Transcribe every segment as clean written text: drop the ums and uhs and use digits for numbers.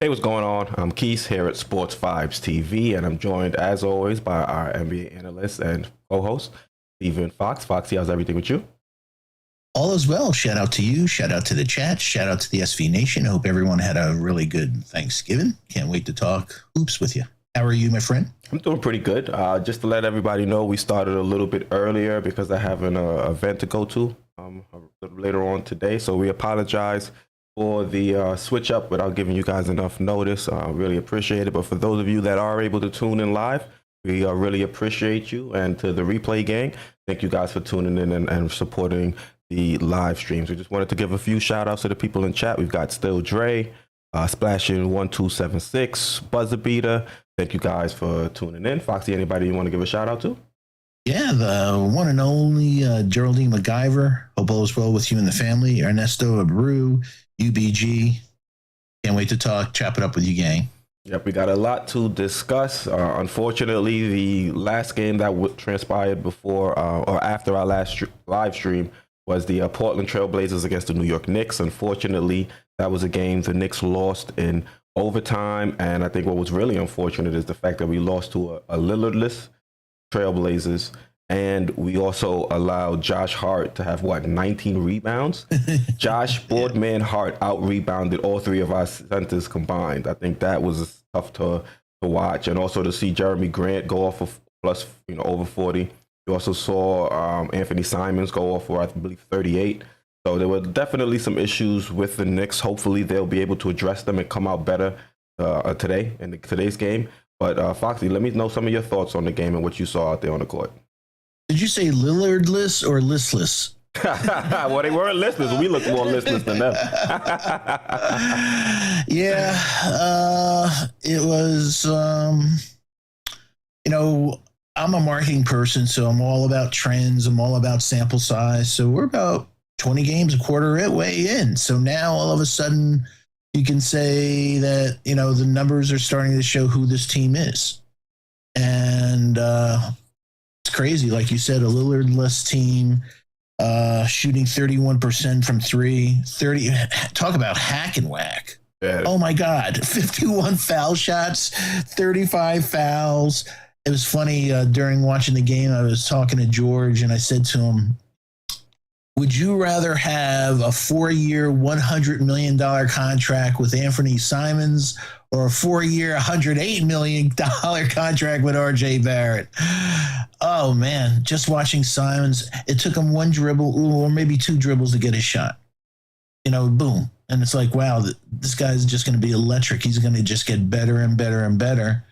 Hey, what's going on? I'm Keith here at Sports Vibes TV, and I'm joined, as always, by our NBA analyst and co-host, Stephen Fox. Foxy, how's everything with you? All is well. Shout out to you. Shout out to the chat. Shout out to the SV Nation. I hope everyone had a really good Thanksgiving. Can't wait to talk hoops with you. How are you, my friend? I'm doing pretty good. Just to let everybody know, we started a little bit earlier because I have an event to go to later on today. So we apologize for the switch up without giving you guys enough notice. Really appreciate it. But for those of you that are able to tune in live, we really appreciate you. And to the replay gang, thank you guys for tuning in and supporting the live streams. We just wanted to give a few shout outs to the people in chat. We've got Still Dre, Splashing 1276, Buzzer Beater. Thank you guys for tuning in. Foxy, anybody you want to give a shout out to? Yeah, the one and only Geraldine MacGyver. Hope all is well with you and the family. Ernesto Abreu, UBG. Can't wait to chop it up with you, gang. Yep, we got a lot to discuss. Unfortunately, the last game that transpired before or after our last live stream was the Portland Trailblazers against the New York Knicks. Unfortunately, that was a game the Knicks lost in overtime. And I think what was really unfortunate is the fact that we lost to a Lillardless Trailblazers. And we also allowed Josh Hart to have, 19 rebounds? Josh Boardman Hart out-rebounded all three of our centers combined. I think that was tough to watch. And also to see Jeremy Grant go off of plus, over 40. You also saw Anthony Simons go off for, I believe, 38. So there were definitely some issues with the Knicks. Hopefully they'll be able to address them and come out better today in today's game. But Foxy, let me know some of your thoughts on the game and what you saw out there on the court. Did you say Lillardless or listless? Well, they weren't listless. We look more listless than them. Yeah, it was, I'm a marketing person, so I'm all about trends. I'm all about sample size. So we're about 20 games, a quarter way in. So now all of a sudden you can say that, the numbers are starting to show who this team is. And it's crazy. Like you said, a Lillardless team shooting 31% from three, 30. Talk about hack and whack. Yeah. Oh, my God. 51 foul shots, 35 fouls. It was funny during watching the game. I was talking to George and I said to him, would you rather have a 4-year, $100 million contract with Anthony Simons or a 4-year, $108 million contract with RJ Barrett? Oh, man, just watching Simons, it took him one dribble or maybe two dribbles to get his shot. Boom. And it's like, wow, this guy's just going to be electric. He's going to just get better and better and better.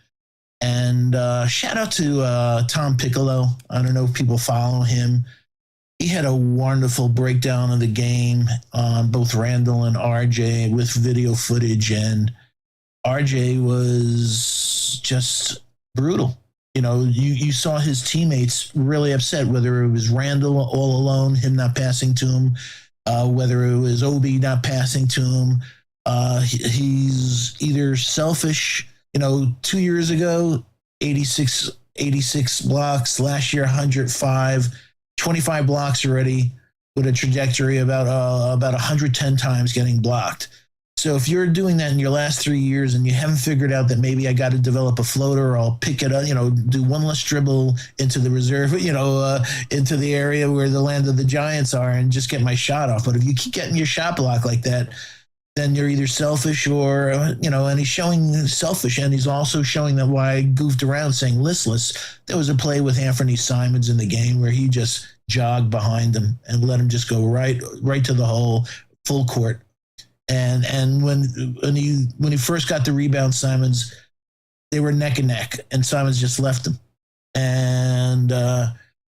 And shout out to Tom Piccolo. I don't know if people follow him. He had a wonderful breakdown of the game on both Randall and RJ with video footage. And RJ was just brutal. You saw his teammates really upset, whether it was Randall all alone, him not passing to him, whether it was Obi not passing to him. He's either selfish. 2 years ago, 86 blocks. Last year, 105, 25 blocks already with a trajectory about 110 times getting blocked. So if you're doing that in your last 3 years and you haven't figured out that maybe I got to develop a floater or I'll pick it up, do one less dribble into the reserve, into the area where the land of the Giants are and just get my shot off. But if you keep getting your shot blocked like that, then you're either selfish or, and he's showing selfish, and he's also showing that why I goofed around saying listless. There was a play with Anthony Simons in the game where he just jogged behind him and let him just go right to the hole, full court. And when he first got the rebound, Simons, they were neck and neck, and Simons just left him. And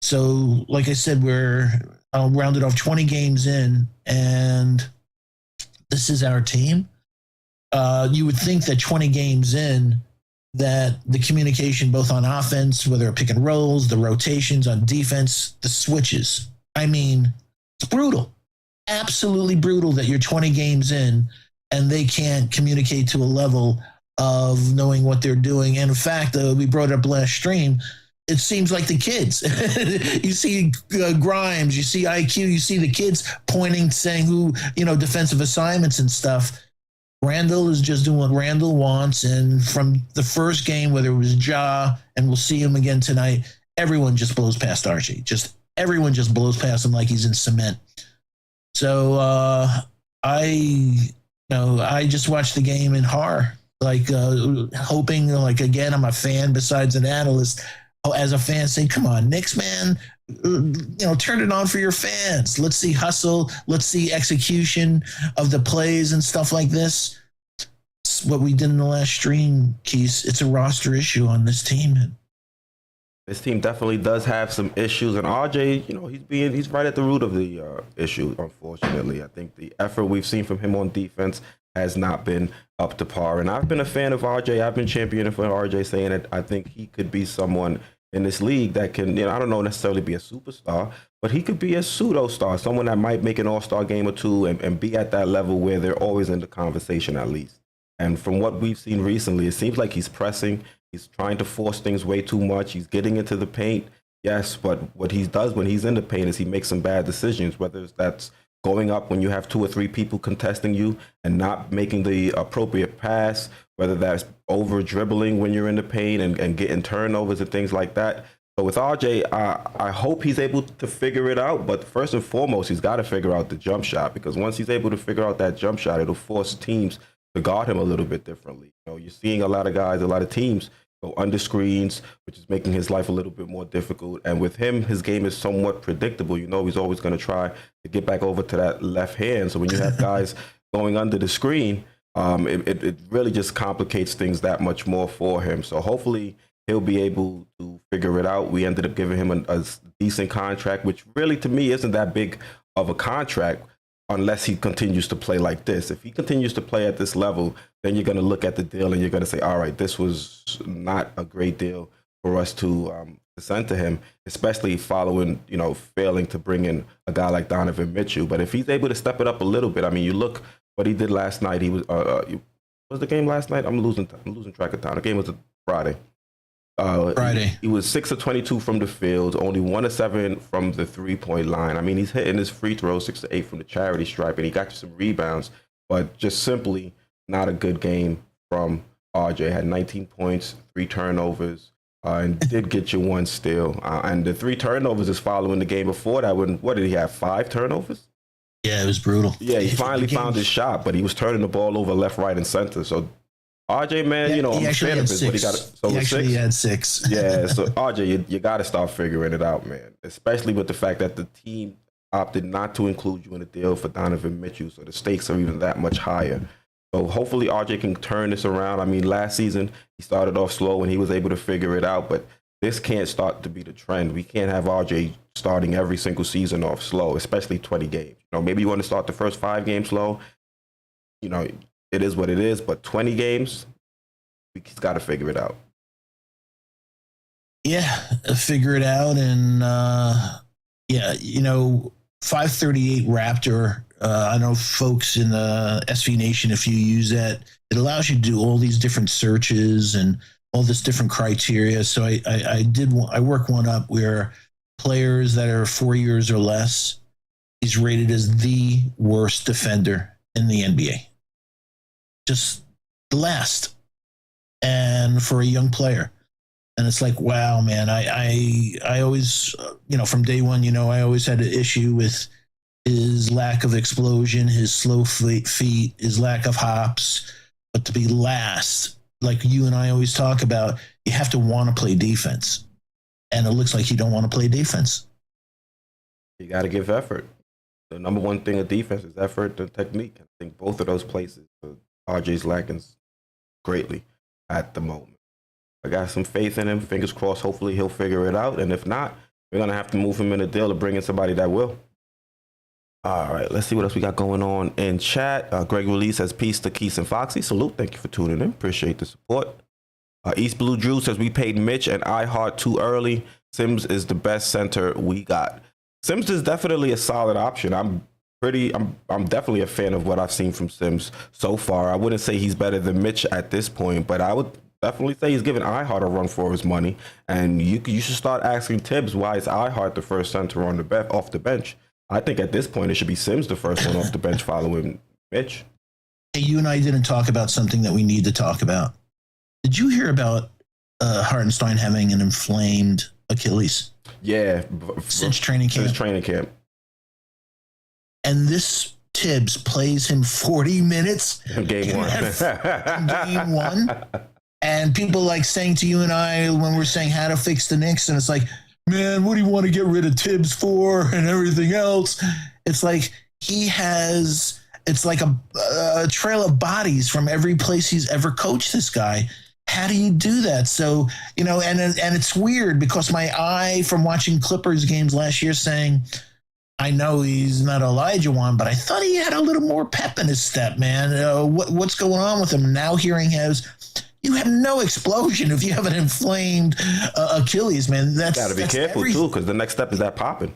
so, like I said, we're rounded off 20 games in, and this is our team. You would think that 20 games in, that the communication both on offense, whether pick and rolls, the rotations on defense, the switches. I mean, it's brutal. Absolutely brutal that you're 20 games in and they can't communicate to a level of knowing what they're doing. And in fact, we brought up last stream, it seems like the kids. You see Grimes, you see IQ, you see the kids pointing, saying who, defensive assignments and stuff. Randall is just doing what Randall wants. And from the first game, whether it was Ja, and we'll see him again tonight, everyone just blows past RJ. Just everyone just blows past him like he's in cement. So I just watched the game in horror, like hoping, like again, I'm a fan besides an analyst. Oh, as a fan, say, come on, Knicks, man, turn it on for your fans. Let's see hustle. Let's see execution of the plays and stuff like this. It's what we did in the last stream, Keith. It's a roster issue on this team. This team definitely does have some issues, and RJ, he's right at the root of the issue. Unfortunately, I think the effort we've seen from him on defense has not been up to par. And I've been a fan of RJ. I've been championing for RJ, saying that I think he could be someone in this league that can, I don't know necessarily be a superstar, but he could be a pseudo star, someone that might make an all-star game or two and be at that level where they're always in the conversation at least. And from what we've seen recently, it seems like he's pressing. He's trying to force things way too much. He's getting into the paint, yes, but what he does when he's in the paint is he makes some bad decisions, whether that's going up when you have 2 or 3 people contesting you and not making the appropriate pass, whether that's over dribbling when you're in the paint and getting turnovers and things like that. So with RJ, I hope he's able to figure it out. But first and foremost, he's got to figure out the jump shot, because once he's able to figure out that jump shot, it'll force teams to guard him a little bit differently. You're seeing a lot of guys, a lot of teams go under screens, which is making his life a little bit more difficult. And with him, his game is somewhat predictable. He's always going to try to get back over to that left hand. So when you have guys going under the screen, it really just complicates things that much more for him. So hopefully he'll be able to figure it out. We ended up giving him a decent contract, which really to me isn't that big of a contract unless he continues to play like this. If he continues to play at this level, then you're going to look at the deal and you're going to say, all right, this was not a great deal for us to send to him, especially following, failing to bring in a guy like Donovan Mitchell. But if he's able to step it up a little bit, I mean, you look what he did last night. He was the game last night? I'm losing track of time. The game was Friday. Friday. He was 6 of 22 from the field, only 1 of 7 from the 3-point line. I mean, he's hitting his free throws 6 of 8 from the charity stripe, and he got you some rebounds, but just simply not a good game from RJ. Had 19 points, 3 turnovers, and did get you 1 steal. And the 3 turnovers is following the game before that. What did he have? 5 turnovers? Yeah, it was brutal. Yeah, he finally found his shot, but he was turning the ball over left, right, and center. So RJ, man, I'm a fan of his, but he actually had 6. Yeah, so RJ, you got to start figuring it out, man. Especially with the fact that the team opted not to include you in the deal for Donovan Mitchell, so the stakes are even that much higher. So hopefully RJ can turn this around. I mean, last season he started off slow and he was able to figure it out, but this can't start to be the trend. We can't have RJ starting every single season off slow, especially 20 games. Maybe you want to start the first 5 games slow. It is what it is, but 20 games, he's got to figure it out. Yeah, figure it out. And 538 Raptor. I know folks in the SV Nation, if you use that, it allows you to do all these different searches and all this different criteria. So I work one up where players that are 4 years or less, he's rated as the worst defender in the NBA. Just the last, and for a young player. And it's like, wow, man, I always, from day one, I always had an issue with his lack of explosion, his slow feet, his lack of hops. But to be last, like you and I always talk about, you have to want to play defense. And it looks like you don't want to play defense. You got to give effort. The number one thing of defense is effort and technique. I think both of those places, RJ's lacking greatly at the moment. I got some faith in him. Fingers crossed. Hopefully he'll figure it out. And if not, we're going to have to move him in a deal to bring in somebody that will. All right, let's see what else we got going on in chat. Greg Release says, peace to Keith and Foxy. Salute. Thank you for tuning in. Appreciate the support. East Blue Drew says, we paid Mitch and iHeart too early. Sims is the best center we got. Sims is definitely a solid option. I'm definitely a fan of what I've seen from Sims so far. I wouldn't say he's better than Mitch at this point, but I would definitely say he's giving iHeart a run for his money. And you should start asking Tibbs why is iHeart the first center on off the bench. I think at this point it should be Sims the first one off the bench following Mitch. Hey, you and I didn't talk about something that we need to talk about. Did you hear about Hartenstein having an inflamed Achilles? Yeah, since training camp. Since training camp. And this Tibbs plays him 40 minutes in game one. In game one. And people like saying to you and I when we're saying how to fix the Knicks, and it's like, man, what do you want to get rid of Tibbs for and everything else? It's like it's like a trail of bodies from every place he's ever coached this guy. How do you do that? So, and it's weird because my eye from watching Clippers games last year saying, I know he's not Elijah Wan, but I thought he had a little more pep in his step, man. What's going on with him? Now hearing you have no explosion if you have an inflamed Achilles, man. That's got to be careful too, because the next step is that popping.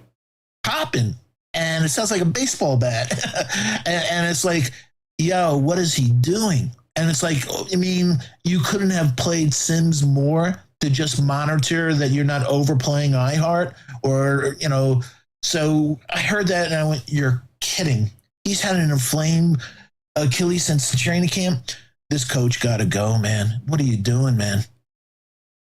And it sounds like a baseball bat. and it's like, yo, what is he doing? And it's like, I mean, you couldn't have played Sims more to just monitor that you're not overplaying iHeart or, So I heard that and I went, you're kidding. He's had an inflamed Achilles since training camp. This coach got to go, man. What are you doing, man?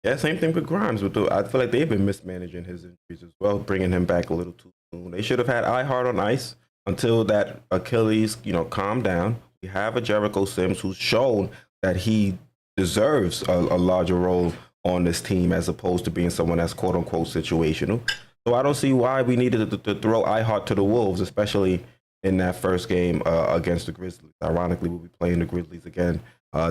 Yeah, same thing with Grimes. I feel like they've been mismanaging his injuries as well, bringing him back a little too soon. They should have had iHeart on ice until that Achilles, calmed down. We have a Jericho Sims who's shown that he deserves a larger role on this team as opposed to being someone that's quote unquote situational. So I don't see why we needed to throw iHeart to the Wolves, especially in that first game against the Grizzlies. Ironically, we'll be playing the Grizzlies again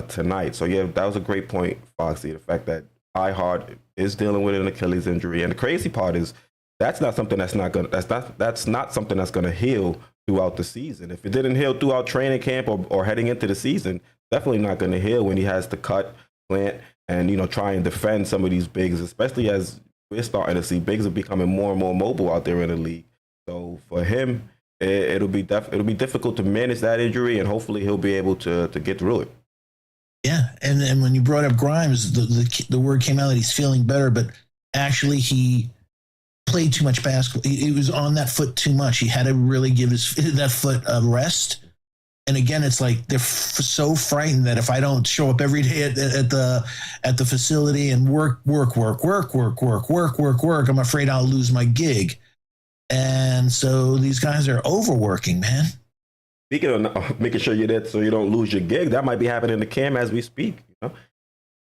tonight. So yeah, that was a great point, Foxy. The fact that iHeart is dealing with an Achilles injury, and the crazy part is that's not something that's not something that's gonna heal throughout the season. If it didn't heal throughout training camp or heading into the season, definitely not gonna heal when he has to cut, plant, and try and defend some of these bigs, especially as we're starting to see bigs are becoming more and more mobile out there in the league. So for him, it'll be difficult to manage that injury, and hopefully he'll be able to get through it. Yeah, and when you brought up Grimes, the word came out that he's feeling better, but actually he played too much basketball. He was on that foot too much. He had to really give that foot a rest. And again, it's like they're so frightened that if I don't show up every day at the facility and work, I'm afraid I'll lose my gig. And so these guys are overworking, man. Speaking of making sure you're there so you don't lose your gig, that might be happening to Cam as we speak.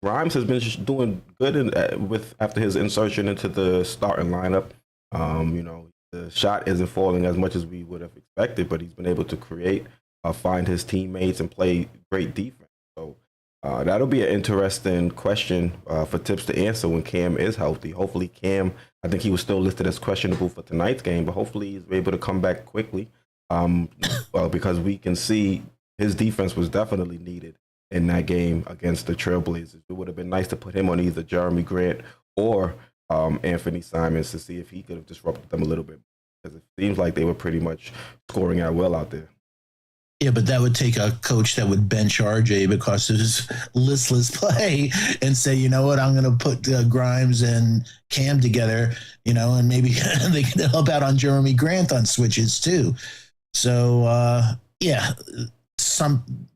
Grimes has been just doing good after his insertion into the starting lineup. The shot isn't falling as much as we would have expected, but he's been able to create, find his teammates, and play great defense. So that'll be an interesting question for Tibbs to answer when Cam is healthy. Hopefully Cam, I think he was still listed as questionable for tonight's game, but hopefully he's able to come back quickly because we can see his defense was definitely needed in that game against the Trailblazers. It would have been nice to put him on either Jeremy Grant or Anthony Simons to see if he could have disrupted them a little bit, because it seems like they were pretty much scoring at will out there. Yeah, but that would take a coach that would bench RJ because of his listless play and say, you know what, I'm going to put Grimes and Cam together, and maybe they can help out on Jeremy Grant on switches too. So,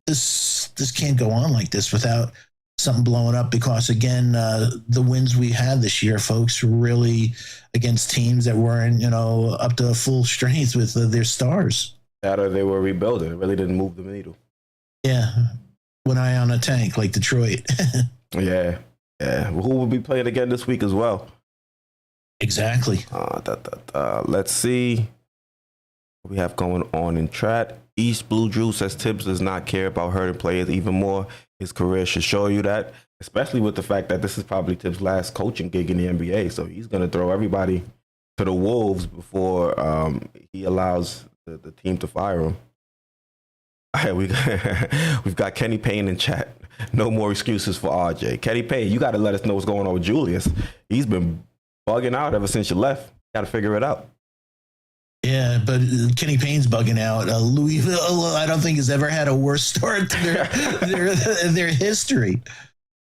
this can't go on like this without something blowing up, because again, the wins we had this year, folks, were really against teams that weren't, up to full strength with their stars. That or they were rebuilding. It really didn't move the needle. Yeah. One eye on a tank like Detroit. Yeah. Well, who will be playing again this week as well? Exactly. Let's see what we have going on in chat. East Blue Drew says Tibbs does not care about hurting players even more. His career should show you that, especially with the fact that this is probably Tibbs' last coaching gig in the NBA. So he's going to throw everybody to the wolves before he allows the team to fire him. All right, we've got Kenny Payne in chat. No more excuses for RJ. Kenny Payne, you got to let us know what's going on with Julius. He's been bugging out ever since you left. Got to figure it out. Yeah, but Kenny Payne's bugging out. Louisville, I don't think has ever had a worse start to their history.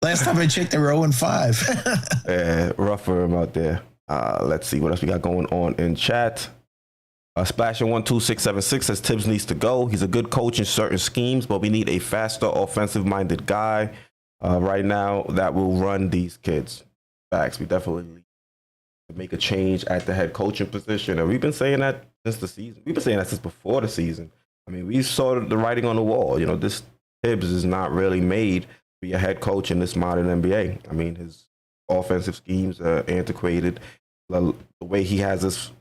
Last time I checked, they were 0-5. Rough for him out there. Let's see what else we got going on in chat. Splashing 12676 says Tibbs needs to go. He's a good coach in certain schemes, but we need a faster, offensive-minded guy right now that will run these kids. Facts. We definitely need to make a change at the head coaching position, and we've been saying that since the season. We've been saying that since before the season. I mean, we saw the writing on the wall. You know, this Tibbs is not really made to be a head coach in this modern NBA. I mean, his offensive schemes are antiquated. The way he has us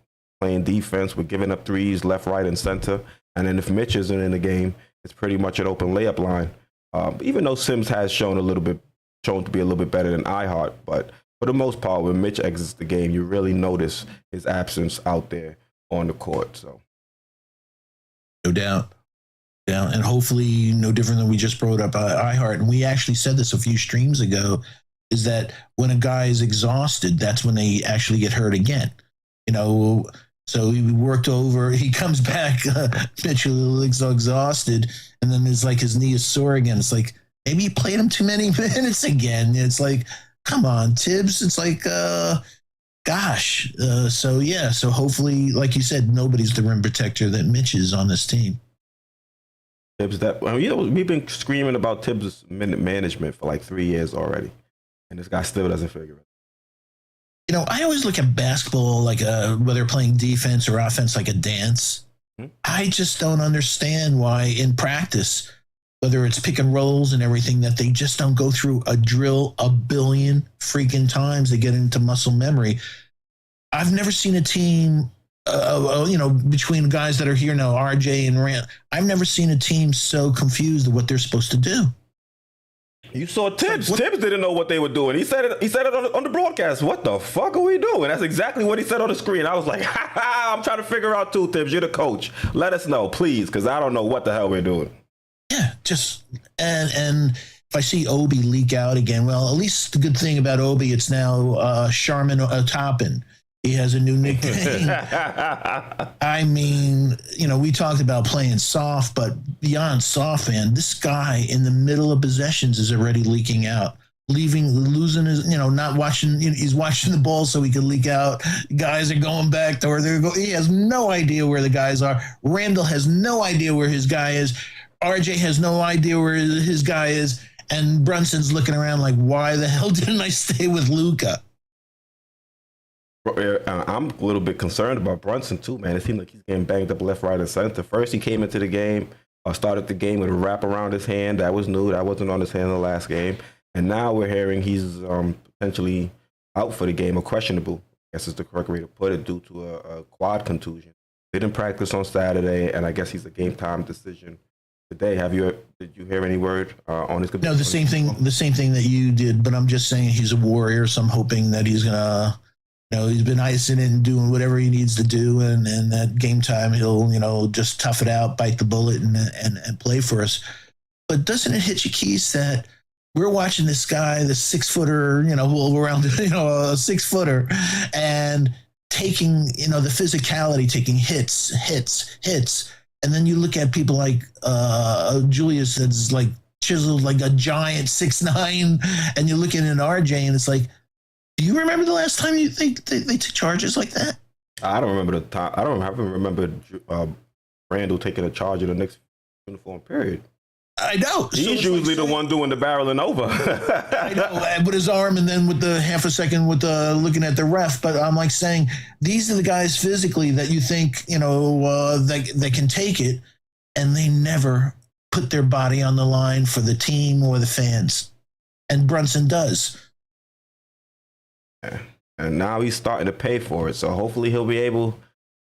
playing defense, we're giving up threes left, right, and center. And then if Mitch isn't in the game, it's pretty much an open layup line. Even though Sims has shown to be a little bit better than iHeart, but for the most part, when Mitch exits the game, you really notice his absence out there on the court. So, no doubt. Yeah, and hopefully no different than we just brought up iHeart. And we actually said this a few streams ago, is that when a guy is exhausted, that's when they actually get hurt again. You know, so he worked over, he comes back, Mitchell exhausted, and then it's like his knee is sore again. It's like, maybe you played him too many minutes again. It's like, come on, Tibbs. It's like, gosh. So hopefully, like you said, nobody's the rim protector that Mitch is on this team. Tibbs, we've been screaming about Tibbs' minute management for like 3 years already, and this guy still doesn't figure it. You know, I always look at basketball like whether playing defense or offense like a dance. I just don't understand why in practice, whether it's pick and rolls and everything, that they just don't go through a drill a billion freaking times to get into muscle memory. I've never seen a team, between guys that are here now, RJ and Rand, I've never seen a team so confused of what they're supposed to do. You saw Tibbs. Tibbs didn't know what they were doing. He said it on the broadcast. What the fuck are we doing? That's exactly what he said on the screen. I was like, I'm trying to figure out too, Tibbs. You're the coach. Let us know, please, because I don't know what the hell we're doing. Yeah, and if I see Obi leak out again, well, at least the good thing about Obi, it's now Sharman Toppin. He has a new nickname. I mean, we talked about playing soft, but beyond soft, man, this guy in the middle of possessions is already leaking out, losing his, not watching. He's watching the ball so he can leak out. Guys are going back, or he has no idea where the guys are. Randall has no idea where his guy is. RJ has no idea where his guy is, and Brunson's looking around like, why the hell didn't I stay with Luka? I'm a little bit concerned about Brunson too, man. It seems like he's getting banged up left, right, and center. First, he came into the game, started the game with a wrap around his hand. That was new. That wasn't on his hand in the last game. And now we're hearing he's potentially out for the game, or questionable, I guess is the correct way to put it, due to a quad contusion. Didn't practice on Saturday, and I guess he's a game time decision today. Did you hear any word on his? No, the same thing that you did, but I'm just saying he's a warrior, so I'm hoping that he's gonna. He's been icing it and doing whatever he needs to do, and that game time he'll just tough it out, bite the bullet, and play for us. But doesn't it hit you, Keith, that we're watching this guy, the 6-footer, around a 6-footer, and taking the physicality, taking hits, and then you look at people like Julius that's like chiseled like a giant 6'9", and you look at an RJ and it's like, do you remember the last time they took charges like that? I don't remember the time. I haven't remembered Randall taking a charge in the Knicks uniform, period. I know. He's usually the one doing the barreling over. I know, with his arm, and then with the half a second with looking at the ref. But I'm like saying, these are the guys physically that you think, they can take it, and they never put their body on the line for the team or the fans. And Brunson does. And now he's starting to pay for it. So hopefully he'll be able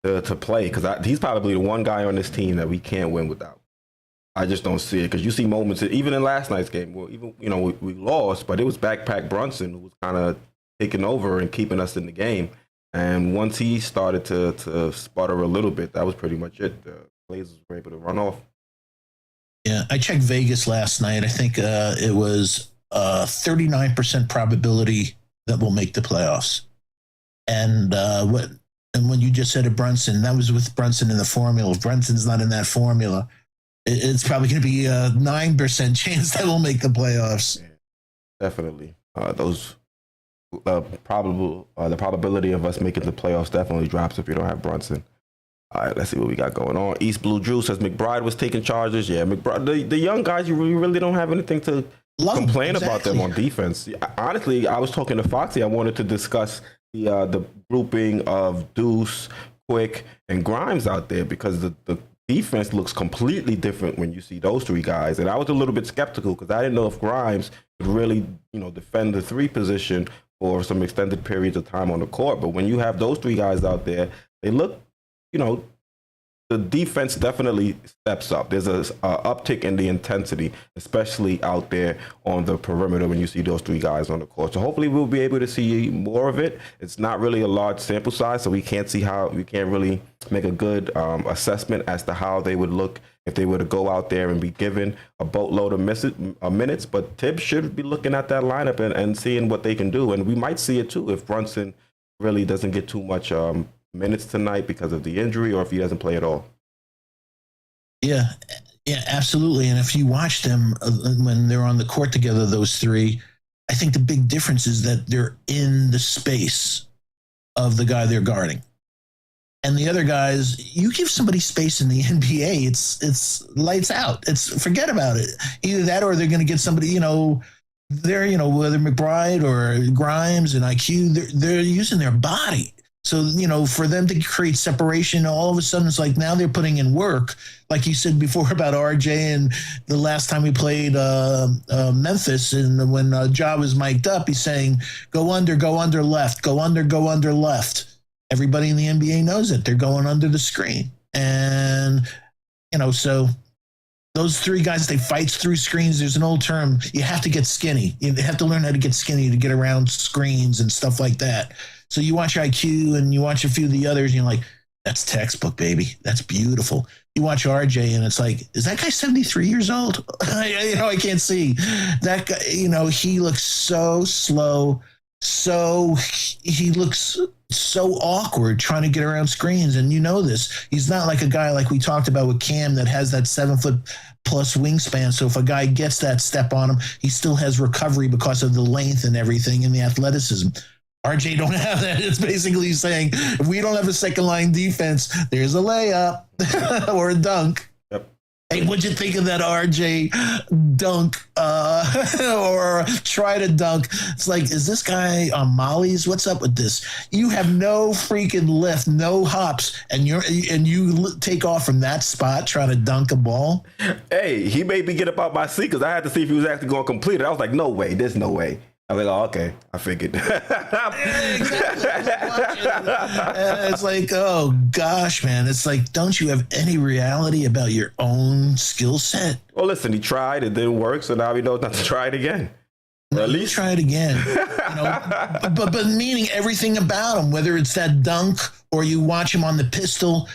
to play, because he's probably the one guy on this team that we can't win without. I just don't see it, because you see moments, even in last night's game, well, even we lost, but it was Backpack Brunson who was kind of taking over and keeping us in the game. And once he started to sputter a little bit, that was pretty much it. The Blazers were able to run off. Yeah, I checked Vegas last night. I think it was 39% probability that will make the playoffs. And when you just said it, Brunson, that was with Brunson in the formula. If Brunson's not in that formula, it's probably going to be a 9% chance that we'll make the playoffs. Yeah, definitely. The probability of us making the playoffs definitely drops if you don't have Brunson. All right, let's see what we got going on. East Blue Drew says McBride was taking charges. Yeah, McBride, the young guys, you really don't have anything to complain about them on defense. Honestly, I was talking to Foxy. I wanted to discuss the grouping of Deuce, Quick, and Grimes out there because the defense looks completely different when you see those three guys. And I was a little bit skeptical because I didn't know if Grimes could really, defend the three position for some extended periods of time on the court. But when you have those three guys out there, they look, the defense definitely steps up. There's a uptick in the intensity, especially out there on the perimeter when you see those three guys on the court. So hopefully we'll be able to see more of it. It's not really a large sample size, so we can't really make a good assessment as to how they would look if they were to go out there and be given a boatload of minutes. But Tibbs should be looking at that lineup and seeing what they can do. And we might see it too if Brunson really doesn't get too much minutes tonight because of the injury, or if he doesn't play at all. Yeah, absolutely. And if you watch them when they're on the court together, those three, I think the big difference is that they're in the space of the guy they're guarding. And the other guys, you give somebody space in the NBA, it's lights out. Forget about it. Either that or they're going to get somebody, they're, whether McBride or Grimes and IQ, they're using their body. So, for them to create separation, all of a sudden it's like now they're putting in work. Like you said before about RJ and the last time we played Memphis, and when Ja was mic'd up, he's saying, go under left, go under left. Everybody in the NBA knows it. They're going under the screen. And, so those three guys, they fight through screens. There's an old term. You have to get skinny. You have to learn how to get skinny to get around screens and stuff like that. So you watch IQ and you watch a few of the others, and you're like, that's textbook, baby. That's beautiful. You watch RJ and it's like, is that guy 73 years old? I can't see. That guy, he looks so slow. So he looks so awkward trying to get around screens. And this. He's not like a guy like we talked about with Cam that has that 7-foot plus wingspan. So if a guy gets that step on him, he still has recovery because of the length and everything and the athleticism. RJ don't have that. It's basically saying, if we don't have a second line defense, there's a layup or a dunk. Yep. Hey, what'd you think of that RJ dunk or try to dunk? It's like, is this guy on Molly's? What's up with this? You have no freaking lift, no hops, and you take off from that spot trying to dunk a ball. Hey, he made me get up out my seat because I had to see if he was actually going to complete it. I was like, no way, there's no way. I was like, oh, okay, I figured. It's like, oh gosh, man. It's like, don't you have any reality about your own skill set? Well, listen, he tried, it didn't work, so now he knows not to try it again. Or at least try it again. But meaning everything about him, whether it's that dunk or you watch him on the pistol,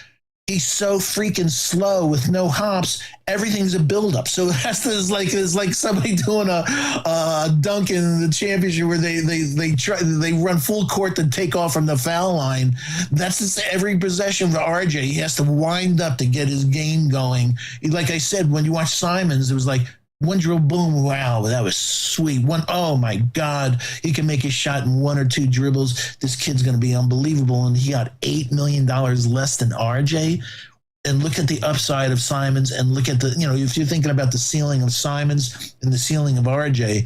he's so freaking slow with no hops. Everything's a buildup. So it's like somebody doing a dunk in the championship where they run full court to take off from the foul line. That's just every possession of RJ. He has to wind up to get his game going. Like I said, when you watch Simons, it was like, one drill, boom, wow, that was sweet. Oh my God, he can make a shot in one or two dribbles. This kid's going to be unbelievable. And he got $8 million less than RJ. And look at the upside of Simons and look at if you're thinking about the ceiling of Simons and the ceiling of RJ,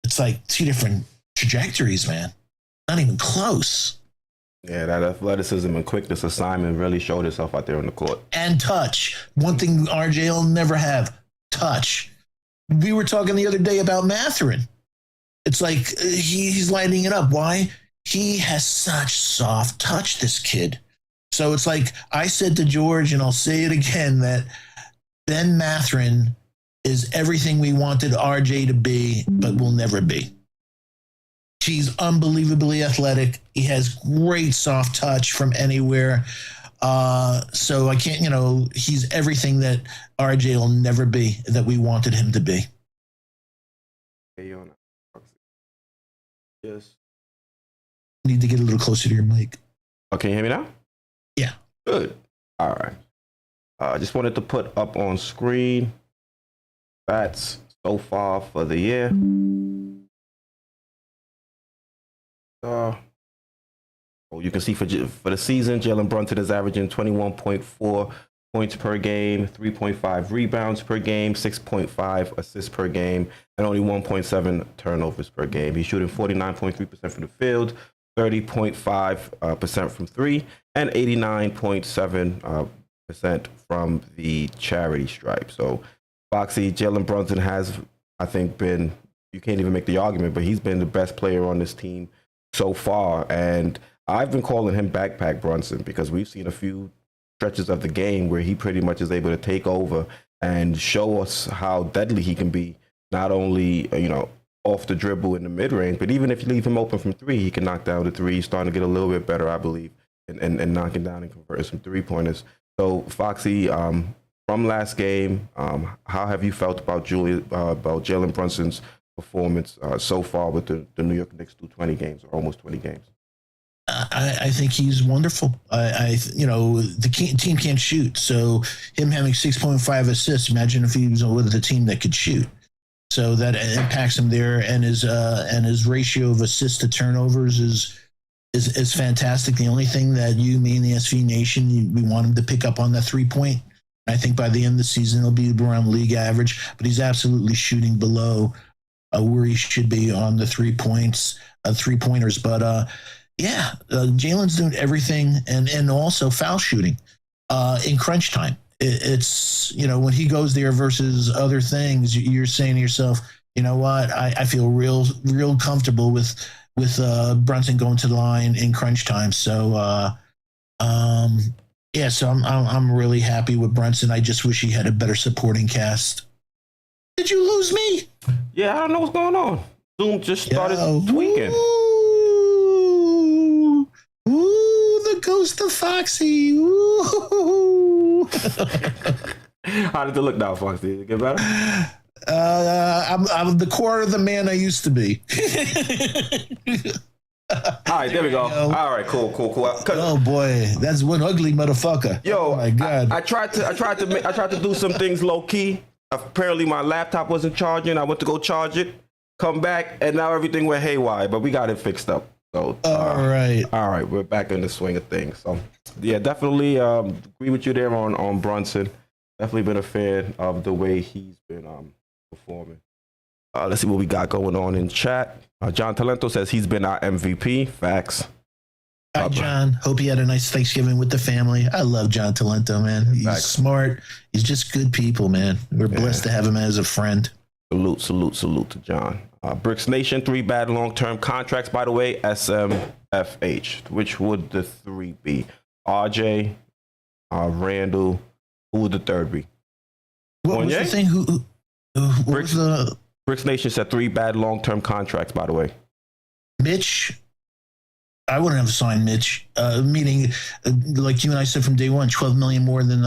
it's like two different trajectories, man. Not even close. Yeah, that athleticism and quickness of Simon really showed itself out there on the court. And touch. One thing RJ will never have, touch. We were talking the other day about Mathurin. It's like he's lighting it up. Why? He has such soft touch, this kid. So it's like I said to George, and I'll say it again, that Ben Mathurin is everything we wanted RJ to be, but will never be. He's unbelievably athletic. He has great soft touch from anywhere. So I can't, he's everything that RJ will never be, that we wanted him to be. Yes. Need to get a little closer to your mic. Oh, can you hear me now? Yeah. Good. All right. I just wanted to put up on screen stats so far for the year. Hold You can see for the season, Jalen Brunson is averaging 21.4 points per game, 3.5 rebounds per game, 6.5 assists per game, and only 1.7 turnovers per game. He's shooting 49.3% from the field, 30.5% from three, and 89.7% from the charity stripe. So, Foxy, Jalen Brunson has, I think, been, you can't even make the argument, but he's been the best player on this team so far. And I've been calling him Backpack Brunson because we've seen a few stretches of the game where he pretty much is able to take over and show us how deadly he can be, not only, off the dribble in the mid-range, but even if you leave him open from three, he can knock down the three. He's starting to get a little bit better, I believe, and knocking down and converting some three-pointers. So, Foxy, from last game, how have you felt about Jalen Brunson's performance so far with the New York Knicks through 20 games, or almost 20 games? I think he's wonderful. The team can't shoot, so him having 6.5 assists. Imagine if he was with a team that could shoot. So that impacts him there, and his ratio of assists to turnovers is fantastic. The only thing that me and the SV Nation, we want him to pick up on that 3-point. I think by the end of the season, he'll be around league average, but he's absolutely shooting below where he should be on the 3-pointers. But Jalen's doing everything, and also foul shooting in crunch time. It's when he goes there versus other things, you're saying to yourself, you know what? I feel real comfortable with Brunson going to the line in crunch time. So so I'm really happy with Brunson. I just wish he had a better supporting cast. Did you lose me? Yeah, I don't know what's going on. Zoom just started tweaking. Ooh, the ghost of Foxy. Ooh. How did it look now, Foxy? Did it get better? I'm the core of the man I used to be. All right, there we go. All right, cool. Oh boy, that's one ugly motherfucker. Yo, oh my God. I tried to do some things low key. Apparently, my laptop wasn't charging. I went to go charge it, come back, and now everything went haywire. But we got it fixed up. So all right, we're back in the swing of things. So yeah, definitely agree with you there on Brunson. Definitely been a fan of the way he's been performing. Let's see what we got going on in chat. John Talento says he's been our MVP. Facts. Hi, John. Hope you had a nice Thanksgiving with the family. I love John Talento, man. He's smart. He's just good people, man. We're blessed to have him as a friend. Salute to John. Bricks Nation, 3 bad long-term contracts, by the way. SMFH. Which would the 3 be? RJ, Randall. Who would the 3rd be? What was the thing? Who was the... Bricks Nation said 3 bad long-term contracts, by the way. Mitch, I wouldn't have signed Mitch. Meaning, like you and I said from day one, $12 million more than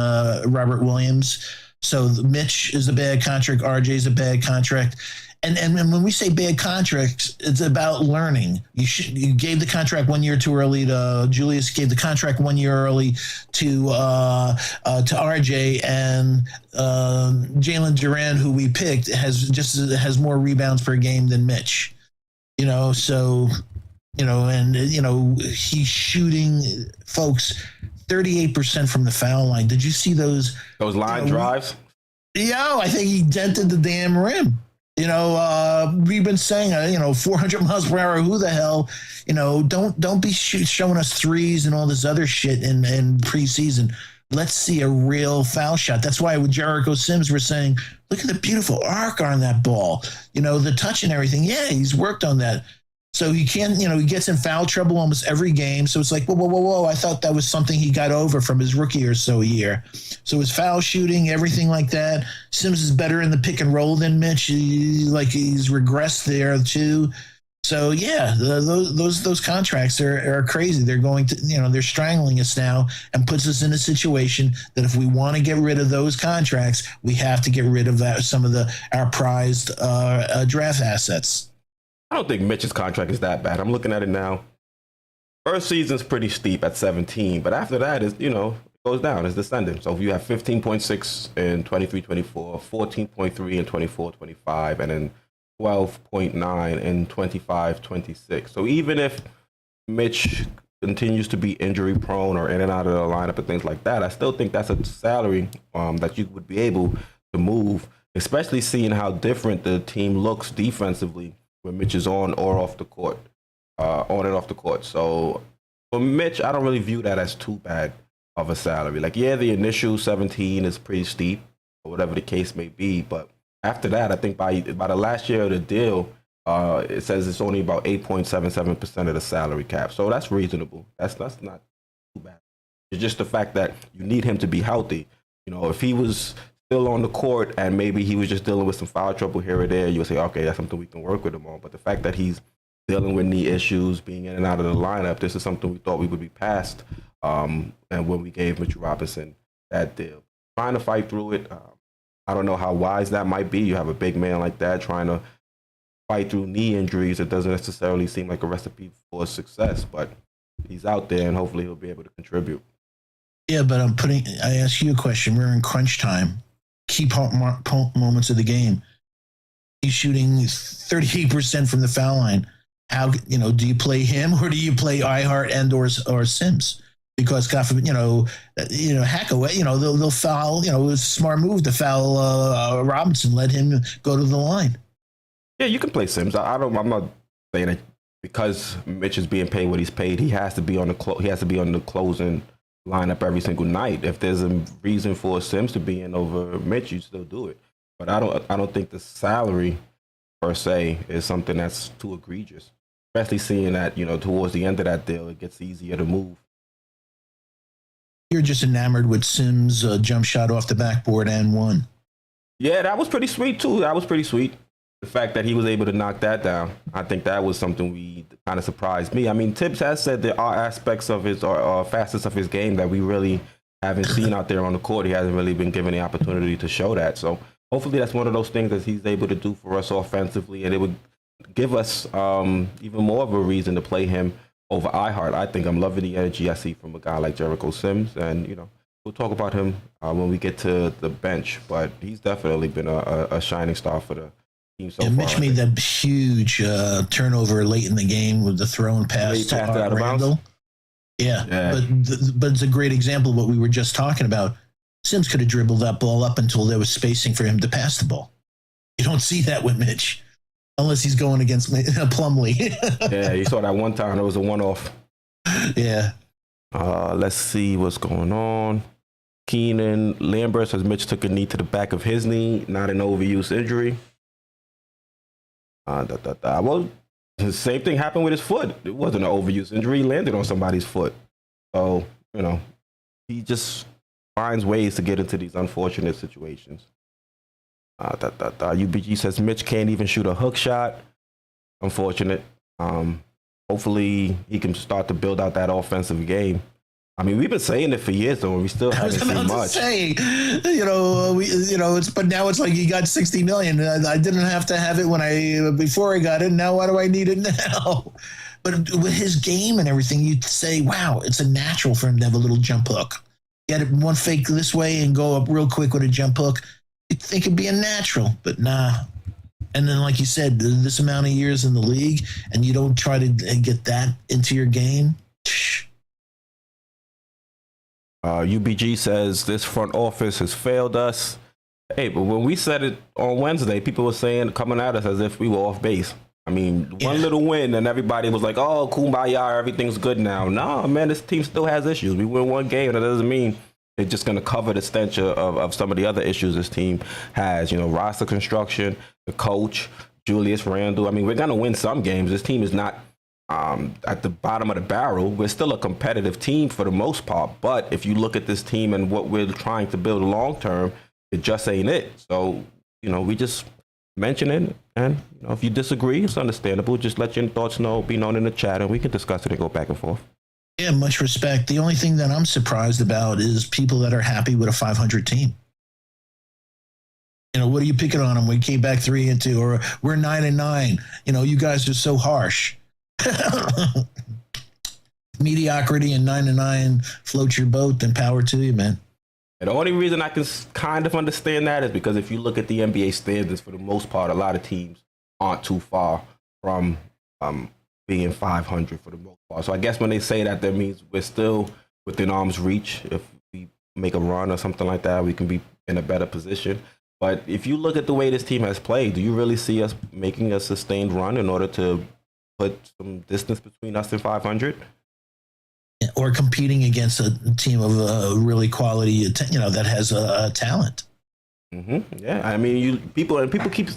Robert Williams. So Mitch is a bad contract. RJ is a bad contract. And when we say bad contracts, it's about learning. You gave the contract 1 year too early to Julius. Gave the contract 1 year early to RJ, and Jalen Duran, who we picked, has more rebounds per game than Mitch. He's shooting, folks, 38% from the foul line. Did you see those line drives? Yeah, I think he dented the damn rim. We've been saying, 400 miles per hour. Who the hell, don't be showing us threes and all this other shit in preseason. Let's see a real foul shot. That's why with Jericho Sims, we're saying, look at the beautiful arc on that ball. The touch and everything. Yeah, he's worked on that. So he can, he gets in foul trouble almost every game. So it's like, whoa. I thought that was something he got over from his rookie or so year. So his foul shooting, everything like that. Sims is better in the pick and roll than Mitch. He's regressed there too. So yeah, those contracts are crazy. They're going to, they're strangling us now, and puts us in a situation that if we want to get rid of those contracts, we have to get rid of some of our prized draft assets. I don't think Mitch's contract is that bad. I'm looking at it now. First season's pretty steep at 17, but after that, it goes down. It's descending. So if you have 15.6 in 23-24, 14.3 in 24-25, and then 12.9 in 25-26. So even if Mitch continues to be injury prone or in and out of the lineup and things like that, I still think that's a salary that you would be able to move, especially seeing how different the team looks defensively when Mitch is on or off the court, on and off the court. So for Mitch, I don't really view that as too bad of a salary. Like, yeah, the initial 17 is pretty steep, or whatever the case may be, but after that, I think by the last year of the deal, it says it's only about 8.77% of the salary cap. So that's reasonable. That's not too bad. It's just the fact that you need him to be healthy. You know, if he was still on the court and maybe he was just dealing with some foul trouble here or there, you would say, okay, that's something we can work with him on. But the fact that he's dealing with knee issues, being in and out of the lineup, this is something we thought we would be past. And when we gave Mitchell Robinson that deal, trying to fight through it. I don't know how wise that might be. You have a big man like that trying to fight through knee injuries. It doesn't necessarily seem like a recipe for success, but he's out there and hopefully he'll be able to contribute. Yeah, but I ask you a question. We're in crunch time. Key moments of the game. He's shooting 38% from the foul line. How, do you play him or do you play iHeart and or Sims? Because God forbid, Hackaway, they'll foul. It was a smart move to foul Robinson. Let him go to the line. Yeah, you can play Sims. I'm not saying that because Mitch is being paid what he's paid, he has to be on the closing lineup every single night. If there's a reason for Sims to be in over Mitch, you still do it. But I don't think the salary per se is something that's too egregious. Especially seeing that, towards the end of that deal, it gets easier to move. You're just enamored with Sims' jump shot off the backboard and one. Yeah, that was pretty sweet too. That was pretty sweet. The fact that he was able to knock that down, I think that was something we kind of surprised me. I mean, Tibbs has said there are aspects of his or facets of his game that we really haven't seen out there on the court. He hasn't really been given the opportunity to show that. So hopefully that's one of those things that he's able to do for us offensively, and it would give us even more of a reason to play him over iHeart. I think I'm loving the energy I see from a guy like Jericho Sims, and we'll talk about him when we get to the bench. But he's definitely been a shining star for the team so far. Mitch made that huge turnover late in the game with the thrown pass to Randall. Yeah. But it's a great example of what we were just talking about. Sims could have dribbled that ball up until there was spacing for him to pass the ball. You don't see that with Mitch. Unless he's going against Plumlee. Yeah, you saw that one time. It was a one-off. Yeah. Let's see what's going on. Keenan Lambert says Mitch took a knee to the back of his knee, not an overuse injury. Well, the same thing happened with his foot. It wasn't an overuse injury. He landed on somebody's foot. So, he just finds ways to get into these unfortunate situations. UBG says Mitch can't even shoot a hook shot. Unfortunate. Hopefully he can start to build out that offensive game. I mean, we've been saying it for years, though, and we still haven't seen much. But now it's like you got $60 million. I didn't have to have it before I got it. Now why do I need it now? But with his game and everything, you'd say, wow, it's a natural for him to have a little jump hook. Get one fake this way and go up real quick with a jump hook. You'd think it'd be a natural, but nah. And then, like you said, this amount of years in the league, and you don't try to get that into your game. UBG says this front office has failed us. Hey, but when we said it on Wednesday, people were saying, coming at us as if we were off base. I mean, one little win, and everybody was like, oh, kumbaya, everything's good now. No, man, this team still has issues. We win one game, and that doesn't mean it's just going to cover the stench of some of the other issues this team has. Roster construction, the coach, Julius Randle. I mean, we're going to win some games. This team is not at the bottom of the barrel. We're still a competitive team for the most part. But if you look at this team and what we're trying to build long term, it just ain't it. So, we just mention it. And if you disagree, it's understandable. Just let your thoughts be known in the chat, and we can discuss it and go back and forth. Yeah, much respect. The only thing that I'm surprised about is people that are happy with a 500 team. What are you picking on them? We came back 3-2, or we're 9-9. You guys are so harsh. Mediocrity and 9-9 float your boat, then power to you, man. And the only reason I can kind of understand that is because if you look at the NBA standards, for the most part, a lot of teams aren't too far from being 500 for the most part. So I guess when they say that, that means we're still within arm's reach. If we make a run or something like that, we can be in a better position. But if you look at the way this team has played, do you really see us making a sustained run in order to put some distance between us and 500? Or competing against a team of really quality, that has a talent. Yeah, I mean, people keep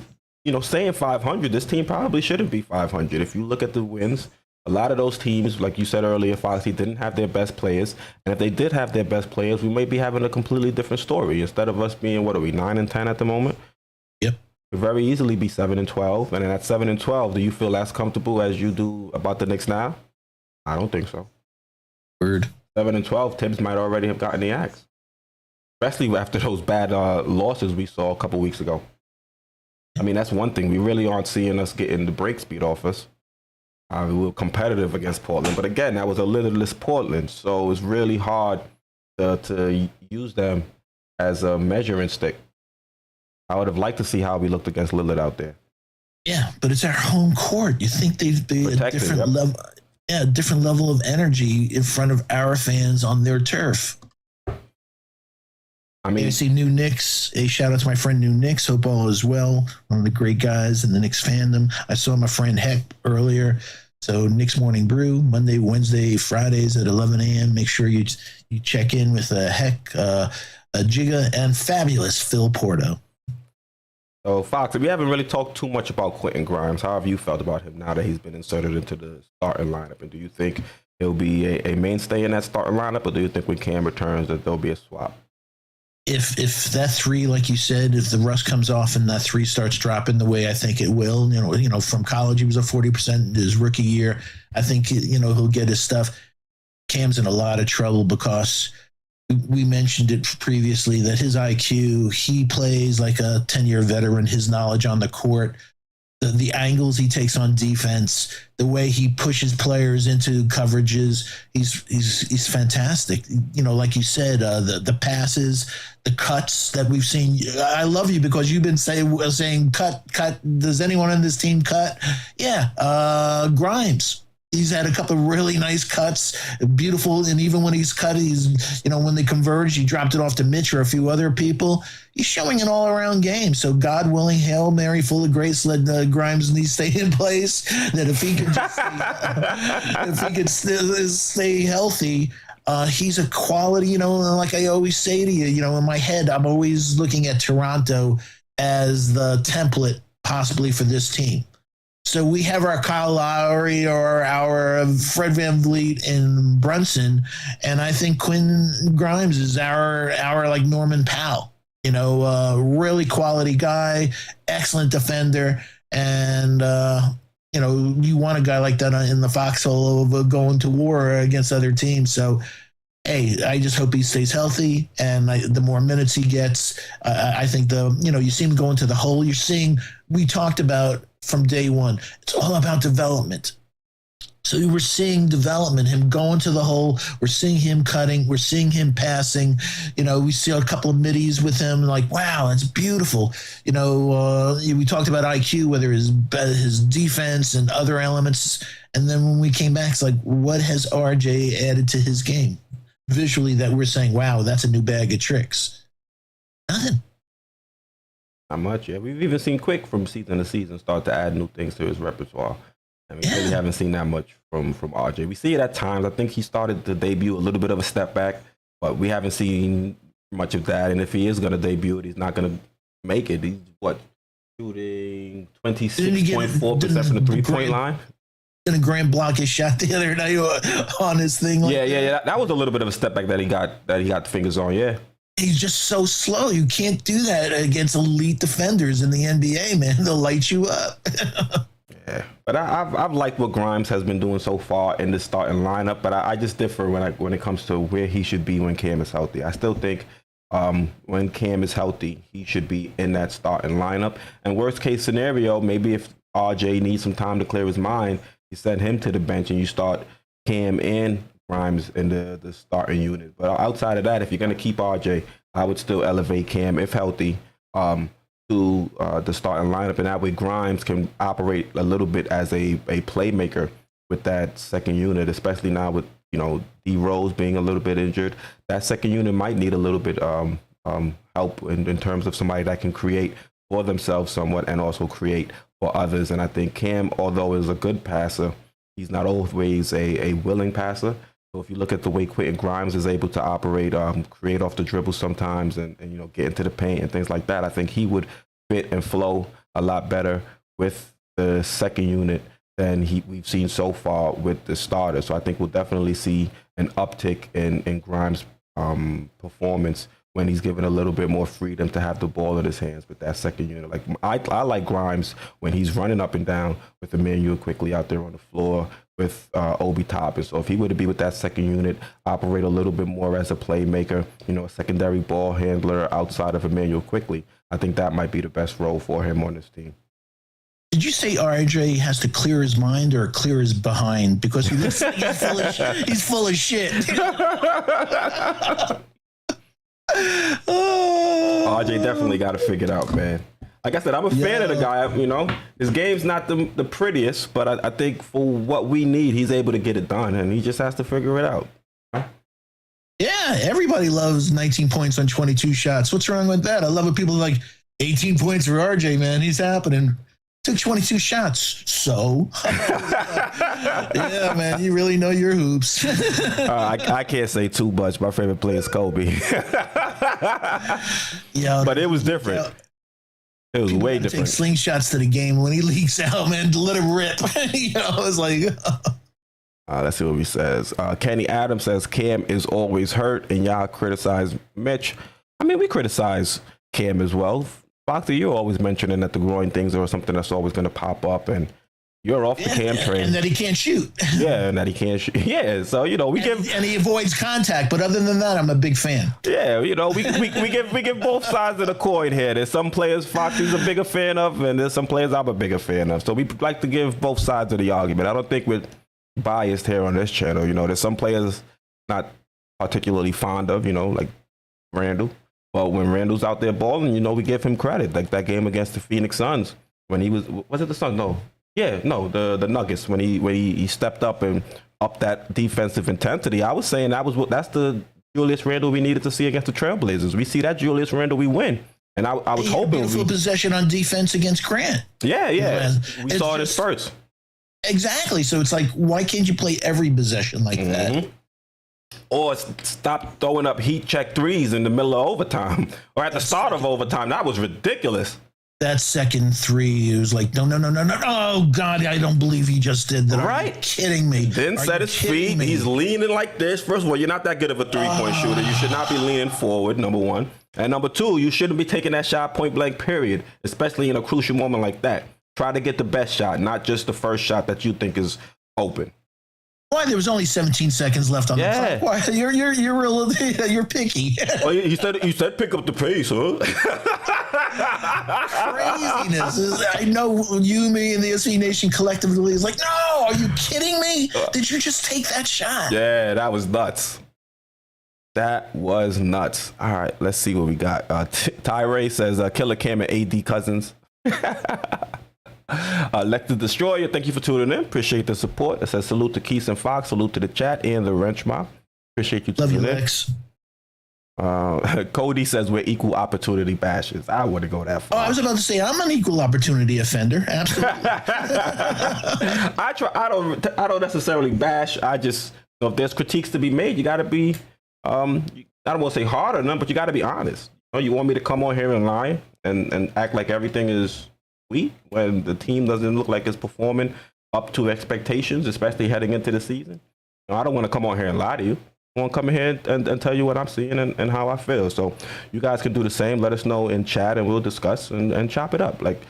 saying 500. This team probably shouldn't be 500. If you look at the wins, a lot of those teams, like you said earlier, Foxy, didn't have their best players. And if they did have their best players, we may be having a completely different story. Instead of us being, what are we, 9-10 at the moment? Yep. Could very easily be 7-12. And then at 7-12, do you feel as comfortable as you do about the Knicks now? I don't think so. Word. 7-12, Tibbs might already have gotten the axe, especially after those bad losses we saw a couple weeks ago. I mean, that's one thing. We really aren't seeing us getting the break speed off us. We were competitive against Portland, but again, that was a Lillardless Portland, so it's really hard to use them as a measuring stick. I would have liked to see how we looked against Lillard out there. Yeah, but it's our home court. You think they'd be a different level? Yeah, a different level of energy in front of our fans on their turf. I mean, I see New Knicks. A shout out to my friend New Knicks. Hope all is well. One of the great guys in the Knicks fandom. I saw my friend Heck earlier. So Knicks Morning Brew, Monday, Wednesday, Fridays at 11 a.m. Make sure you check in with Heck, Jigga, and fabulous Phil Porto. So, Fox, we haven't really talked too much about Quentin Grimes. How have you felt about him now that he's been inserted into the starting lineup? And do you think he'll be a mainstay in that starting lineup, or do you think when Cam returns that there'll be a swap? If that three, like you said, if the rust comes off and that three starts dropping the way I think it will, from college he was a 40% his rookie year. I think he'll get his stuff. Cam's in a lot of trouble because we mentioned it previously that his IQ, he plays like a 10-year veteran, his knowledge on the court, the angles he takes on defense, the way he pushes players into coverages, he's fantastic. Like you said, the passes, the cuts that we've seen. I love you because you've been saying cut. Does anyone on this team cut? Yeah, Grimes. He's had a couple of really nice cuts, beautiful, and even when he's cut, when they converge, he dropped it off to Mitch or a few other people. He's showing an all-around game. So God willing, Hail Mary, full of grace, let Grimes need stay in place. That if he could stay healthy, he's a quality. Like I always say to you, in my head, I'm always looking at Toronto as the template possibly for this team. So we have our Kyle Lowry or our Fred VanVleet and Brunson, and I think Quentin Grimes is our like Norman Powell. Really quality guy, excellent defender, and you want a guy like that in the foxhole of going to war against other teams. So, hey, I just hope he stays healthy, and the more minutes he gets, I think you see him go into the hole. We talked about from day one, it's all about development. So we're seeing development, him going to the hole. We're seeing him cutting. We're seeing him passing. We see a couple of middies with him. Like, wow, that's beautiful. We talked about IQ, whether his defense and other elements. And then when we came back, it's like, what has RJ added to his game visually that we're saying, wow, that's a new bag of tricks? Nothing. Not much, yeah. We've even seen Quick from season to season start to add new things to his repertoire. I mean, really haven't seen that much from RJ. We see it at times. I think he started to debut a little bit of a step back, but we haven't seen much of that. And if he is going to debut it, he's not going to make it. He's shooting 26.4% from the three-point line. In a grand block his shot the other night on his thing. Yeah. That was a little bit of a step back that he got the fingers on. Yeah. He's just so slow. You can't do that against elite defenders in the NBA, man. They'll light you up. Yeah, but I've liked what Grimes has been doing so far in the starting lineup. But I just differ when it comes to where he should be when Cam is healthy. I still think when Cam is healthy, he should be in that starting lineup. And worst case scenario, maybe if RJ needs some time to clear his mind, you send him to the bench and you start Cam and Grimes in the starting unit. But outside of that, if you're going to keep RJ, I would still elevate Cam, if healthy, to the starting lineup. And that way Grimes can operate a little bit as a playmaker with that second unit, especially now with D Rose being a little bit injured. That second unit might need a little bit help in terms of somebody that can create for themselves somewhat and also create for others. And I think Cam, although is a good passer, he's not always a willing passer. So if you look at the way Quentin Grimes is able to operate, create off the dribble sometimes, and get into the paint and things like that, I think he would fit and flow a lot better with the second unit than we've seen so far with the starter. So I think we'll definitely see an uptick in Grimes' performance when he's given a little bit more freedom to have the ball in his hands with that second unit. Like I like Grimes when he's running up and down with Emmanuel quickly out there on the floor with Obi Toppin. So if he were to be with that second unit, operate a little bit more as a playmaker, a secondary ball handler outside of Emmanuel quickly, I think that might be the best role for him on this team. Did you say RJ has to clear his mind or clear his behind? Because he looks like he's full of shit. RJ definitely got to figure it out, man. Like I said, I'm a fan of the guy. His game's not the prettiest, but I think for what we need, he's able to get it done, and he just has to figure it out. Yeah, everybody loves 19 points on 22 shots. What's wrong with that? I love it. People are like 18 points for RJ, man. He's happening. Took 22 shots. So, yeah, man, you really know your hoops. I can't say too much. My favorite player is Kobe. Yeah, but it was different. It was way different. Take slingshots to the game when he leaks out, man. Let him rip. It's like. Let's see what he says. Kenny Adams says Cam is always hurt, and y'all criticize Mitch. I mean, we criticize Cam as well. Foxy, you're always mentioning that the groin things are something that's always going to pop up, and you're off the Cam train. And that he can't shoot. Yeah, and that he can't shoot. Yeah, so and he avoids contact. But other than that, I'm a big fan. Yeah, we give both sides of the coin here. There's some players Foxy's a bigger fan of, and there's some players I'm a bigger fan of. So we like to give both sides of the argument. I don't think we're biased here on this channel. There's some players not particularly fond of, like Randall. But when Randall's out there balling, we give him credit. Like that game against the Phoenix Suns when he was it the Suns? No. Yeah, no, the Nuggets when he stepped up and upped that defensive intensity. I was saying that's the Julius Randle we needed to see against the Trailblazers. We see that Julius Randle, we win. And I was hoping beautiful possession on defense against Grant. Yeah. We saw it at first. Exactly. So it's like, why can't you play every possession like that? Or stop throwing up heat check threes in the middle of overtime or at the start of overtime. That was ridiculous. That second three, it was like, no. Oh, God, I don't believe he just did that. Right. Are you kidding me? Didn't set his feet. He's leaning like this. First of all, you're not that good of a three-point shooter. You should not be leaning forward, number one. And number two, you shouldn't be taking that shot point blank, period, especially in a crucial moment like that. Try to get the best shot, not just the first shot that you think is open. Why? There was only 17 seconds left on the clock. Why? You're picky. Well, you said pick up the pace, huh? Craziness. I know you, me, and the SC Nation collectively is like, no, are you kidding me? Did you just take that shot? Yeah, that was nuts. That was nuts. All right, let's see what we got. Tyree says, Killer Cam and AD Cousins. Lex the Destroyer, thank you for tuning in. Appreciate the support. It says salute to Keith and Fox, salute to the chat and the Wrench Mob. Appreciate you tuning in. Lex. Cody says we're equal opportunity bashers. I wouldn't go that far. I was about to say I'm an equal opportunity offender. Absolutely. I don't necessarily bash. I just, if there's critiques to be made, you got to be. I don't want to say hard or nothing, but you got to be honest. You want me to come on here and lie and act like everything is sweet when the team doesn't look like it's performing up to expectations, especially heading into the season? I don't want to come on here and lie to you. I want to come in here and tell you what I'm seeing and how I feel. So you guys can do the same. Let us know in chat and we'll discuss and chop it up. Like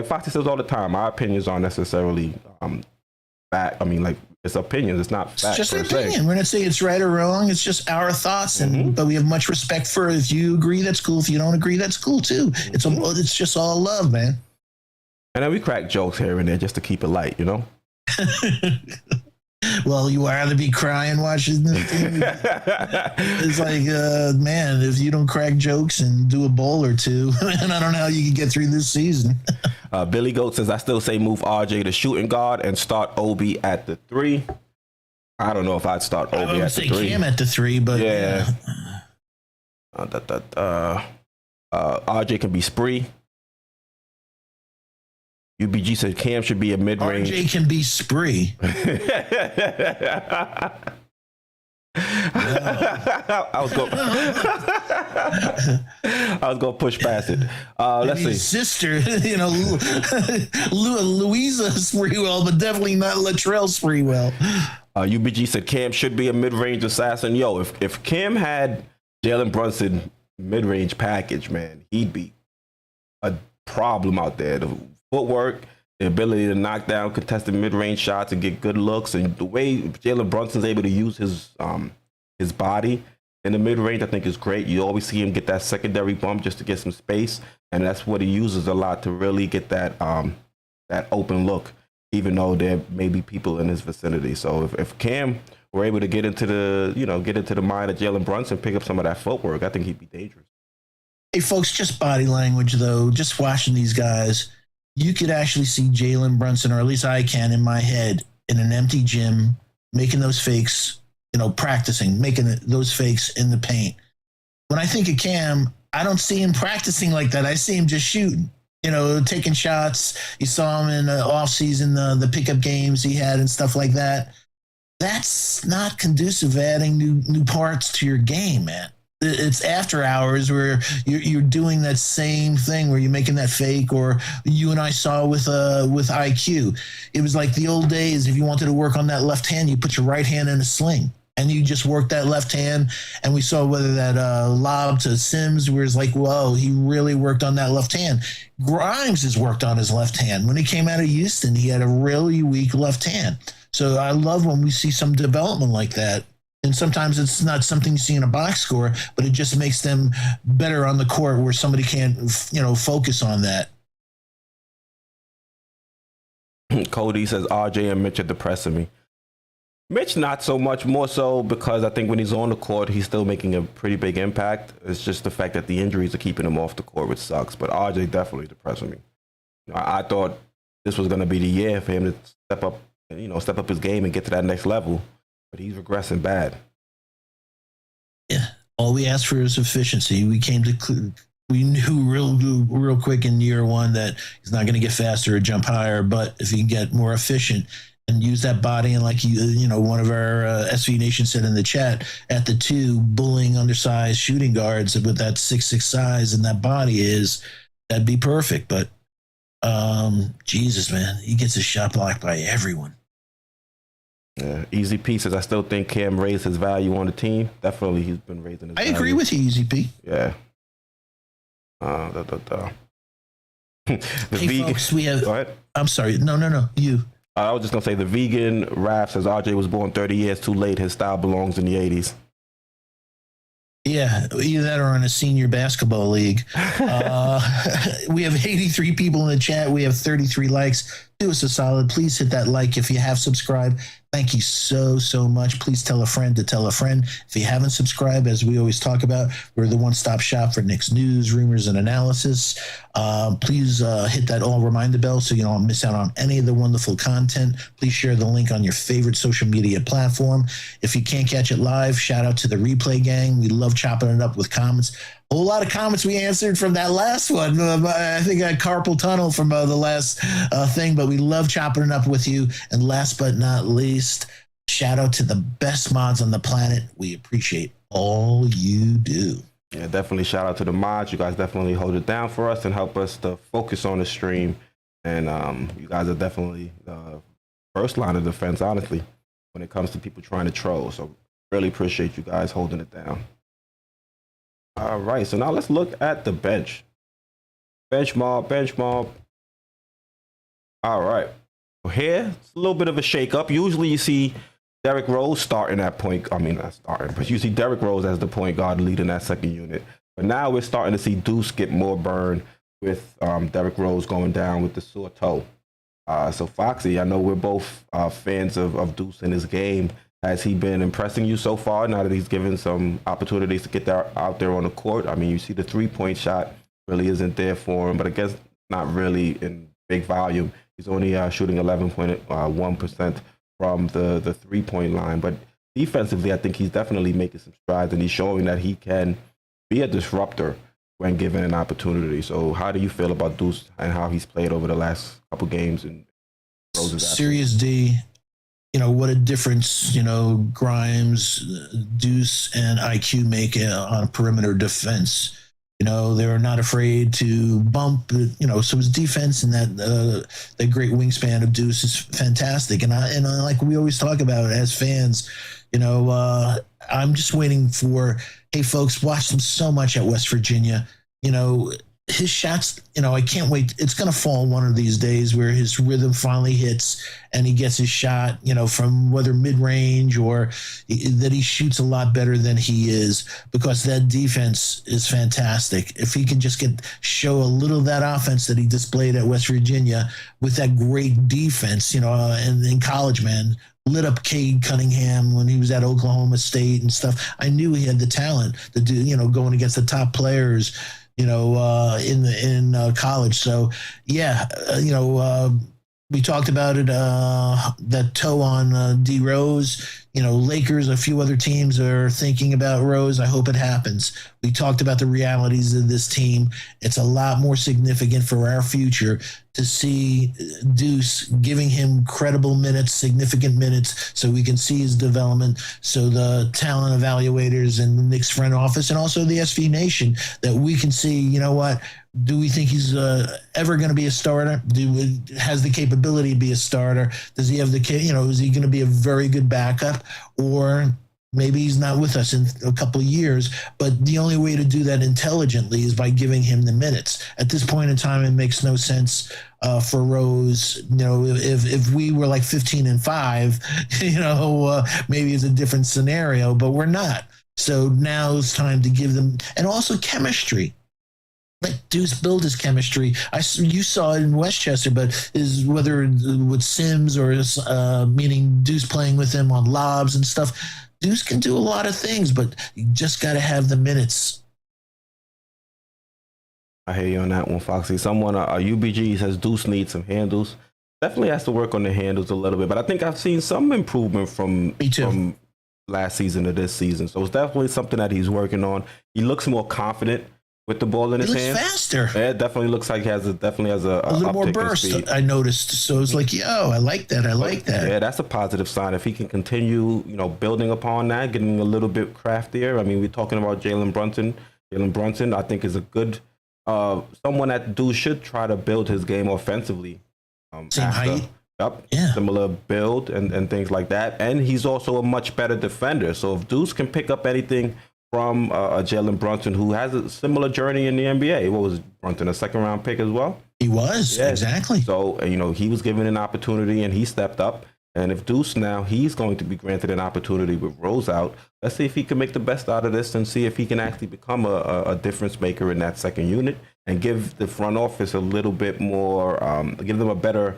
Foxy says all the time, our opinions aren't necessarily fact. I mean, like, it's opinions. It's not fact. It's just an opinion. We're not saying it's right or wrong. It's just our thoughts. But we have much respect for it. If you agree, that's cool. If you don't agree, that's cool too. It's just all love, man. And then we crack jokes here and there just to keep it light, Well, you rather be crying watching this thing. It's like, man, if you don't crack jokes and do a bowl or two, and I don't know how you can get through this season. Billy Goat says, I still say move RJ to shooting guard and start Obi at the 3. I don't know if I'd start Obi I would at say the 3. Cam at the 3, but yeah. RJ can be Spree. UBG said Cam should be a mid-range. RJ can be Spree. I was going to push past it. Let's see. His sister, Louisa Spreewell, but definitely not Latrell Spreewell. UBG said Cam should be a mid-range assassin. Yo, if Cam had Jalen Brunson mid-range package, man, he'd be a problem out there. The footwork, the ability to knock down contested mid-range shots and get good looks, and the way Jalen Brunson's able to use his body in the mid-range, I think is great. You always see him get that secondary bump just to get some space, and that's what he uses a lot to really get that that open look, even though there may be people in his vicinity. So if Cam were able to get into the mind of Jalen Brunson, pick up some of that footwork, I think he'd be dangerous. Hey, folks, just body language, though, just watching these guys, you could actually see Jalen Brunson, or at least I can in my head, in an empty gym, making those fakes, practicing, making those fakes in the paint. When I think of Cam, I don't see him practicing like that. I see him just shooting, taking shots. You saw him in the offseason, the pickup games he had and stuff like that. That's not conducive to adding new parts to your game, man. It's after hours where you're doing that same thing where you're making that fake, or you and I saw with IQ. It was like the old days. If you wanted to work on that left hand, you put your right hand in a sling and you just work that left hand. And we saw whether that lob to Sims, where it's like, whoa, he really worked on that left hand. Grimes has worked on his left hand. When he came out of Houston, he had a really weak left hand. So I love when we see some development like that. And sometimes it's not something you see in a box score, but it just makes them better on the court where somebody can't, focus on that. Cody says RJ and Mitch are depressing me. Mitch, not so much, more so because I think when he's on the court, he's still making a pretty big impact. It's just the fact that the injuries are keeping him off the court, which sucks. But RJ definitely depressing me. I thought this was going to be the year for him to step up his game and get to that next level. But he's regressing bad. Yeah, all we asked for is efficiency. We knew real quick in year one that he's not going to get faster or jump higher, but if he can get more efficient and use that body, and like one of our SV Nation said in the chat, at the 2, bullying undersized shooting guards with that 6'6" size and that body that'd be perfect. But Jesus, man, he gets his shot blocked by everyone. Yeah, Easy P says, I still think Cam raised his value on the team. Definitely, he's been raising his value. I agree with you, Easy P. Yeah. Hey, folks, we have... Go ahead. I'm sorry. No, you. I was just going to say, the vegan rap says, RJ was born 30 years too late. His style belongs in the 80s. Yeah, either that or in a senior basketball league. We have 83 people in the chat. We have 33 likes. Do us a solid. Please hit that like if you have subscribed. Thank you so much. Please tell a friend to tell a friend. If you haven't subscribed, as we always talk about, we're the one-stop shop for Knicks news, rumors, and analysis. Please hit that all reminder bell so you don't miss out on any of the wonderful content. Please share the link on your favorite social media platform. If you can't catch it live, shout out to the replay gang. We love chopping it up with comments. A whole lot of comments we answered from that last one. I think I had carpal tunnel from the last thing, but we love chopping it up with you. And last but not least, shout out to the best mods on the planet. We appreciate all you do. Yeah, definitely shout out to the mods. You guys definitely hold it down for us and help us to focus on the stream. And you guys are definitely the first line of defense, honestly, when it comes to people trying to troll. So really appreciate you guys holding it down. All right, so now let's look at the bench. Bench mob. All right. Here, it's a little bit of a shakeup. Usually you see Derrick Rose starting at point. I mean, not starting, but you see Derrick Rose as the point guard leading that second unit. But now we're starting to see Deuce get more burn with Derrick Rose going down with the sore toe. So Foxy, I know we're both fans of Deuce in his game. Has he been impressing you so far now that he's given some opportunities to get out there on the court? I mean, you see the 3-point shot really isn't there for him, but I guess not really in big volume. He's only shooting 11.1% from the 3-point line. But defensively, I think he's definitely making some strides, and he's showing that he can be a disruptor when given an opportunity. So how do you feel about Deuce and how he's played over the last couple games in Rose's Serious D, what a difference, Grimes, Deuce, and IQ make on perimeter defense. They're not afraid to bump, so his defense and that great wingspan of Deuce is fantastic. And like we always talk about as fans, I'm just waiting for, hey folks, watch them so much at West Virginia. His shots, I can't wait. It's going to fall one of these days where his rhythm finally hits and he gets his shot, from whether mid-range or that he shoots a lot better than he is, because that defense is fantastic. If he can just show a little of that offense that he displayed at West Virginia with that great defense, and in college, man, lit up Cade Cunningham when he was at Oklahoma State and stuff. I knew he had the talent to do, going against the top players, in college. So yeah, we talked about it, that toe on D Rose. Lakers, a few other teams are thinking about Rose. I hope it happens. We talked about the realities of this team. It's a lot more significant for our future to see Deuce giving him credible minutes, significant minutes, so we can see his development. So the talent evaluators and the Knicks front office and also the SV Nation, that we can see, what, do we think he's ever going to be a starter? Has the capability to be a starter? Does he have the, is he going to be a very good backup? Or maybe he's not with us in a couple of years, but the only way to do that intelligently is by giving him the minutes. At this point in time, it makes no sense for Rose. If we were like 15-5, maybe it's a different scenario, but we're not. So now it's time to give them, and also chemistry. Let Deuce build his chemistry. You saw it in Westchester, but is whether with Sims or meaning Deuce playing with him on lobs and stuff. Deuce can do a lot of things, but you just got to have the minutes. I hear you on that one, Foxy. Someone, UBG says Deuce needs some handles. Definitely has to work on the handles a little bit, but I think I've seen some improvement from last season to this season. So it's definitely something that he's working on. He looks more confident with the ball in his hand. Faster. Yeah, it definitely looks like he has a little more burst. I noticed. So it's like, I like that. Yeah, that's a positive sign. If he can continue, building upon that, getting a little bit craftier. I mean, we're talking about Jalen Brunson. Jalen Brunson, I think, is a good someone that should try to build his game offensively. Same height. Yep. Yeah. Similar build and things like that. And he's also a much better defender. So if Deuce can pick up anything from Jalen Brunson, who has a similar journey in the NBA. What was Brunson, a second-round pick as well? He was, exactly. So, he was given an opportunity, and he stepped up. And if Deuce now, he's going to be granted an opportunity with Rose out. Let's see if he can make the best out of this and see if he can actually become a difference maker in that second unit and give the front office a little bit more, give them a better,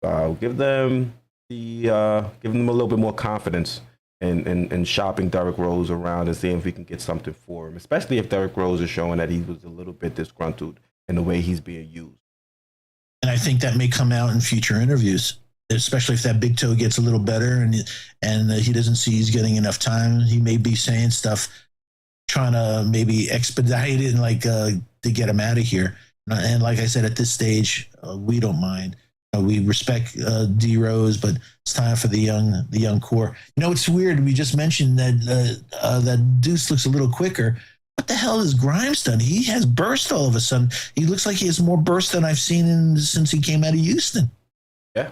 give them a little bit more confidence in shopping Derrick Rose around and seeing if we can get something for him, especially if Derrick Rose is showing that he was a little bit disgruntled in the way he's being used. And I think that may come out in future interviews, especially if that big toe gets a little better and he doesn't see he's getting enough time. He may be saying stuff, trying to maybe expedite it and to get him out of here. And like I said, at this stage, we don't mind. We respect D Rose, but it's time for the young core. It's weird. We just mentioned that Deuce looks a little quicker. What the hell has Grimes done? He has burst all of a sudden. He looks like he has more burst than I've seen since he came out of Houston. Yeah,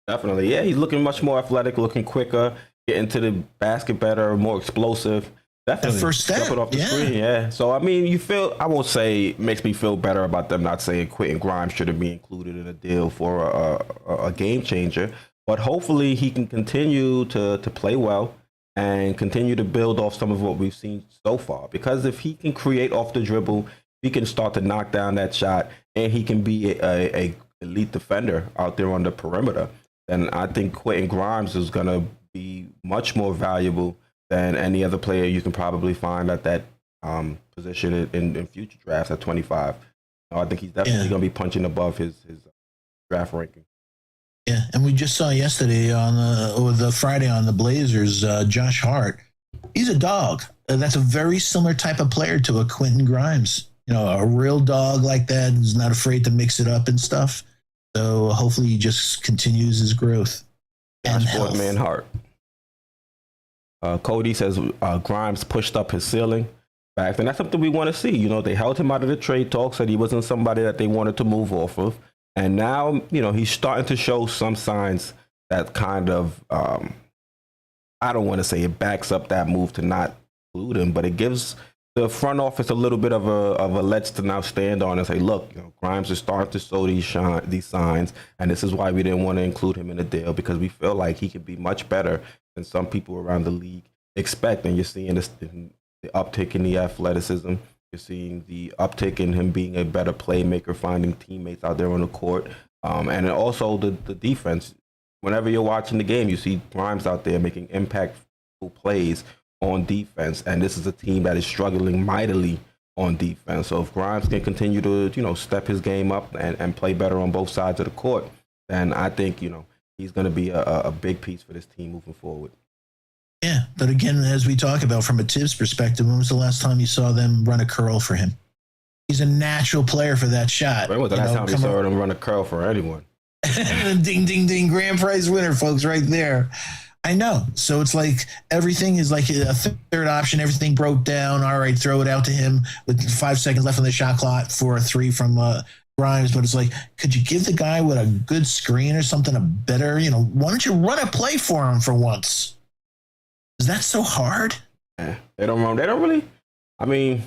definitely. Yeah, he's looking much more athletic, looking quicker, getting to the basket better, more explosive. Definitely. The first step. It off the screen, yeah. So, I mean, I won't say it makes me feel better about them not saying Quentin Grimes shouldn't be included in a deal for a game changer. But hopefully he can continue to play well and continue to build off some of what we've seen so far. Because if he can create off the dribble, he can start to knock down that shot, and he can be a elite defender out there on the perimeter, then I think Quentin Grimes is going to be much more valuable than any other player you can probably find at that position in future drafts at 25. I think he's definitely going to be punching above his draft ranking. Yeah, and we just saw yesterday on the Friday on the Blazers, Josh Hart. He's a dog. That's a very similar type of player to a Quentin Grimes. A real dog like that who's not afraid to mix it up and stuff. So hopefully he just continues his growth. Josh Boardman Hart. Cody says Grimes pushed up his ceiling. Fact, and that's something we want to see. They held him out of the trade talk, said he wasn't somebody that they wanted to move off of. And now, he's starting to show some signs that kind of, I don't want to say it backs up that move to not include him, but it gives the front office a little bit of a ledge to now stand on and say, look, Grimes is starting to show these signs, and this is why we didn't want to include him in the deal, because we feel like he could be much better than some people around the league expect. And you're seeing the uptick in the athleticism. You're seeing the uptick in him being a better playmaker, finding teammates out there on the court. And also the defense. Whenever you're watching the game, you see Grimes out there making impactful plays on defense. And this is a team that is struggling mightily on defense. So if Grimes can continue to, step his game up and play better on both sides of the court, then I think, he's going to be a big piece for this team moving forward. Yeah, but again, as we talk about from a Tibbs perspective, when was the last time you saw them run a curl for him? He's a natural player for that shot. When was the last time you saw them run a curl for anyone? Ding, ding, ding. Grand prize winner, folks, right there. I know. So it's like everything is like a third option. Everything broke down. All right, throw it out to him with 5 seconds left on the shot clock for a three from Grimes. But it's like, could you give the guy with a good screen or something a better, why don't you run a play for him for once? Is that so hard? Yeah, they don't really. I mean,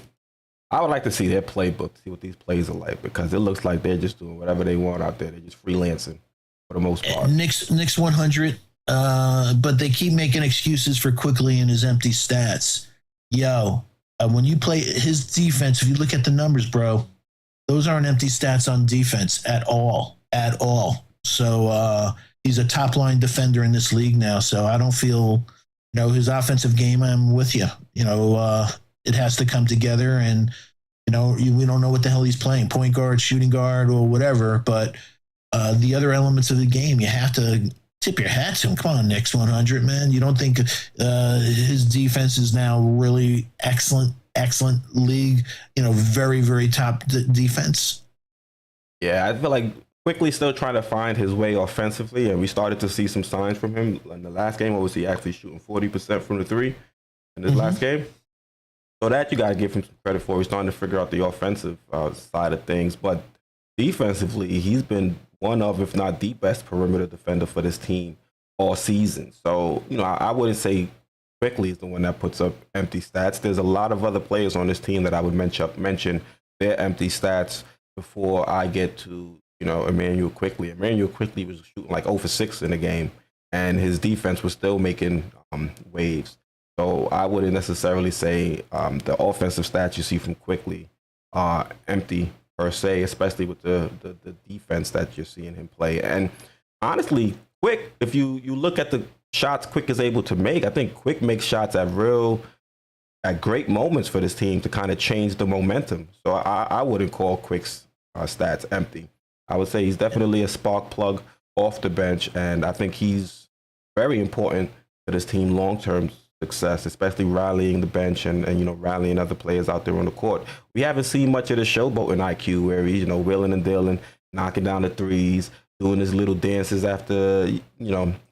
I would like to see their playbook, see what these plays are like, because it looks like they're just doing whatever they want out there. They're just freelancing for the most part. Knicks 100, but they keep making excuses for Quickly and his empty stats. When you play his defense, if you look at the numbers, bro, those aren't empty stats on defense at all. So he's a top-line defender in this league now, so I don't feel... his offensive game, I'm with you. It has to come together, and, we don't know what the hell he's playing, point guard, shooting guard, or whatever. But the other elements of the game, you have to tip your hat to him. Come on, Knicks 100, man. You don't think his defense is now really excellent league, very, very top defense? Yeah, I feel like Quickly still trying to find his way offensively, and we started to see some signs from him in the last game. Was he actually shooting 40% from the three in his last game? So that you got to give him some credit for. He's starting to figure out the offensive side of things, but defensively, he's been one of, if not the best perimeter defender for this team all season. So I wouldn't say Quickly is the one that puts up empty stats. There's a lot of other players on this team that I would mention their empty stats before I get to Emmanuel Quickly. Emmanuel Quickly was shooting like 0 for 6 in the game, and his defense was still making waves. So I wouldn't necessarily say the offensive stats you see from Quickly are empty per se, especially with the defense that you're seeing him play. And honestly, Quick, if you look at the shots Quick is able to make, I think Quick makes shots at great moments for this team to kind of change the momentum. So I wouldn't call Quick's stats empty. I would say he's definitely a spark plug off the bench, and I think he's very important to this team long-term success, especially rallying the bench and rallying other players out there on the court. We haven't seen much of the showboating IQ where he's wheeling and dealing, knocking down the threes, doing his little dances after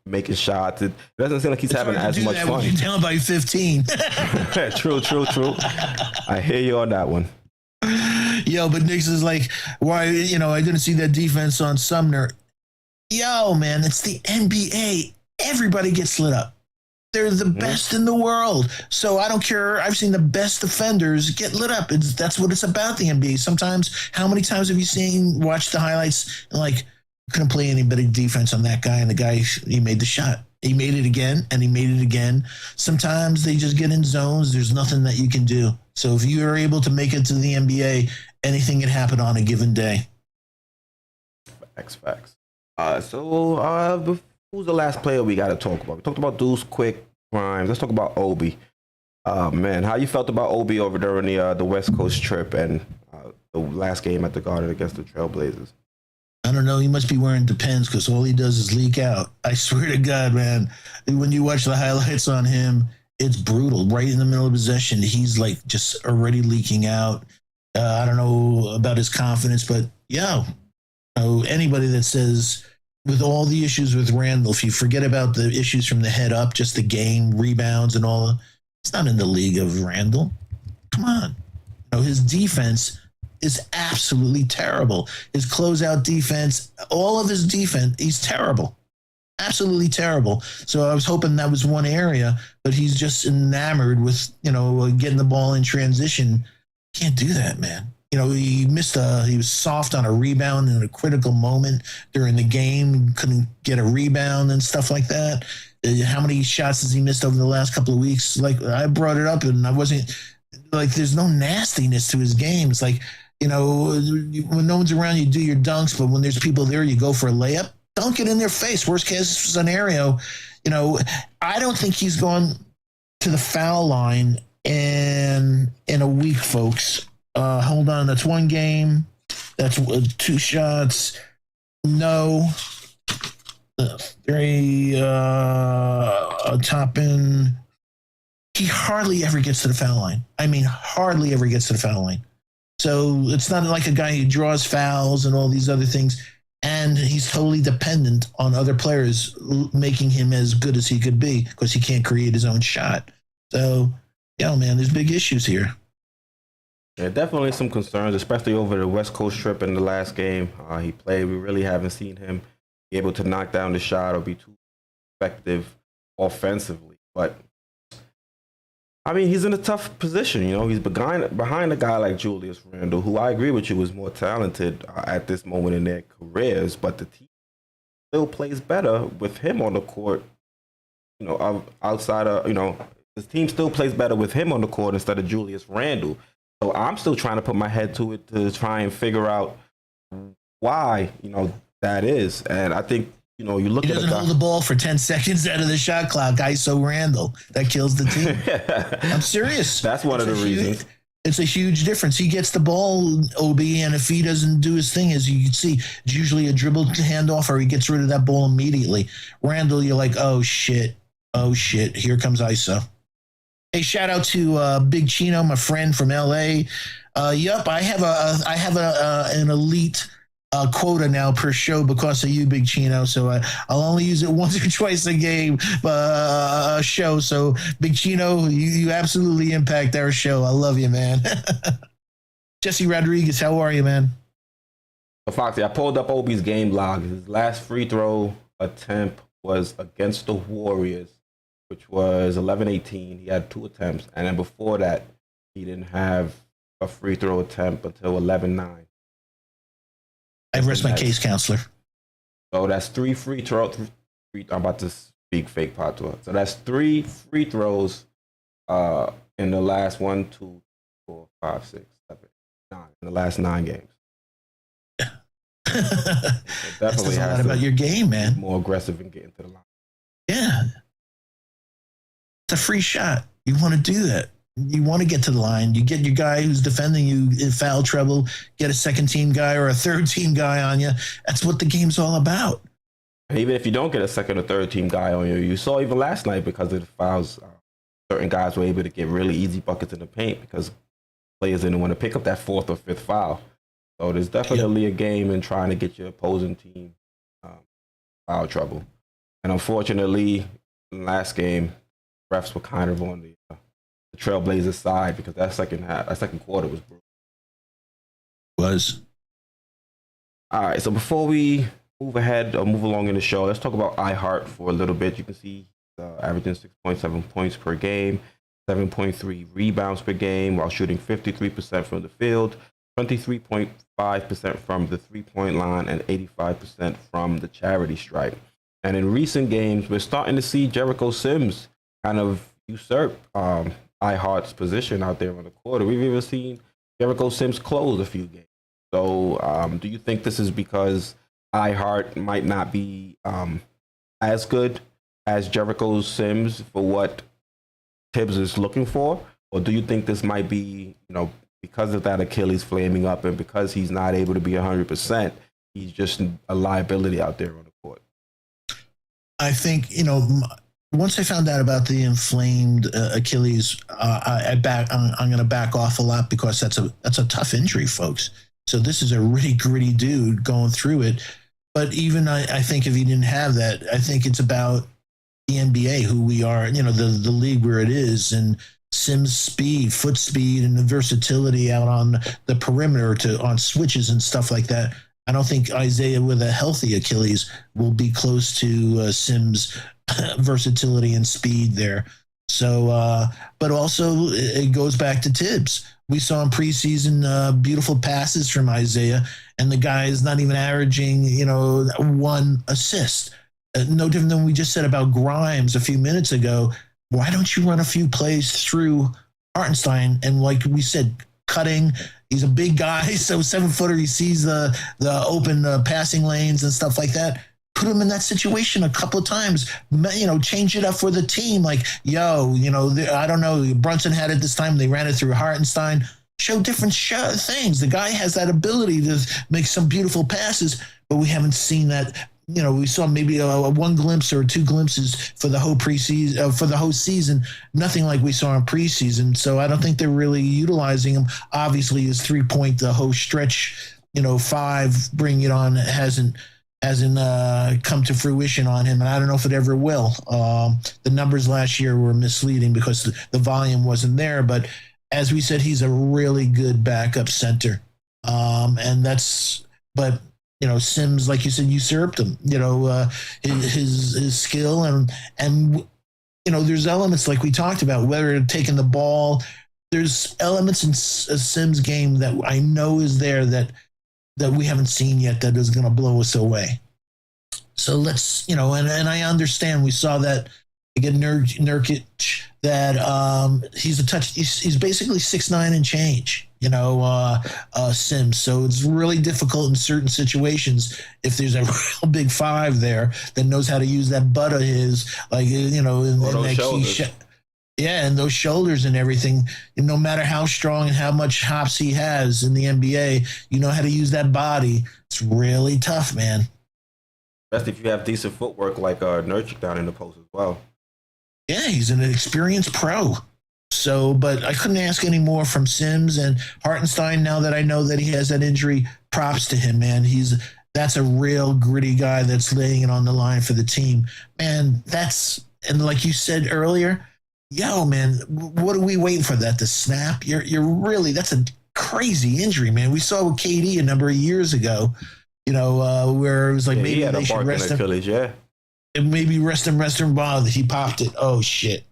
making shots. It doesn't seem like he's having as much fun. You're down by 15. True. I hear you on that one. But Knicks is like, why, I didn't see that defense on Sumner. Man, it's the NBA. Everybody gets lit up. They're the best in the world. So I don't care. I've seen the best defenders get lit up. That's what it's about, the NBA. Sometimes, how many times have you watched the highlights and like, couldn't play any better defense on that guy, and the guy, he made the shot. He made it again, and he made it again. Sometimes they just get in zones. There's nothing that you can do. So if you are able to make it to the NBA, anything can happen on a given day. Facts. So who's the last player we got to talk about? We talked about Deuce, Quick, Grimes. Let's talk about Obi. Man, how you felt about Obi over during the West Coast trip, and the last game at the Garden against the Trailblazers? I don't know. He must be wearing Depends because all he does is leak out. I swear to God, man. When you watch the highlights on him, it's brutal. Right in the middle of possession, he's like just already leaking out. I don't know about his confidence, but anybody that says with all the issues with Randall, if you forget about the issues from the head up, just the game, rebounds and all, it's not in the league of Randall. Come on. His defense is absolutely terrible. His closeout defense, all of his defense, he's terrible. Absolutely terrible. So I was hoping that was one area, but he's just enamored with, getting the ball in transition. Can't do that, man. He was soft on a rebound in a critical moment during the game, couldn't get a rebound and stuff like that. How many shots has he missed over the last couple of weeks? Like, I brought it up and I wasn't like, there's no nastiness to his game. It's like, when no one's around, you do your dunks, but when there's people there, you go for a layup. Dunk it in their face. Worst case scenario, I don't think he's going to the foul line in a week, folks. Hold on. That's one game. That's 2 shots. No. 3, Toppin. He hardly ever gets to the foul line. I mean, hardly ever gets to the foul line. So it's not like a guy who draws fouls and all these other things. And he's totally dependent on other players making him as good as he could be because he can't create his own shot. So, man, there's big issues here. Yeah, definitely some concerns, especially over the West Coast trip in the last game he played. We really haven't seen him be able to knock down the shot or be too effective offensively. But, I mean, he's in a tough position. He's behind a guy like Julius Randle, who I agree with you is more talented at this moment in their careers, but the team still plays better with him on the court. Outside of, the team still plays better with him on the court instead of Julius Randle. So I'm still trying to put my head to it to try and figure out why, that is. And I think, you look at he doesn't hold the ball for 10 seconds out of the shot clock. ISO Randall. That kills the team. I'm serious. That's one of the reasons. It's a huge difference. He gets the ball, Obi, and if he doesn't do his thing, as you can see, it's usually a dribble handoff or he gets rid of that ball immediately. Randall, you're like, oh, shit. Here comes ISO. Hey, shout out to Big Chino, my friend from LA. I have an elite quota now per show because of you, Big Chino. So I'll only use it once or twice a game show. So Big Chino, you absolutely impact our show. I love you, man. Jesse Rodriguez, how are you, man? So Foxy, I pulled up Obi's game log. His last free throw attempt was against the Warriors, which was 11-18. He had 2 attempts. And then before that, he didn't have a free throw attempt until 11-9. I rest my case, counselor. So that's 3 free throws. I'm about to speak fake patois. So that's 3 free throws in the last 1, 2, 4, 5, 6, 7, 9. In the last 9 games. That says a lot about your game, man. More aggressive in getting to the line. Yeah. It's a free shot. You want to do that. You want to get to the line. You get your guy who's defending you in foul trouble, get a second team guy or a third team guy on you. That's what the game's all about. Even if you don't get a second or third team guy on you, you saw even last night because of the fouls, certain guys were able to get really easy buckets in the paint because players didn't want to pick up that 4th or 5th foul. So there's definitely a game in trying to get your opposing team foul trouble. And unfortunately, in the last game, refs were kind of on the Trailblazers side because that second quarter was brutal. Was. All right, so before we move ahead or move along in the show, let's talk about iHeart for a little bit. You can see averaging 6.7 points per game, 7.3 rebounds per game while shooting 53% from the field, 23.5% from the three-point line, and 85% from the charity stripe. And in recent games, we're starting to see Jericho Sims kind of usurp iHeart's position out there on the court. We've even seen Jericho Sims close a few games. So do you think this is because iHeart might not be as good as Jericho Sims for what Tibbs is looking for? Or do you think this might be, because of that Achilles flaming up and because he's not able to be 100%, he's just a liability out there on the court. I think, once I found out about the inflamed Achilles, I'm going to back off a lot because that's a tough injury, folks. So this is a really gritty dude going through it. But even I think if he didn't have that, I think it's about the NBA, who we are, the league where it is, and Sims' speed, foot speed, and the versatility out on the perimeter on switches and stuff like that. I don't think Isaiah with a healthy Achilles will be close to Sims' versatility and speed there. So, but also it goes back to Tibbs. We saw in preseason beautiful passes from Isaiah, and the guy is not even averaging, one assist. No different than we just said about Grimes a few minutes ago. Why don't you run a few plays through Hartenstein? And like we said, cutting. He's a big guy, so 7-footer. He sees the open passing lanes and stuff like that. Put him in that situation a couple of times. Change it up for the team. Like, I don't know. Brunson had it this time. They ran it through Hartenstein. Show different things. The guy has that ability to make some beautiful passes, but we haven't seen that. We saw maybe one glimpse or two glimpses for the whole preseason, for the whole season. Nothing like we saw in preseason. So I don't think they're really utilizing him. Obviously, his 3-point, the whole stretch, 5, bring it on, hasn't come to fruition on him, and I don't know if it ever will. The numbers last year were misleading because the volume wasn't there. But as we said, he's a really good backup center, Sims, like you said, usurped him. His skill and there's elements like we talked about, whether taking the ball. There's elements in a Sims game that I know is there that we haven't seen yet that is going to blow us away. So let's, and I understand we saw that again, Nurkic, that he's basically 6'9" and change, Sims. So it's really difficult in certain situations if there's a real big 5 there that knows how to use that butt of his, like, in that key and those shoulders and everything. And no matter how strong and how much hops he has in the NBA, you know how to use that body. It's really tough, man. Especially if you have decent footwork like Nurkic down in the post as well. Yeah, he's an experienced pro. So, but I couldn't ask any more from Sims and Hartenstein. Now that I know that he has that injury, props to him, man. That's a real gritty guy that's laying it on the line for the team. Man, and like you said earlier, man, what are we waiting for that to snap? You're really, that's a crazy injury, man. We saw with KD a number of years ago, where it was like maybe they should rest him. Achilles, yeah. And maybe rest him, ball. He popped it. Oh shit.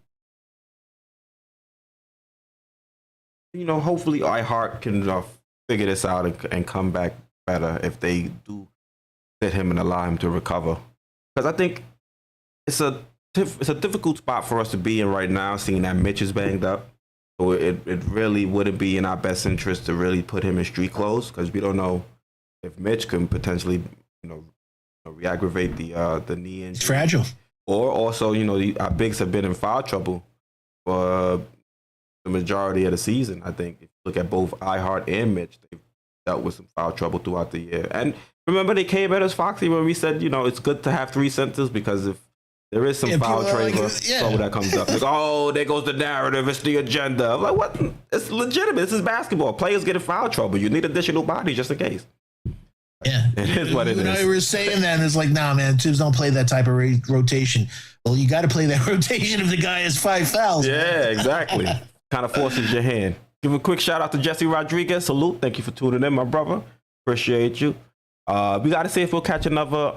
Hopefully iHeart can figure this out and come back better if they do sit him and allow him to recover. Because I think it's a difficult spot for us to be in right now, seeing that Mitch is banged up. So it really wouldn't be in our best interest to really put him in street clothes, because we don't know if Mitch can potentially, re-aggravate the knee injury. It's fragile. Or also, our bigs have been in foul trouble for the majority of the season. I think if you look at both iHeart and Mitch, they've dealt with some foul trouble throughout the year. And remember, they came at us, Foxy, when we said, it's good to have 3 centers, because if there is some foul trouble that comes up, like, there goes the narrative, it's the agenda. I'm like, what? It's legitimate. This is basketball. Players get in foul trouble. You need additional bodies just in case. Yeah, it is what it is. We were saying that, and it's like, nah, man, teams don't play that type of rotation. Well, you got to play that rotation if the guy has 5 fouls. Yeah, man. Exactly. Kind of forces your hand. Give a quick shout out to Jesse Rodriguez. Salute. Thank you for tuning in, my brother. Appreciate you. We got to see if we'll catch another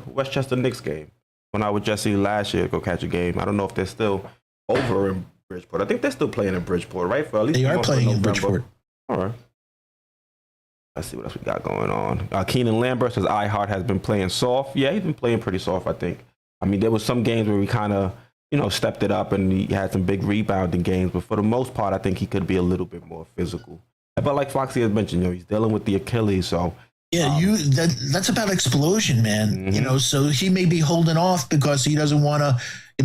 Westchester Knicks game. When I was Jesse last year, go catch a game. I don't know if they're still over in Bridgeport. I think they're still playing in Bridgeport, right? For at least they are playing in Bridgeport. All right. Let's see what else we got going on. Keenan Lambert says iHeart has been playing soft. Yeah, he's been playing pretty soft, I think. I mean, there was some games where we kind of, stepped it up and he had some big rebounding games. But for the most part, I think he could be a little bit more physical. But like Foxy has mentioned, he's dealing with the Achilles. So yeah, that's about explosion, man. Mm-hmm. So he may be holding off because he doesn't want to,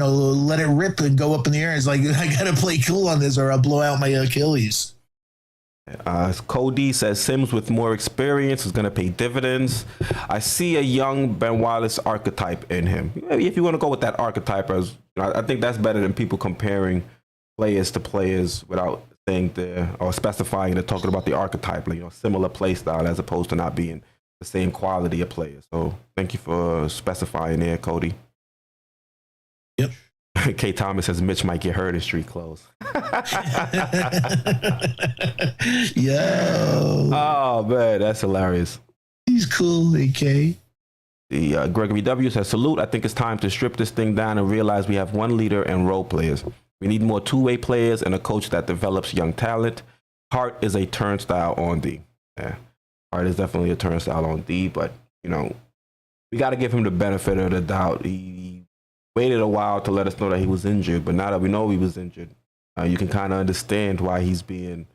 let it rip and go up in the air. It's like, I got to play cool on this or I'll blow out my Achilles. Cody says Sims with more experience is going to pay dividends. I see a young Ben Wallace archetype in him. If you want to go with that archetype, I think that's better than people comparing players to players without saying or specifying they're talking about the archetype, similar play style as opposed to not being the same quality of players. So thank you for specifying there, Cody. Yep. K. Thomas says Mitch might get hurt in street clothes. Yo. Oh, man, that's hilarious. He's cool, AK. The Gregory W says, salute. I think it's time to strip this thing down and realize we have one leader and role players. We need more two-way players and a coach that develops young talent. Hart is a turnstile on D. Yeah, Hart is definitely a turnstile on D, but, we got to give him the benefit of the doubt. He waited a while to let us know that he was injured, but now that we know he was injured, you can kind of understand why he's unable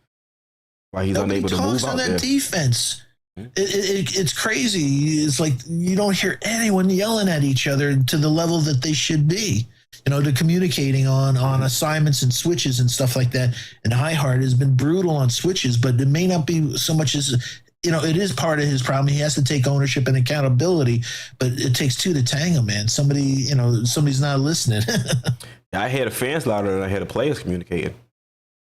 to move out there. Defense. It's crazy. It's like you don't hear anyone yelling at each other to the level that they should be. To communicating on assignments and switches and stuff like that. And Highheart has been brutal on switches, but it may not be so much as it is part of his problem. He has to take ownership and accountability, but it takes two to tango, man. Somebody's not listening. I hear the fans louder than I hear the players communicating.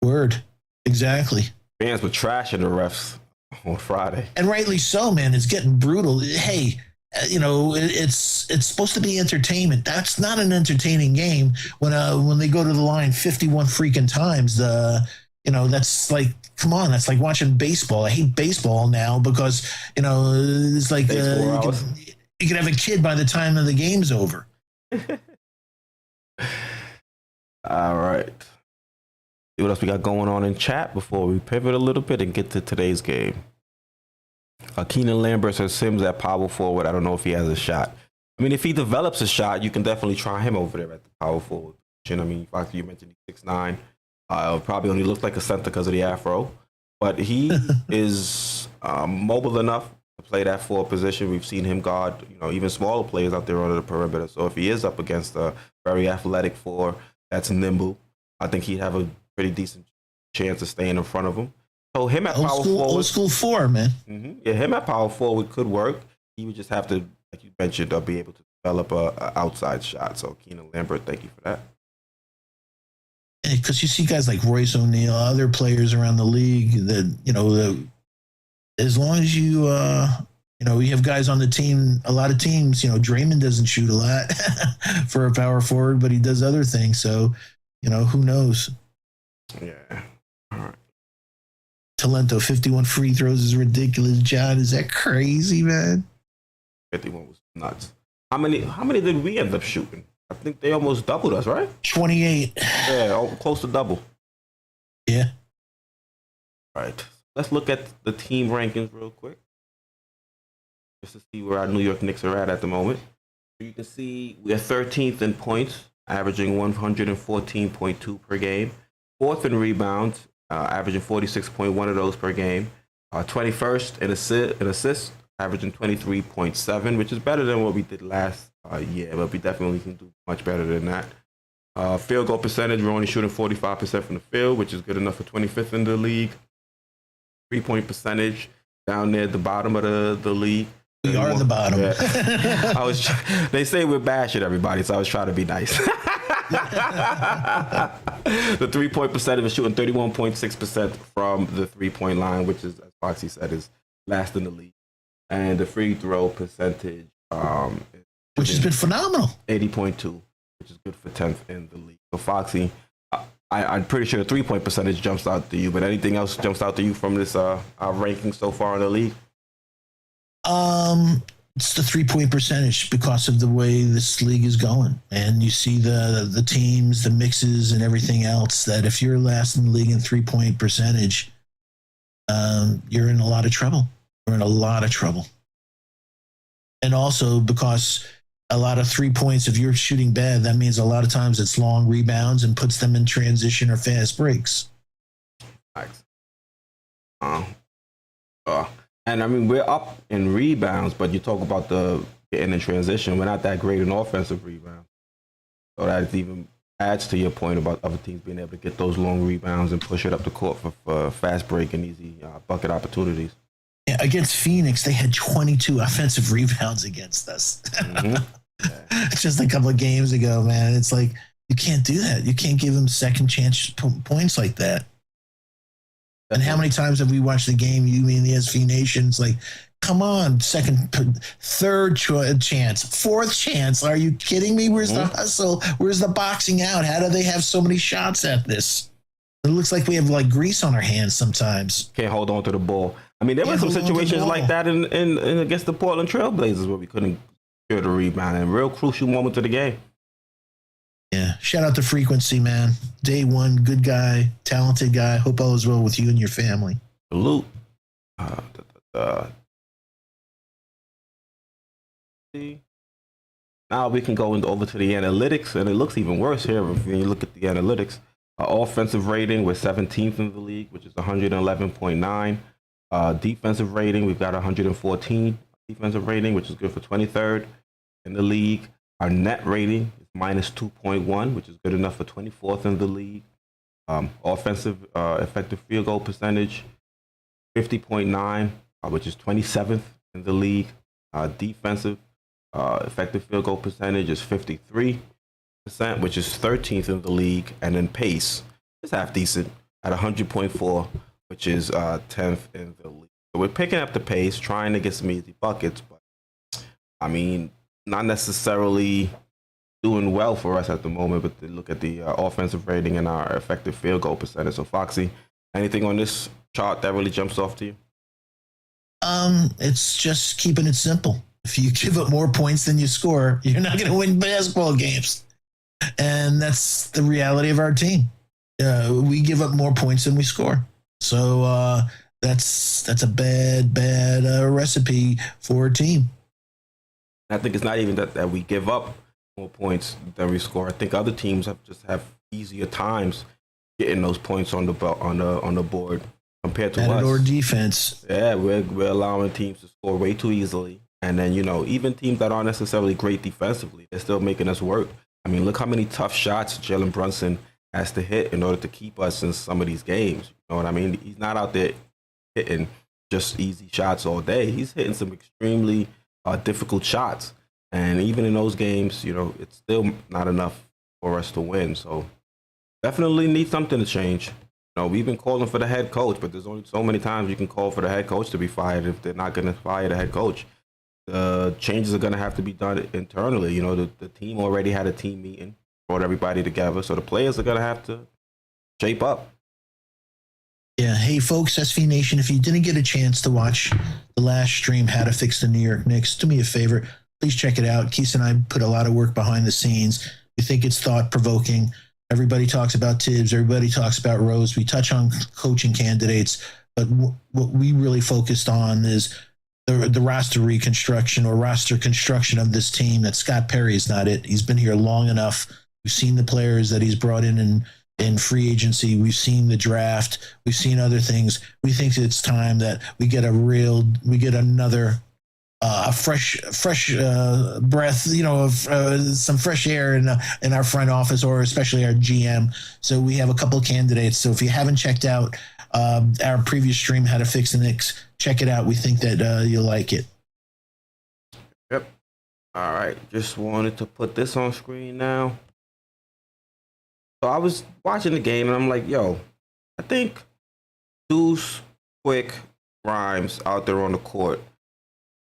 Word. Exactly. Fans were trashing the refs on Friday. And rightly so, man. It's getting brutal. Hey, it's supposed to be entertainment. That's not an entertaining game when they go to the line 51 freaking times. That's like, come on, that's like watching baseball. I hate baseball now because, it's like you can have a kid by the time the game's over. All right. See what else we got going on in chat before we pivot a little bit and get to today's game. Keenan Lambert says Sims at power forward. I don't know if he has a shot. I mean, if he develops a shot, you can definitely try him over there at the power forward position. I mean, Fox, you mentioned he's 6'9". Probably only looks like a center because of the afro. But he is mobile enough to play that forward position. We've seen him guard, even smaller players out there on the perimeter. So if he is up against a very athletic four that's nimble, I think he'd have a pretty decent chance of staying in front of him. So him at power forward, old school four, man. Mm-hmm. Yeah, him at power forward could work. He would just have to, like you mentioned, be able to develop a outside shot. So Keenan Lambert, thank you for that. Because you see guys like Royce O'Neal, other players around the league that as long as you we have guys on the team. A lot of teams, Draymond doesn't shoot a lot for a power forward, but he does other things. So who knows? Yeah. All right. Talento 51 free throws is ridiculous. John, is that crazy, man? 51 was nuts. How many did we end up shooting? I think they almost doubled us, right? 28. Yeah, close to double. Yeah. All right. Let's look at the team rankings real quick, just to see where our New York Knicks are at the moment. You can see we are 13th in points, averaging 114.2 per game. 4th in rebounds, averaging 46.1 of those per game. 21st in assists, averaging 23.7, which is better than what we did last year, but we definitely can do much better than that. Field goal percentage, we're only shooting 45% from the field, which is good enough for 25th in the league. 3-point percentage, down there at the bottom of the league. We are the bottom. Yeah. They say we're bashing everybody, so I was trying to be nice. The 3-point percentage is shooting 31.6% from the 3-point line, which is, as Foxy said, is last in the league. And the free throw percentage, which has been phenomenal, 80.2, which is good for 10th in the league. So Foxy, I'm pretty sure the 3-point percentage jumps out to you, but anything else jumps out to you from this ranking so far in the league? It's the 3-point percentage because of the way this league is going. And you see the teams, the mixes and everything else, that if you're last in the league in 3-point percentage, you're in a lot of trouble. You're in a lot of trouble. And also because a lot of 3 points, if you're shooting bad, that means a lot of times it's long rebounds and puts them in transition or fast breaks. Nice. And I mean, we're up in rebounds, but you talk about the getting in transition. We're not that great in offensive rebounds. So that's even adds to your point about other teams being able to get those long rebounds and push it up the court for fast break and easy bucket opportunities. Yeah, against Phoenix, they had 22 offensive rebounds against us. Mm-hmm. Yeah. Just a couple of games ago, man. It's like, you can't do that. You can't give them second chance points like that. And how many times have we watched the game, you and the SV Nations, like, come on, third chance, fourth chance. Are you kidding me? Where's the hustle? Where's the boxing out? How do they have so many shots at this? It looks like we have like grease on our hands sometimes. Can't hold on to the ball. I mean, there were some situations like that in against the Portland Trail Blazers where we couldn't secure the rebound, and real crucial moments of the game. Yeah, shout out to Frequency, man. Day one, good guy, talented guy. Hope all is well with you and your family. Salute. Now we can go over to the analytics, and it looks even worse here when you look at the analytics. Offensive rating, we're 17th in the league, which is 111.9. Defensive rating, we've got 114 defensive rating, which is good for 23rd in the league. Our net rating is minus 2.1, which is good enough for 24th in the league. Offensive effective field goal percentage, 50.9, which is 27th in the league. Defensive effective field goal percentage is 53%, which is 13th in the league. And then pace is half decent at 100.4, which is 10th in the league. So we're picking up the pace, trying to get some easy buckets, but I mean, not necessarily doing well for us at the moment. But look at the offensive rating and our effective field goal percentage. So Foxy, anything on this chart that really jumps off to you? It's just keeping it simple. If you give up more points than you score, you're not going to win basketball games. And that's the reality of our team. We give up more points than we score. So that's a bad recipe for a team. I think it's not even that we give up more points than we score. I think other teams have easier times getting those points on the board compared to us. Matador defense. Yeah, we're allowing teams to score way too easily. And then, even teams that aren't necessarily great defensively, they're still making us work. I mean, look how many tough shots Jalen Brunson has to hit in order to keep us in some of these games. You know what I mean? He's not out there hitting just easy shots all day. He's hitting some extremely difficult shots. And even in those games, it's still not enough for us to win. So definitely need something to change. We've been calling for the head coach, but there's only so many times you can call for the head coach to be fired if they're not going to fire the head coach. The changes are going to have to be done internally. The team already had a team meeting, brought everybody together. So the players are going to have to shape up. Yeah. Hey, folks, SV Nation, if you didn't get a chance to watch the last stream, How to Fix the New York Knicks, do me a favor. Please check it out. Keith and I put a lot of work behind the scenes. We think it's thought-provoking. Everybody talks about Tibbs. Everybody talks about Rose. We touch on coaching candidates. But what we really focused on is the roster reconstruction or roster construction of this team. That Scott Perry is not it. He's been here long enough. We've seen the players that he's brought in free agency. We've seen the draft. We've seen other things. We think it's time that we get another fresh breath, of some fresh air in our front office, or especially our GM. So we have a couple of candidates. So if you haven't checked out our previous stream, How to Fix the Knicks, check it out. We think that you'll like it. Yep. All right. Just wanted to put this on screen now. So I was watching the game and I'm like, I think Deuce, Quick, Grimes out there on the court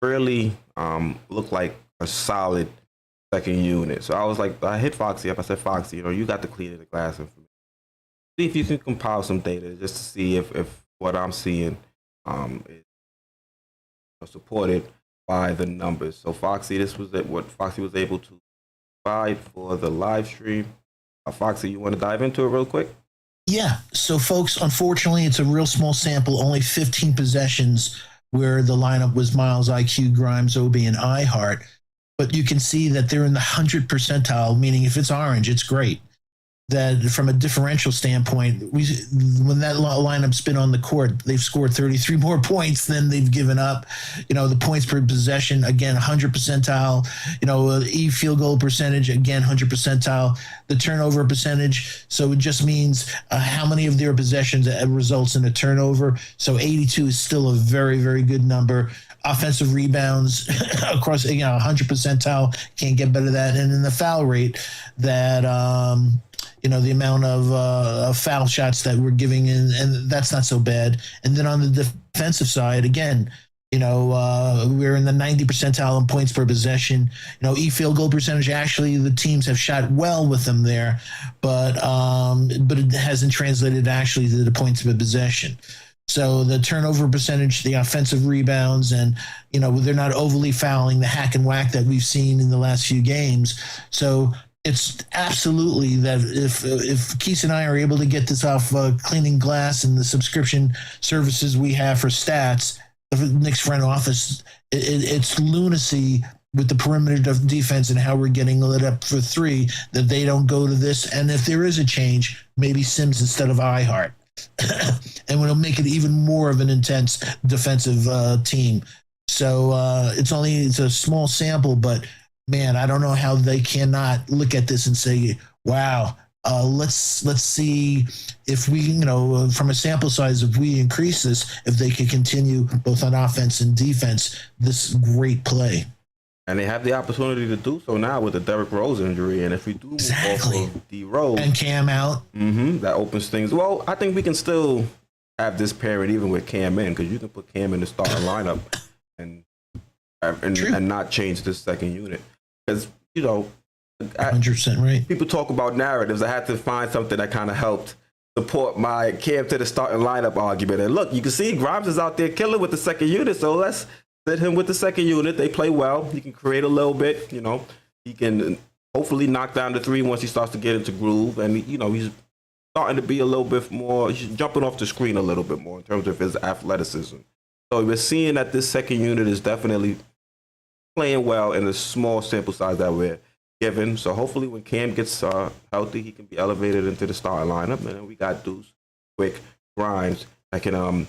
really look like a solid second unit. So I was like, I hit Foxy up. I said, Foxy, you got to clear the glass for me. See if you can compile some data just to see if what I'm seeing is supported by the numbers. So Foxy, this was what Foxy was able to provide for the live stream. Foxy, you want to dive into it real quick? Yeah. So, folks, unfortunately, it's a real small sample, only 15 possessions where the lineup was Miles, IQ, Grimes, Obi, and iHeart. But you can see that they're in the 100th percentile, meaning if it's orange, it's great. that from a differential standpoint, when that lineup's been on the court, they've scored 33 more points than they've given up. The points per possession, again, 100 percentile. Field goal percentage, again, 100 percentile. The turnover percentage, so it just means how many of their possessions results in a turnover. So 82 is still a very, very good number. Offensive rebounds across, 100 percentile, can't get better than that. And in the foul rate, that the amount of foul shots that we're giving in, and that's not so bad. And then on the defensive side, again, we're in the 90 percentile in points per possession. Field goal percentage, actually, the teams have shot well with them there, but it hasn't translated actually to the points per possession. So the turnover percentage, the offensive rebounds, and, they're not overly fouling the hack and whack that we've seen in the last few games. So it's absolutely that if Keith and I are able to get this off Cleaning Glass and the subscription services we have for stats, the Knicks front office, it's lunacy with the perimeter of defense and how we're getting lit up for three that they don't go to this. And if there is a change, maybe Sims instead of iHeart. And it'll make it even more of an intense defensive team. So it's a small sample, but man, I don't know how they cannot look at this and say, wow, let's see if we, from a sample size, if we increase this, if they can continue both on offense and defense, this great play. And they have the opportunity to do so now with the Derrick Rose injury. And if we do move off of D Rose and Cam out, that opens things. Well, I think we can still have this pairing even with Cam in, because you can put Cam in the starting lineup and not change this second unit. Because 100% right. People talk about narratives. I had to find something that kind of helped support my Cam to the starting lineup argument. And look, you can see Grimes is out there killing with the second unit, so let's sit him with the second unit. They play well. He can create a little bit. He can hopefully knock down the three once he starts to get into groove. And he's starting to be a little bit more. He's jumping off the screen a little bit more in terms of his athleticism. So we're seeing that this second unit is definitely playing well in the small sample size that we're given. So hopefully when Cam gets healthy, he can be elevated into the starting lineup. And then we got Deuce, Quick, Grimes that can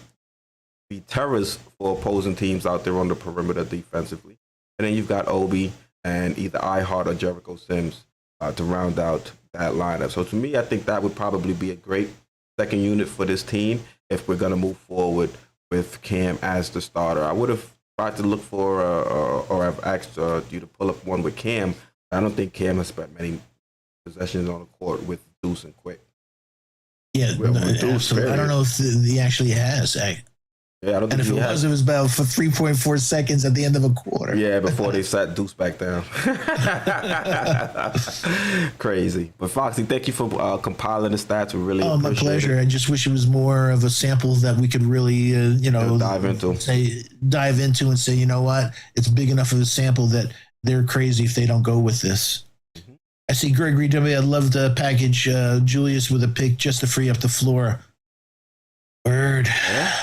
be terrors for opposing teams out there on the perimeter defensively. And then you've got Obi and either iHeart or Jericho Sims to round out that lineup. So to me, I think that would probably be a great second unit for this team if we're going to move forward with Cam as the starter. I would have tried to look for or have asked you to pull up one with Cam. I don't think Cam has spent many possessions on the court with Deuce and Quick. Yeah, Deuce, I don't know if he actually has. Yeah, I don't think and if it was about for 3.4 seconds at the end of a quarter. Yeah, before they sat Deuce back down. Crazy. But Foxy, thank you for compiling the stats. We really appreciate my pleasure. I just wish it was more of a sample that we could really, dive into and say, you know what, it's big enough of a sample that they're crazy if they don't go with this. Mm-hmm. I see Gregory W. I'd love to package Julius with a pick just to free up the floor. Word. Yeah.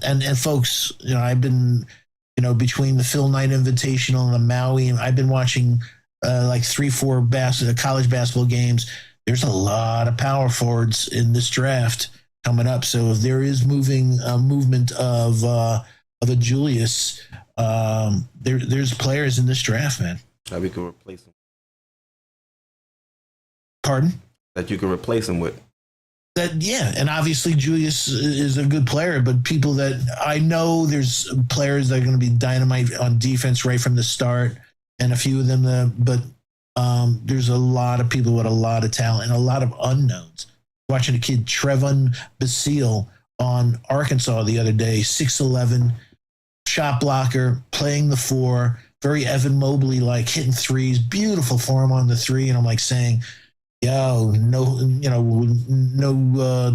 And folks, I've been, between the Phil Knight Invitational and the Maui, and I've been watching like 3-4 college basketball games. There's a lot of power forwards in this draft coming up. So if there is movement of a Julius, there's players in this draft, man. That we can replace him. Pardon? That you can replace him with. And obviously Julius is a good player, but people that I know, there's players that are going to be dynamite on defense right from the start, and a few of them, but there's a lot of people with a lot of talent and a lot of unknowns. Watching a kid, Trevon Basile, on Arkansas the other day, 6'11", shot blocker, playing the four, very Evan Mobley-like, hitting threes, beautiful form on the three, and I'm like saying, no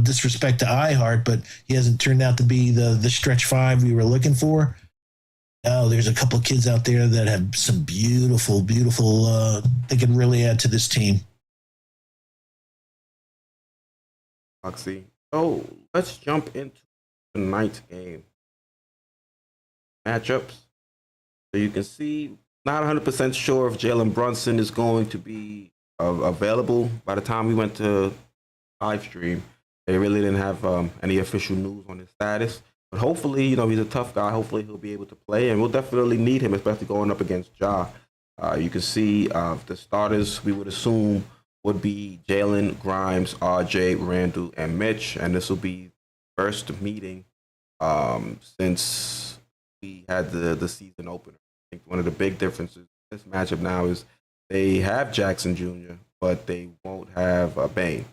disrespect to iHeart, but he hasn't turned out to be the stretch five we were looking for. Oh, there's a couple of kids out there that have some beautiful, they can really add to this team. Foxy. So let's jump into tonight's game matchups. So you can see, not 100% sure if Jalen Brunson is going to be available by the time we went to live stream. They really didn't have any official news on his status. But hopefully, he's a tough guy. Hopefully, he'll be able to play, and we'll definitely need him, especially going up against Ja. You can see the starters we would assume would be Jalen, Grimes, RJ, Randall, and Mitch, and this will be first meeting since we had the season opener. I think one of the big differences in this matchup now is they have Jackson Jr., but they won't have Bane.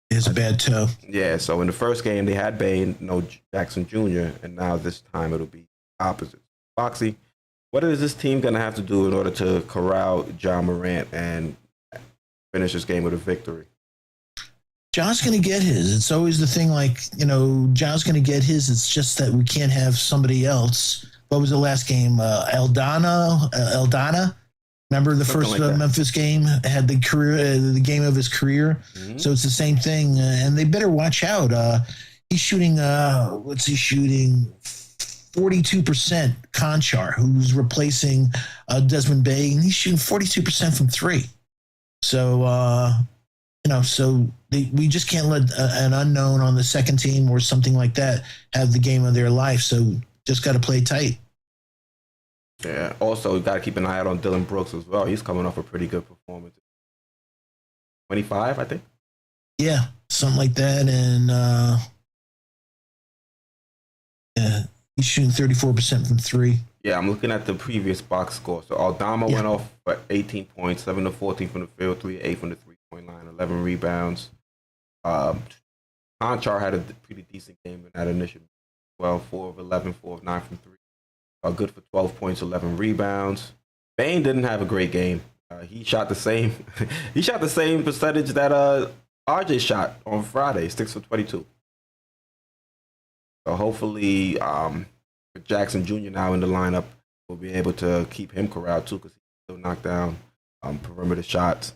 It's a bad toe. Yeah, so in the first game they had Bane, no Jackson Jr., and now this time it'll be opposite. Foxy, what is this team going to have to do in order to corral Ja Morant and finish this game with a victory? Ja's going to get his. It's always the thing, Ja's going to get his. It's just that we can't have somebody else. What was the last game? Eldana? Remember the first Memphis game had the game of his career. Mm-hmm. So it's the same thing, and they better watch out. He's shooting. What's he shooting? 42%. Conchar, who's replacing Desmond Bay, and he's shooting 42% from three. So we just can't let an unknown on the second team or something like that have the game of their life. So just got to play tight. Yeah. Also, we got to keep an eye out on Dylan Brooks as well. He's coming off a pretty good performance. 25, I think. Yeah, something like that. And he's shooting 34% from three. Yeah, I'm looking at the previous box score. So Aldama went off for 18 points, 7 to 14 from the field, 3 to 8 from the three-point line, 11 rebounds. Conchar had a pretty decent game in that initial 12, 4 of 11, 4 of 9 from 3. Good for 12 points, 11 rebounds. Bane didn't have a great game. He shot the same. He shot the same percentage that RJ shot on Friday, 6 for 22. So hopefully, with Jackson Jr. now in the lineup, we'll be able to keep him corralled too, because he still knocked down perimeter shots.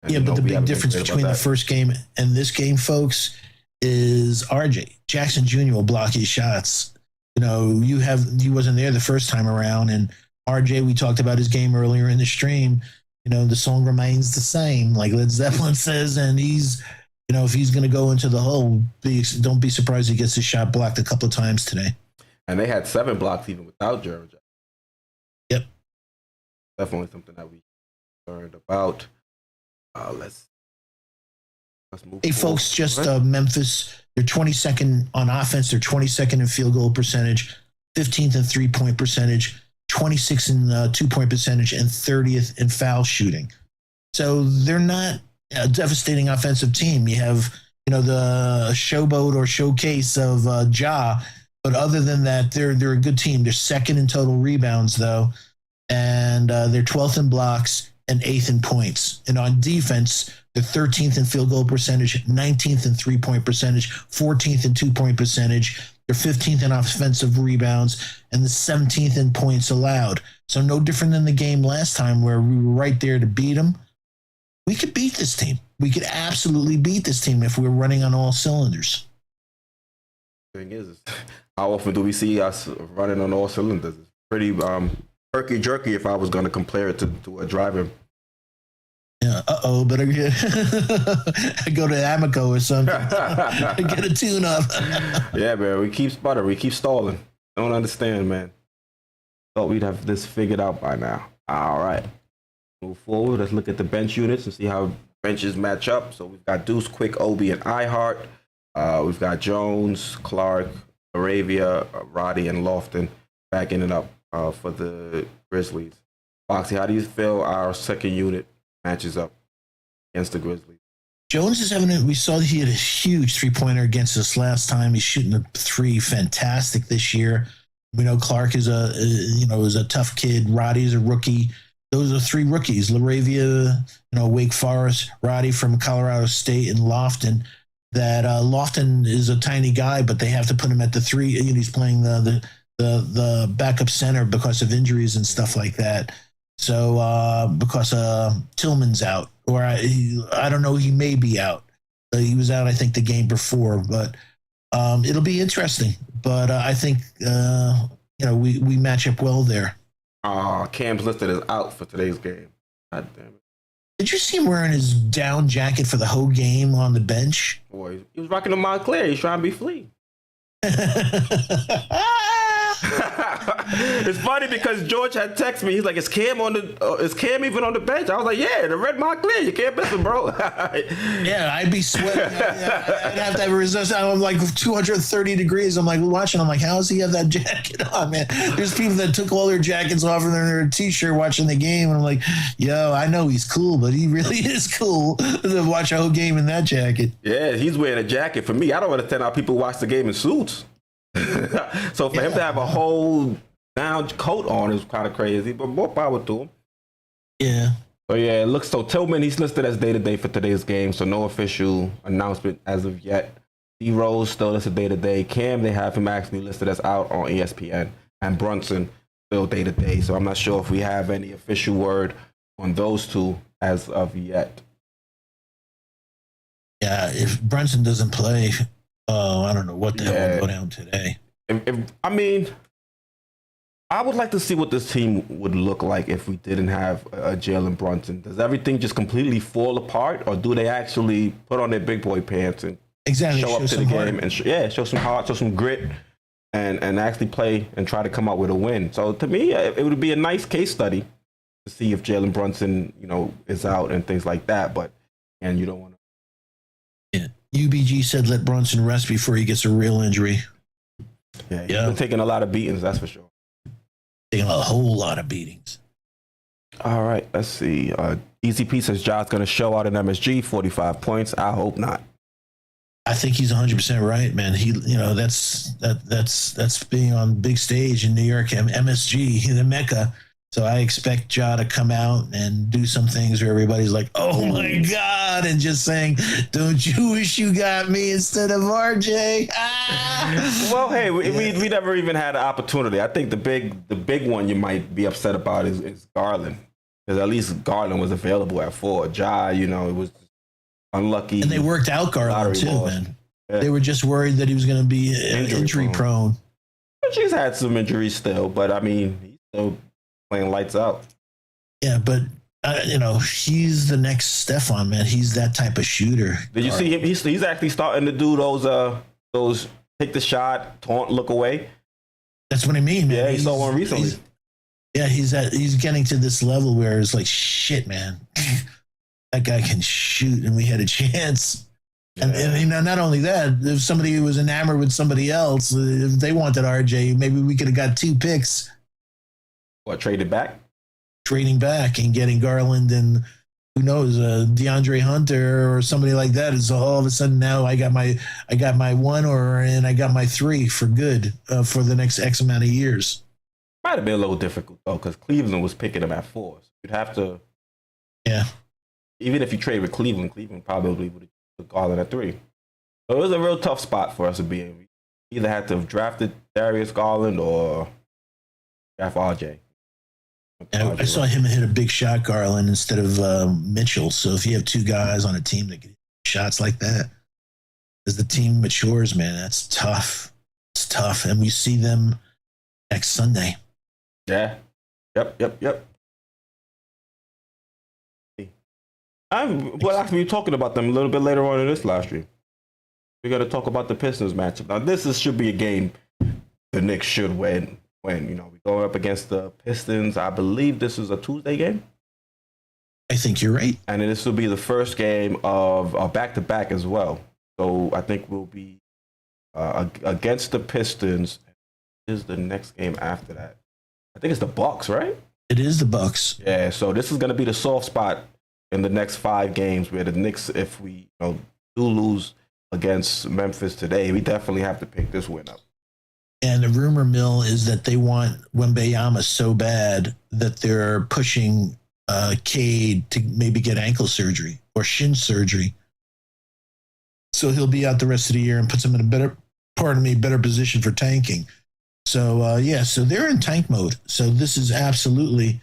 And, but the big difference between the first game and this game, folks, is RJ. Jackson Jr. will block his shots. He wasn't there the first time around, and RJ, we talked about his game earlier in the stream. The song remains the same, like Led Zeppelin says, and he's, if he's going to go into the hole, don't be surprised he gets his shot blocked a couple of times today. And they had 7 blocks even without Jaron Jackson. Yep. Definitely something that we learned about. Let's move Hey, forward. folks, just Memphis. They're 22nd on offense. They're 22nd in field goal percentage, 15th in three-point percentage, 26th in two-point percentage, and 30th in foul shooting. So they're not a devastating offensive team. You have, the showboat or showcase of Ja, but other than that, they're a good team. They're second in total rebounds, though, and they're 12th in blocks and 8th in points. And on defense, they're 13th in field goal percentage, 19th in three-point percentage, 14th in two-point percentage. They're 15th in offensive rebounds, and the 17th in points allowed. So no different than the game last time where we were right there to beat them. We could beat this team. We could absolutely beat this team if we were running on all cylinders. The thing is, how often do we see us running on all cylinders? It's pretty herky-jerky if I was going to compare it to a driver. Yeah, but I go to Amico or something. Get a tune-up. Yeah, man, we keep sputtering. We keep stalling. Don't understand, man. Thought we'd have this figured out by now. All right. Move forward. Let's look at the bench units and see how benches match up. So we've got Deuce, Quick, Obi, and iHeart. We've got Jones, Clark, Moravia, Roddy, and Lofton backing it up for the Grizzlies. Foxy, how do you feel our second unit matches up against the Grizzlies? Jones is having we saw that he had a huge three-pointer against us last time. He's shooting a three fantastic this year. We know Clark is a tough kid. Roddy's a rookie. Those are 3 rookies: Laravia, Wake Forest, Roddy from Colorado State, and Lofton. That Lofton is a tiny guy, but they have to put him at the 3. He's playing the backup center because of injuries and stuff like that. So because Tillman's out, or I don't know, he may be out. He was out, I think, the game before, but it'll be interesting. But I think we match up well there. Cam's listed as out for today's game. God damn it. Did you see him wearing his down jacket for the whole game on the bench? Boy, he was rocking the Montclair. He's trying to be flea. It's funny because George had texted me. He's like, "Is Cam even on the bench?" I was like, "Yeah, the red Montclair. You can't miss him, bro." Yeah, I'd be sweating. I'd have to have a resistance. I'm like 230 degrees. I'm like watching. I'm like, how does he have that jacket on, man? There's people that took all their jackets off and they're in their t-shirt watching the game. And I'm like, yo, I know he's cool, but he really is cool to watch a whole game in that jacket. Yeah, he's wearing a jacket. For me, I don't understand how people watch the game in suits. So for him to have a whole down coat on is kind of crazy, but more power to him. Yeah. So yeah, it looks so. Tillman, he's listed as day-to-day for today's game, so no official announcement as of yet. D Rose still listed day-to-day. Cam, they have him actually listed as out on ESPN, and Brunson still day-to-day. So I'm not sure if we have any official word on those two as of yet. Yeah, if Brunson doesn't play, I don't know what the hell will go down today. I mean, I would like to see what this team would look like if we didn't have a Jalen Brunson. Does everything just completely fall apart, or do they actually put on their big boy pants and show up to the game and show some heart, show some grit, and actually play and try to come out with a win? So to me, it would be a nice case study to see if Jalen Brunson, is out and things like that. But you don't want to. Yeah. UBG said let Brunson rest before he gets a real injury. Yeah, he's been taking a lot of beatings, that's for sure. Taking a whole lot of beatings. All right, let's see. Easy P says Ja's going to show out in MSG, 45 points. I hope not. I think he's 100% right, man. He, that's being on big stage in New York, MSG, the Mecca. So I expect Ja to come out and do some things where everybody's like, "Oh my God," and just saying, "Don't you wish you got me instead of RJ?" Ah! Well, hey, we never even had an opportunity. I think the big one you might be upset about is Garland, because at least Garland was available at 4. Ja, it was unlucky. And they worked out Garland too, man. Yeah. They were just worried that he was going to be injury prone. She's had some injuries still, but I mean, he's still playing lights out. Yeah, but he's the next Stefan, man. He's that type of shooter. Did you see him? He's actually starting to do those take the shot, taunt, look away. That's what I mean, man. Yeah, he saw one recently. He's getting to this level where it's like, shit, man. That guy can shoot, and we had a chance. Yeah. And not only that, if somebody was enamored with somebody else, if they wanted RJ, maybe we could have got 2 picks. What, traded back? Trading back and getting Garland and who knows, DeAndre Hunter or somebody like that. Is all of a sudden now I got my 1 and I got my 3 for good for the next X amount of years. Might have been a little difficult though, because Cleveland was picking him at 4. So you'd have to. Yeah. Even if you trade with Cleveland probably would have put Garland at 3. So it was a real tough spot for us to be in. We either had to have drafted Darius Garland or draft RJ. I saw him hit a big shot, Garland, instead of Mitchell. So if you have 2 guys on a team that can hit shots like that, as the team matures, man, that's tough. It's tough. And we see them next Sunday. Yeah. Yep. We'll actually be talking about them a little bit later on in this live stream. We're going to talk about the Pistons matchup. Now, should be a game the Knicks should win. We're going up against the Pistons. I believe this is a Tuesday game. I think you're right. And this will be the first game of a back-to-back as well. So I think we'll be against the Pistons. Is the next game after that? I think it's the Bucks, right? It is the Bucks. Yeah, so this is going to be the soft spot in the next 5 games where the Knicks, if we do lose against Memphis today, we definitely have to pick this win up. And the rumor mill is that they want Wembanyama so bad that they're pushing Cade to maybe get ankle surgery or shin surgery. So he'll be out the rest of the year and puts him in a better position for tanking. So, so they're in tank mode. So this is absolutely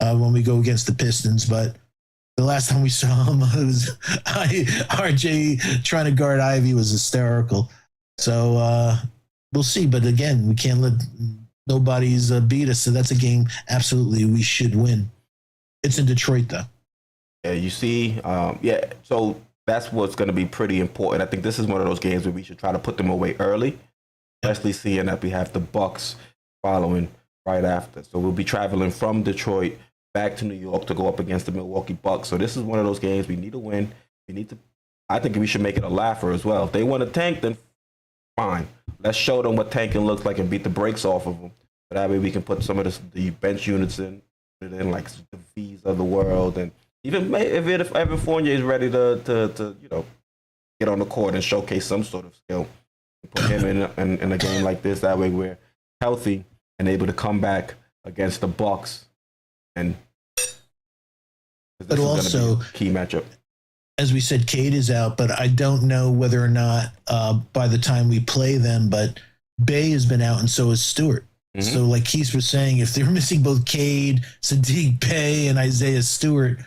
when we go against the Pistons. But the last time we saw him, RJ trying to guard Ivy was hysterical. So we'll see. But again, we can't let nobody's beat us. So that's a game absolutely we should win. It's in Detroit, though. Yeah, you see, so that's what's going to be pretty important. I think this is one of those games where we should try to put them away early, especially seeing that we have the Bucks following right after. So we'll be traveling from Detroit back to New York to go up against the Milwaukee Bucks. So this is one of those games we need to win. We need to. I think we should make it a laugher as well. If they want to tank, then fine. Let's show them what tanking looks like and beat the brakes off of them. But that way we can put some of the bench units in like the V's of the world, and even if Evan Fournier is ready to get on the court and showcase some sort of skill, put him in a game like this. That way we're healthy and able to come back against the Bucks, and but also key matchup. As we said, Cade is out, but I don't know whether or not by the time we play them, but Bey has been out and so is Stewart. Mm-hmm. So like Keith was saying, if they're missing both Cade, Sadiq Bey, and Isaiah Stewart,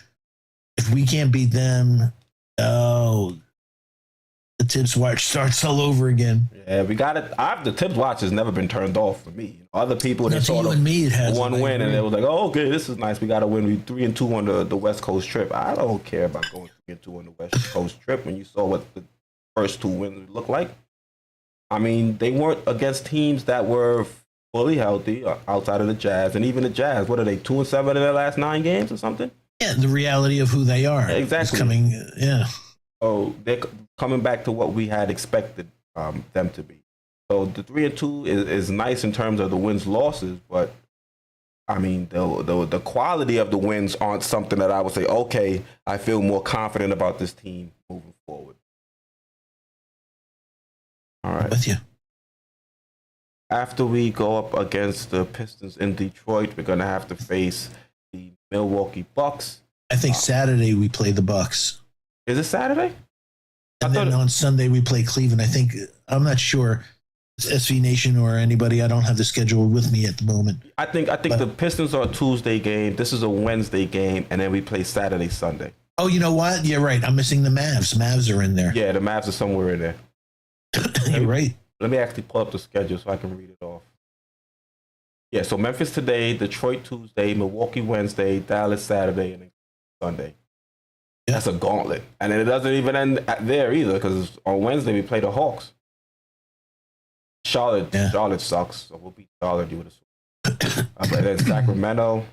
if we can't beat them, the Tibbs watch starts all over again. Yeah, we got it. The Tibbs watch has never been turned off for me. Other people that saw one win and it was like, oh, okay, this is nice. We got to win. We 3-2 on the West Coast trip. I don't care about going 3-2 on the West Coast trip when you saw what the first two wins looked like. I mean, they weren't against teams that were fully healthy outside of the Jazz, and even the Jazz. What are they, 2-7 in their last 9 games or something? Yeah, the reality of who they are. Exactly. Is coming. Yeah. So they're coming back to what we had expected them to be. So the 3-2 is nice in terms of the wins losses, but I mean the quality of the wins aren't something that I would say, okay, I feel more confident about this team moving forward. All right. With you. After we go up against the Pistons in Detroit, we're gonna have to face the Milwaukee Bucks. I think Saturday we play the Bucks. Is it Saturday? And then on Sunday we play Cleveland. I think, I'm not sure. SV Nation or anybody, I don't have the schedule with me at the moment. I think the Pistons are a Tuesday game. This is a Wednesday game, and then we play Saturday, Sunday. Oh, you know what? You're right. I'm missing the Mavs. Mavs are in there. Yeah, the Mavs are somewhere in there. You're right. Let me actually pull up the schedule so I can read it off. Yeah, so Memphis today, Detroit Tuesday, Milwaukee Wednesday, Dallas Saturday, and then Sunday. Yeah. That's a gauntlet. And then it doesn't even end there either, because on Wednesday we play the Hawks. Charlotte sucks, so we'll beat Charlotte. You would assume. But then Sacramento. I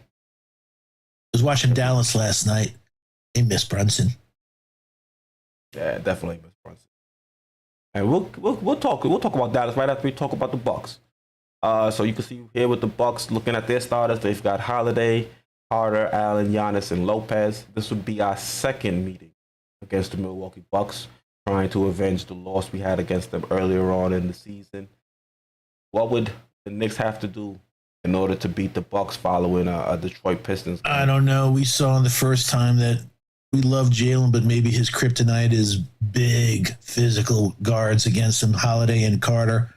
was watching Dallas last night. They miss Brunson. Yeah, definitely miss Brunson. And we'll talk about Dallas right after we talk about the Bucks. So you can see here with the Bucks looking at their starters, they've got Holiday, Carter, Allen, Giannis, and Lopez. This would be our second meeting against the Milwaukee Bucks, trying to avenge the loss we had against them earlier on in the season. What would the Knicks have to do in order to beat the Bucks following a Detroit Pistons game? I don't know. We saw in the first time that we love Jalen, but maybe his kryptonite is big physical guards against him. Holiday and Carter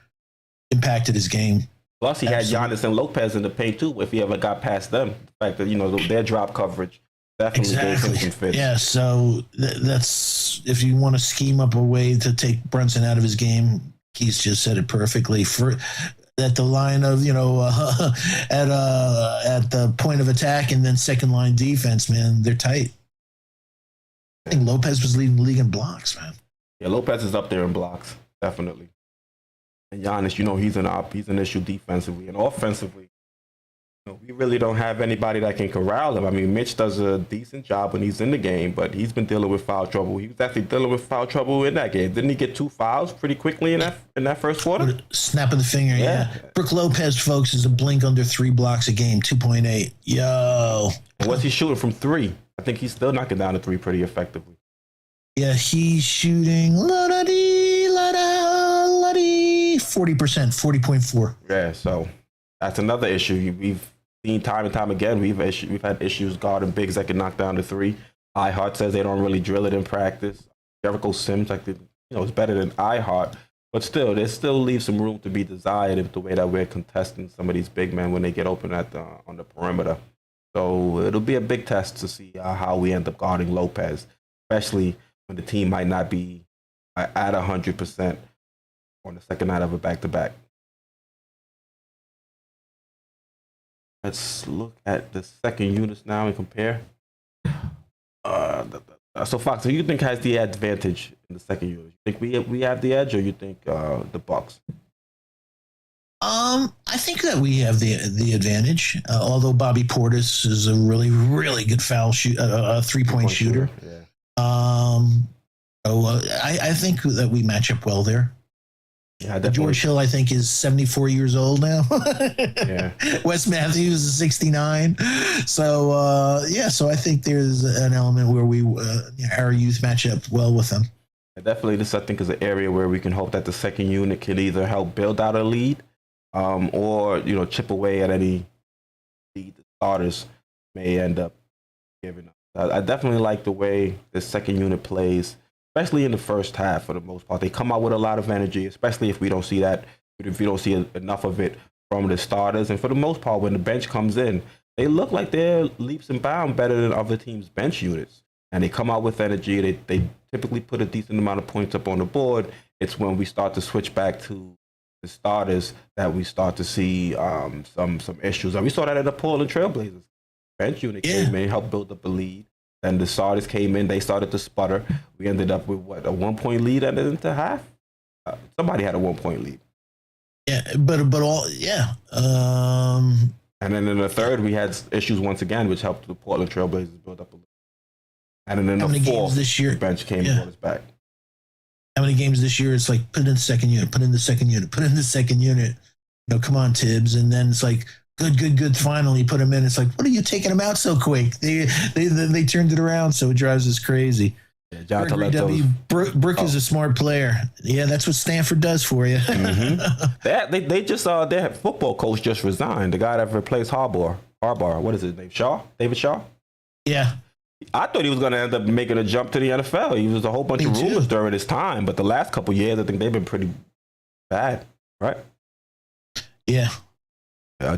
impacted his game. Plus, he had Giannis and Lopez in the paint too. If he ever got past them, the fact that their drop coverage definitely gave him some fits. Yeah, so that's if you want to scheme up a way to take Brunson out of his game. Keith just said it perfectly. At the line of at the point of attack and then second line defense, man, they're tight. I think Lopez was leading the league in blocks, man. Yeah, Lopez is up there in blocks, definitely. And Giannis, he's an issue defensively and offensively. We really don't have anybody that can corral him. I mean, Mitch does a decent job when he's in the game, but he's been dealing with foul trouble. He was actually dealing with foul trouble in that game. Didn't he get 2 fouls pretty quickly in that first quarter? Snap of the finger, yeah. Brook Lopez, folks, is a blink under 3 blocks a game, 2.8. Yo. What's he shooting from 3? I think he's still knocking down the 3 pretty effectively. Yeah, he's shooting 40%, 40.4. Yeah, so that's another issue. We've seen time and time again. We've had issues guarding bigs that can knock down the 3. iHeart says they don't really drill it in practice. Jericho Sims, it's better than iHeart, but still, there still leaves some room to be desired in the way that we're contesting some of these big men when they get open on the perimeter. So it'll be a big test to see how we end up guarding Lopez, especially when the team might not be at 100% on the second night of a back-to-back. Let's look at the second units now and compare. So Fox, who you think has the advantage in the second unit? You think we have the edge, or you think the Bucks? I think that we have the advantage. Although Bobby Portis is a really, really good foul shoot, a 3-point shooter. Yeah. I think that we match up well there. Yeah, George Hill, I think, is 74 years old now. Yeah. Wes Matthews is 69. So, so I think there's an element where our youth match up well with them. Definitely, this I think is an area where we can hope that the second unit can either help build out a lead, or chip away at any lead the starters may end up giving up. I definitely like the way the second unit plays, especially in the first half. For the most part, they come out with a lot of energy, especially if we don't see enough of it from the starters. And for the most part, when the bench comes in, they look like they're leaps and bounds better than other teams' bench units. And they come out with energy. They typically put a decent amount of points up on the board. It's when we start to switch back to the starters that we start to see some issues. And we saw that in the Portland Trailblazers. Bench unit came in, helped build up a lead. Then the starters came in, they started to sputter. We ended up with a 1-point lead at the end of half. Somebody had a 1-point lead. Yeah, but all and then in the third, we had issues once again, which helped the Portland Trailblazers build up a lead. And then in the fourth, this year, the bench came and brought us back. How many games this year? It's like, put it in the second unit, put it in the second unit, put it in the second unit. Come on, Tibbs. And then it's like, good. Finally, put him in. It's like, what are you taking him out so quick? They turned it around, so it drives us crazy. Yeah, John Talento. Brooke is a smart player. Yeah, that's what Stanford does for you. Mm-hmm. They just their football coach just resigned. The guy that replaced Harbaugh. What is his name? David Shaw. Yeah. I thought he was going to end up making a jump to the NFL. He was a whole bunch of rumors during his time, but the last couple of years, I think they've been pretty bad, right? Yeah.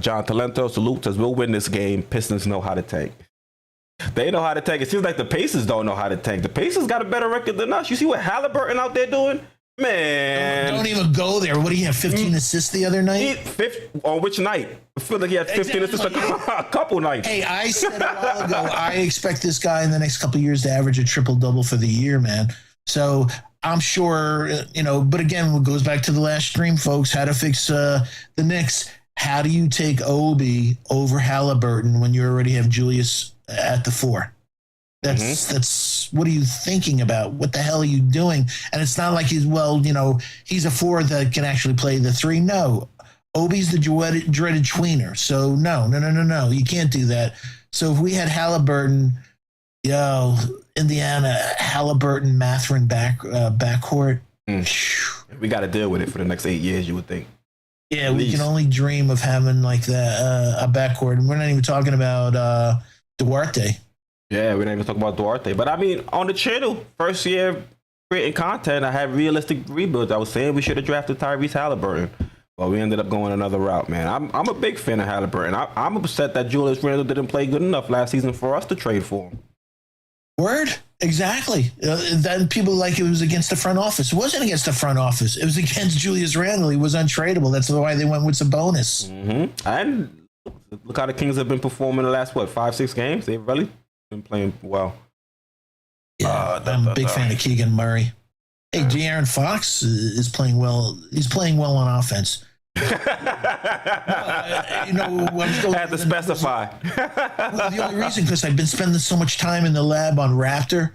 John Talento, salute, says we'll win this game. Pistons know how to tank. They know how to tank. It seems like the Pacers don't know how to tank. The Pacers got a better record than us. You see what Halliburton out there doing? Man. Don't even go there. What do you have, 15 assists the other night? On which night? I feel like he had 15 assists a couple nights. Hey, I said a while ago, I expect this guy in the next couple of years to average a triple-double for the year, man. So I'm sure, but again, it goes back to the last stream, folks, how to fix the Knicks. How do you take Obi over Halliburton when you already have Julius at the 4? That's what are you thinking about? What the hell are you doing? And it's not like he's a 4 that can actually play the 3. No, Obi's the dreaded tweener. So no, you can't do that. So if we had Halliburton, Indiana, Halliburton, Mathurin backcourt, we got to deal with it for the next 8 years. You would think. Yeah, we can only dream of having like that a backcourt, and we're not even talking about Duarte. Yeah, we didn't even talk about Duarte. But I mean, on the channel, first year creating content, I had realistic rebuilds. I was saying we should have drafted Tyrese Halliburton. But we ended up going another route, man. I'm a big fan of Halliburton. I'm upset that Julius Randle didn't play good enough last season for us to trade for him. Word? Exactly. Then people like it was against the front office. It wasn't against the front office. It was against Julius Randle. He was untradeable. That's why they went with Sabonis. Mm-hmm. And look how the Kings have been performing the last, 5-6 games? They've really been playing well. Yeah, I'm a big fan of Keegan Murray. Hey, De'Aaron Fox is playing well. He's playing well on offense. Had to specify. The only reason, because I've been spending so much time in the lab on Raptor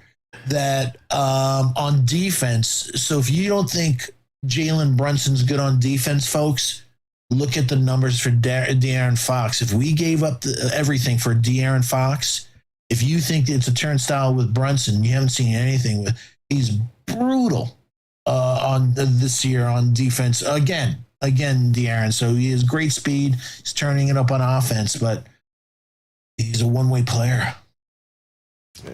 that on defense. So if you don't think Jalen Brunson's good on defense, folks, look at the numbers for De'Aaron Fox. If we gave up everything for De'Aaron Fox, if you think it's a turnstile with Brunson, you haven't seen anything with. He's brutal on this year on defense. Again, De'Aaron. So he has great speed. He's turning it up on offense, but he's a one-way player. Yeah.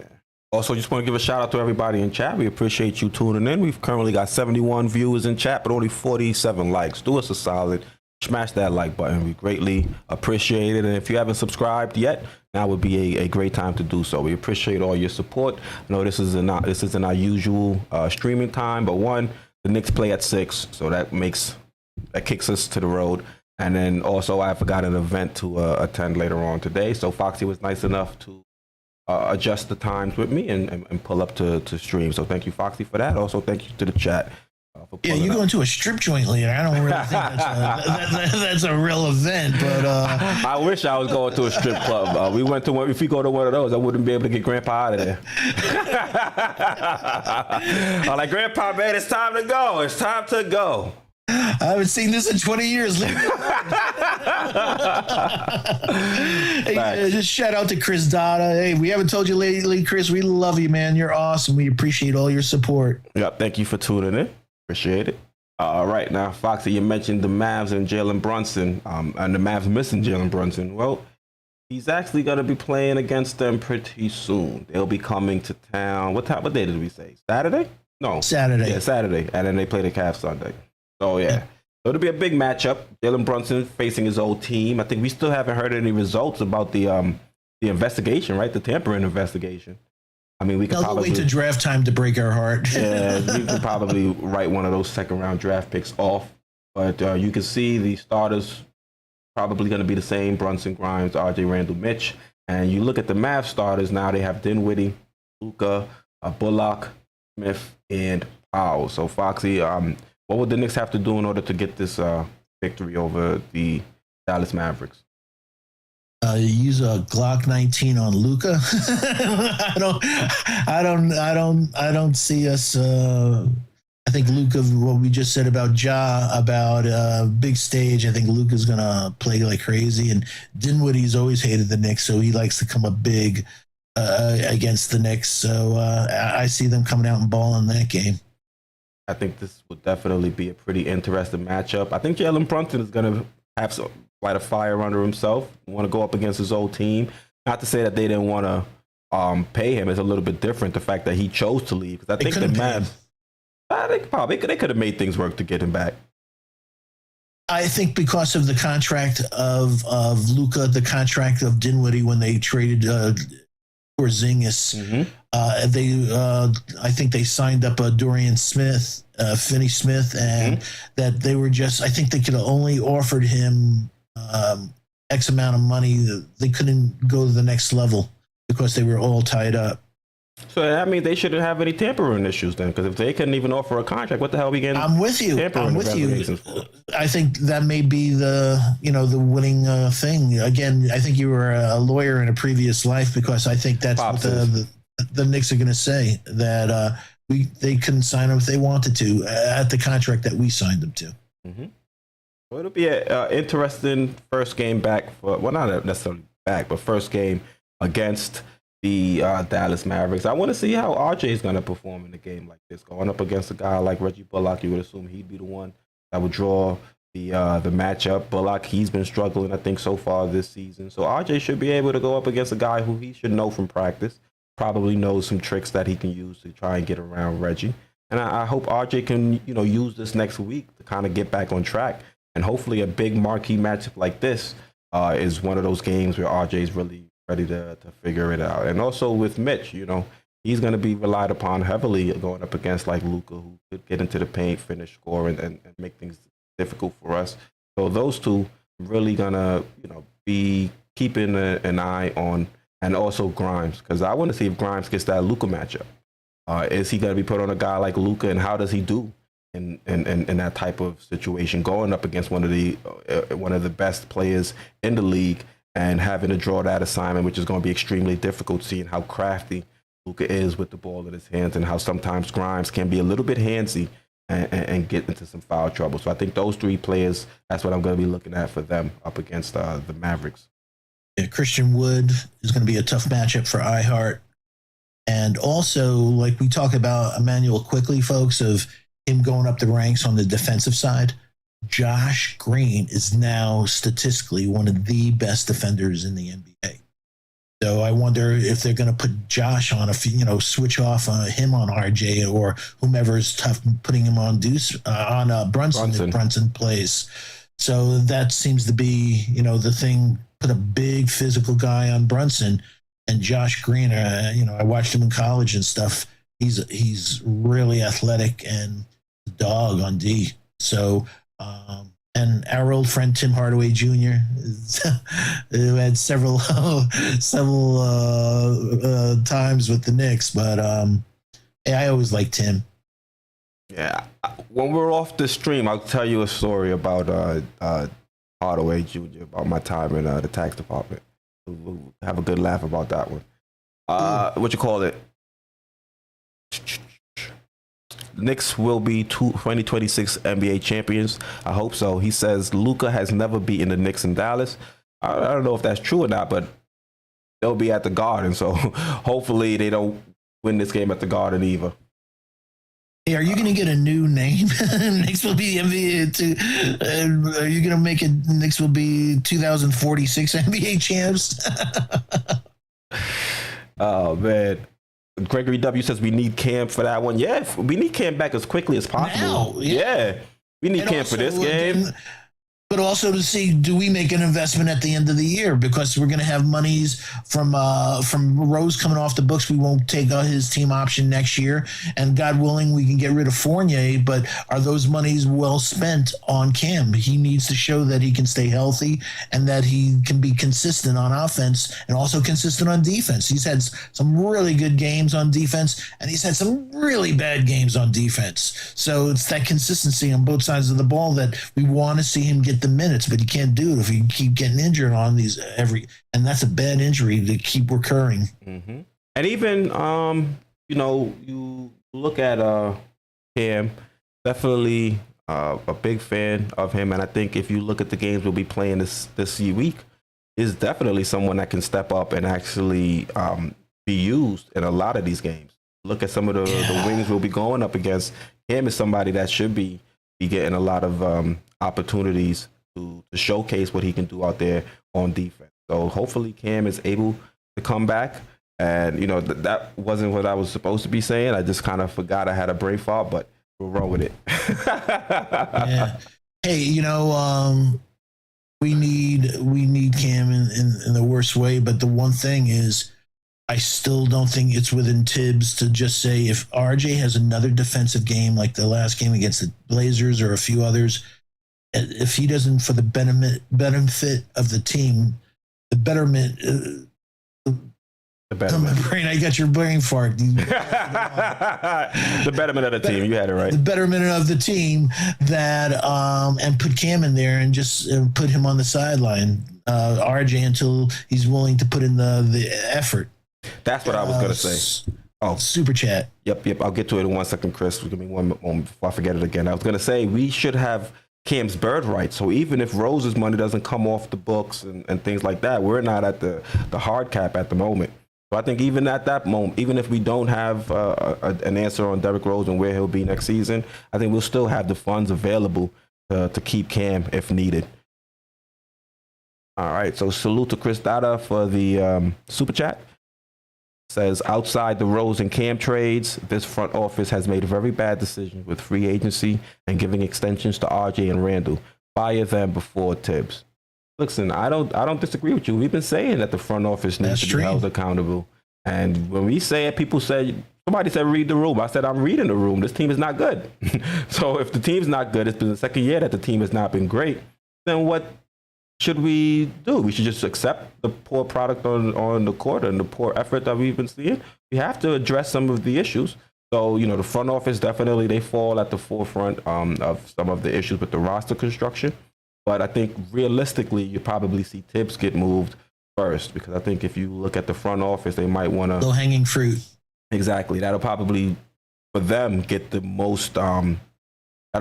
Also, just want to give a shout out to everybody in chat. We appreciate you tuning in. We've currently got 71 viewers in chat, but only 47 likes. Do us a solid. Smash that like button. We greatly appreciate it. And if you haven't subscribed yet, now would be a great time to do so. We appreciate all your support. I know this isn't our usual streaming time, but the Knicks play at 6, so that kicks us to the road. And then also I've got an event to attend later on today. So Foxy was nice enough to adjust the times with me and pull up to stream. So thank you, Foxy, for that. Also, thank you to the chat. Yeah, you go into a strip joint later. I don't really think that's a real event, but I wish I was going to a strip club. We went to one. If we go to one of those, I wouldn't be able to get Grandpa out of there. I'm like, Grandpa, man, it's time to go. It's time to go. I haven't seen this in 20 years. Hey, just shout out to Chris Dada. Hey, we haven't told you lately, Chris. We love you, man. You're awesome. We appreciate all your support. Yeah, thank you for tuning in. Appreciate it. All right, now, Foxy, you mentioned the Mavs and Jalen Brunson, and the Mavs missing Jalen Brunson. Well, he's actually going to be playing against them pretty soon. They'll be coming to town. What day did we say? Saturday? No. Saturday. Yeah, Saturday. And then they play the Cavs Sunday. So, yeah. So it'll be a big matchup. Jalen Brunson facing his old team. I think we still haven't heard any results about the investigation, right? The tampering investigation. I mean, we could probably wait to draft time to break our heart. Yeah, we could probably write one of those second-round draft picks off. But you can see the starters probably going to be the same: Brunson, Grimes, R.J. Randall, Mitch. And you look at the Mavs starters now; they have Dinwiddie, Luka, Bullock, Smith, and Powell. So, Foxy, what would the Knicks have to do in order to get this victory over the Dallas Mavericks? Use a Glock 19 on Luka. I don't see us. I think Luka, what we just said about Ja, about big stage. I think Luka's gonna play like crazy, and Dinwiddie's always hated the Knicks, so he likes to come up big against the Knicks. So I see them coming out and balling that game. I think this would definitely be a pretty interesting matchup. I think Jalen Brunson is gonna have some light a fire under himself, want to go up against his old team. Not to say that they didn't want to pay him. It's a little bit different, the fact that he chose to leave. Because I think the Mavs, they could have made things work to get him back. I think because of the contract of Luka, the contract of Dinwiddie when they traded Porzingis, I think they signed up Dorian Smith, Finney Smith, and that they were just, I think they could have only offered him X amount of money. They couldn't go to the next level because they were all tied up. So that means they shouldn't have any tampering issues then, because if they couldn't even offer a contract, what the hell are we getting? I'm with you. I think that may be the winning thing. Again, I think you were a lawyer in a previous life, because I think that's what the Knicks are going to say, that they couldn't sign him if they wanted to at the contract that we signed them to. Well, it'll be an interesting first game back not necessarily back, but first game against the Dallas Mavericks. I want to see how RJ is going to perform in a game like this, going up against a guy like Reggie Bullock. You would assume he'd be the one that would draw the matchup. Bullock, he's been struggling, I think, so far this season. So RJ should be able to go up against a guy who he should know from practice. Probably knows some tricks that he can use to try and get around Reggie. And I hope RJ can, use this next week to kind of get back on track. And hopefully a big marquee matchup like this is one of those games where RJ is really ready to figure it out. And also with Mitch, he's going to be relied upon heavily going up against like Luka, who could get into the paint, finish, score, and make things difficult for us. So those two really going to, be keeping an eye on, and also Grimes, because I want to see if Grimes gets that Luka matchup. Is he going to be put on a guy like Luka, and how does he do in that type of situation, going up against one of the best players in the league and having to draw that assignment, which is going to be extremely difficult, seeing how crafty Luka is with the ball in his hands and how sometimes Grimes can be a little bit handsy and get into some foul trouble. So I think those three players, that's what I'm going to be looking at for them up against the Mavericks. Yeah, Christian Wood is going to be a tough matchup for iHeart. And also, like we talk about Emmanuel Quickly, folks, of him going up the ranks on the defensive side. Josh Green is now statistically one of the best defenders in the NBA. So I wonder if they're going to put Josh on switch off him on RJ or whomever is tough, putting him on Brunson if Brunson plays. So that seems to be, the thing. Put a big physical guy on Brunson, and Josh Green. I watched him in college and stuff. He's really athletic and dog on D. So and our old friend Tim Hardaway Jr., who had several times with the Knicks, but I always liked Tim. Yeah, when we're off the stream, I'll tell you a story about Hardaway Jr., about my time in the tax department. We'll have a good laugh about that one. What you call it? Knicks will be 2026 NBA champions. I hope so. He says Luka has never beaten the Knicks in Dallas. I don't know if that's true or not, but they'll be at the Garden. So hopefully they don't win this game at the Garden either. Hey, are you going to get a new name? Knicks will be NBA. Are you going to make it? Knicks will be 2046 NBA champs. Oh man. Gregory W says we need Cam for that one. Yeah, we need Cam back as quickly as possible. Now, yeah. We need Cam for this game. But also to see, do we make an investment at the end of the year? Because we're going to have monies from Rose coming off the books. We won't take his team option next year. And God willing, we can get rid of Fournier. But are those monies well spent on Cam? He needs to show that he can stay healthy and that he can be consistent on offense and also consistent on defense. He's had some really good games on defense, and he's had some really bad games on defense. So it's that consistency on both sides of the ball that we want to see him get the minutes, but you can't do it if you keep getting injured on these and that's a bad injury to keep recurring. Mm-hmm. And even you look at Cam, definitely a big fan of him, and I think if you look at the games we'll be playing this week, is definitely someone that can step up and actually be used in a lot of these games. Look at some of the wings we'll be going up against. Cam is somebody that should be getting a lot of opportunities to showcase what he can do out there on defense. So hopefully Cam is able to come back. And, that wasn't what I was supposed to be saying. I just kind of forgot I had a brain fart, but we'll roll with it. Yeah. Hey, we need Cam in the worst way. But the one thing is, I still don't think it's within Tibbs to just say if RJ has another defensive game like the last game against the Blazers or a few others, if he doesn't, for the benefit of the team, the betterment. The betterment. Brain, I got your brain fart. The betterment of the team. You had it right. The betterment of the team that and put Cam in there and just put him on the sideline, RJ, until he's willing to put in the effort. That's what I was going to say. Oh, super chat. Yep. I'll get to it in 1 second, Chris. Give me one moment before I forget it again. I was going to say we should have Cam's bird right. So even if Rose's money doesn't come off the books and things like that, we're not at the hard cap at the moment. So I think even at that moment, even if we don't have an answer on Derrick Rose and where he'll be next season, I think we'll still have the funds available to keep Cam if needed. All right. So salute to Chris Dada for the super chat. Says, outside the Rose and Cam trades, this front office has made a very bad decision with free agency and giving extensions to RJ and Randall. Fire them before Tibbs. Listen, I don't disagree with you. We've been saying that the front office needs to be held accountable. And when we say it, somebody said read the room. I said I'm reading the room. This team is not good. So if the team's not good, it's been the second year that the team has not been great, then what should we do? We should just accept the poor product on the court and the poor effort that we've been seeing. We have to address some of the issues. So, the front office, definitely, they fall at the forefront of some of the issues with the roster construction. But I think realistically, you probably see Tibbs get moved first, because I think if you look at the front office, they might want to... low-hanging fruit. Exactly. That'll probably, for them, get the most... that'll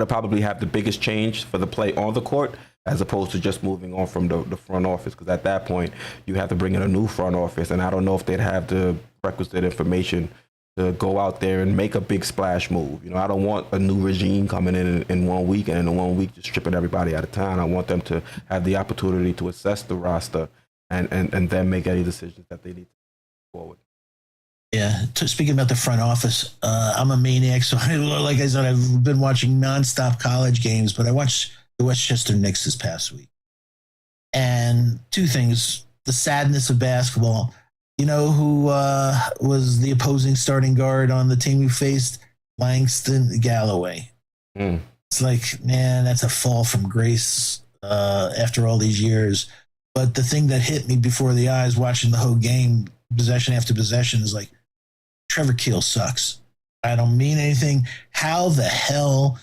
probably have the biggest change for the play on the court, as opposed to just moving on from the front office, because at that point, you have to bring in a new front office, and I don't know if they'd have the requisite information to go out there and make a big splash move. I don't want a new regime coming in 1 week, and in 1 week just stripping everybody out of town. I want them to have the opportunity to assess the roster and then make any decisions that they need to forward. Yeah, speaking about the front office, I'm a maniac, so like I said, I've been watching nonstop college games, but I watched the Westchester Knicks this past week. And two things, the sadness of basketball. You know who was the opposing starting guard on the team we faced? Langston Galloway. It's like, man, that's a fall from grace after all these years. But the thing that hit me before the eyes watching the whole game, possession after possession, is like, Trevor Keele sucks. I don't mean anything. How the hell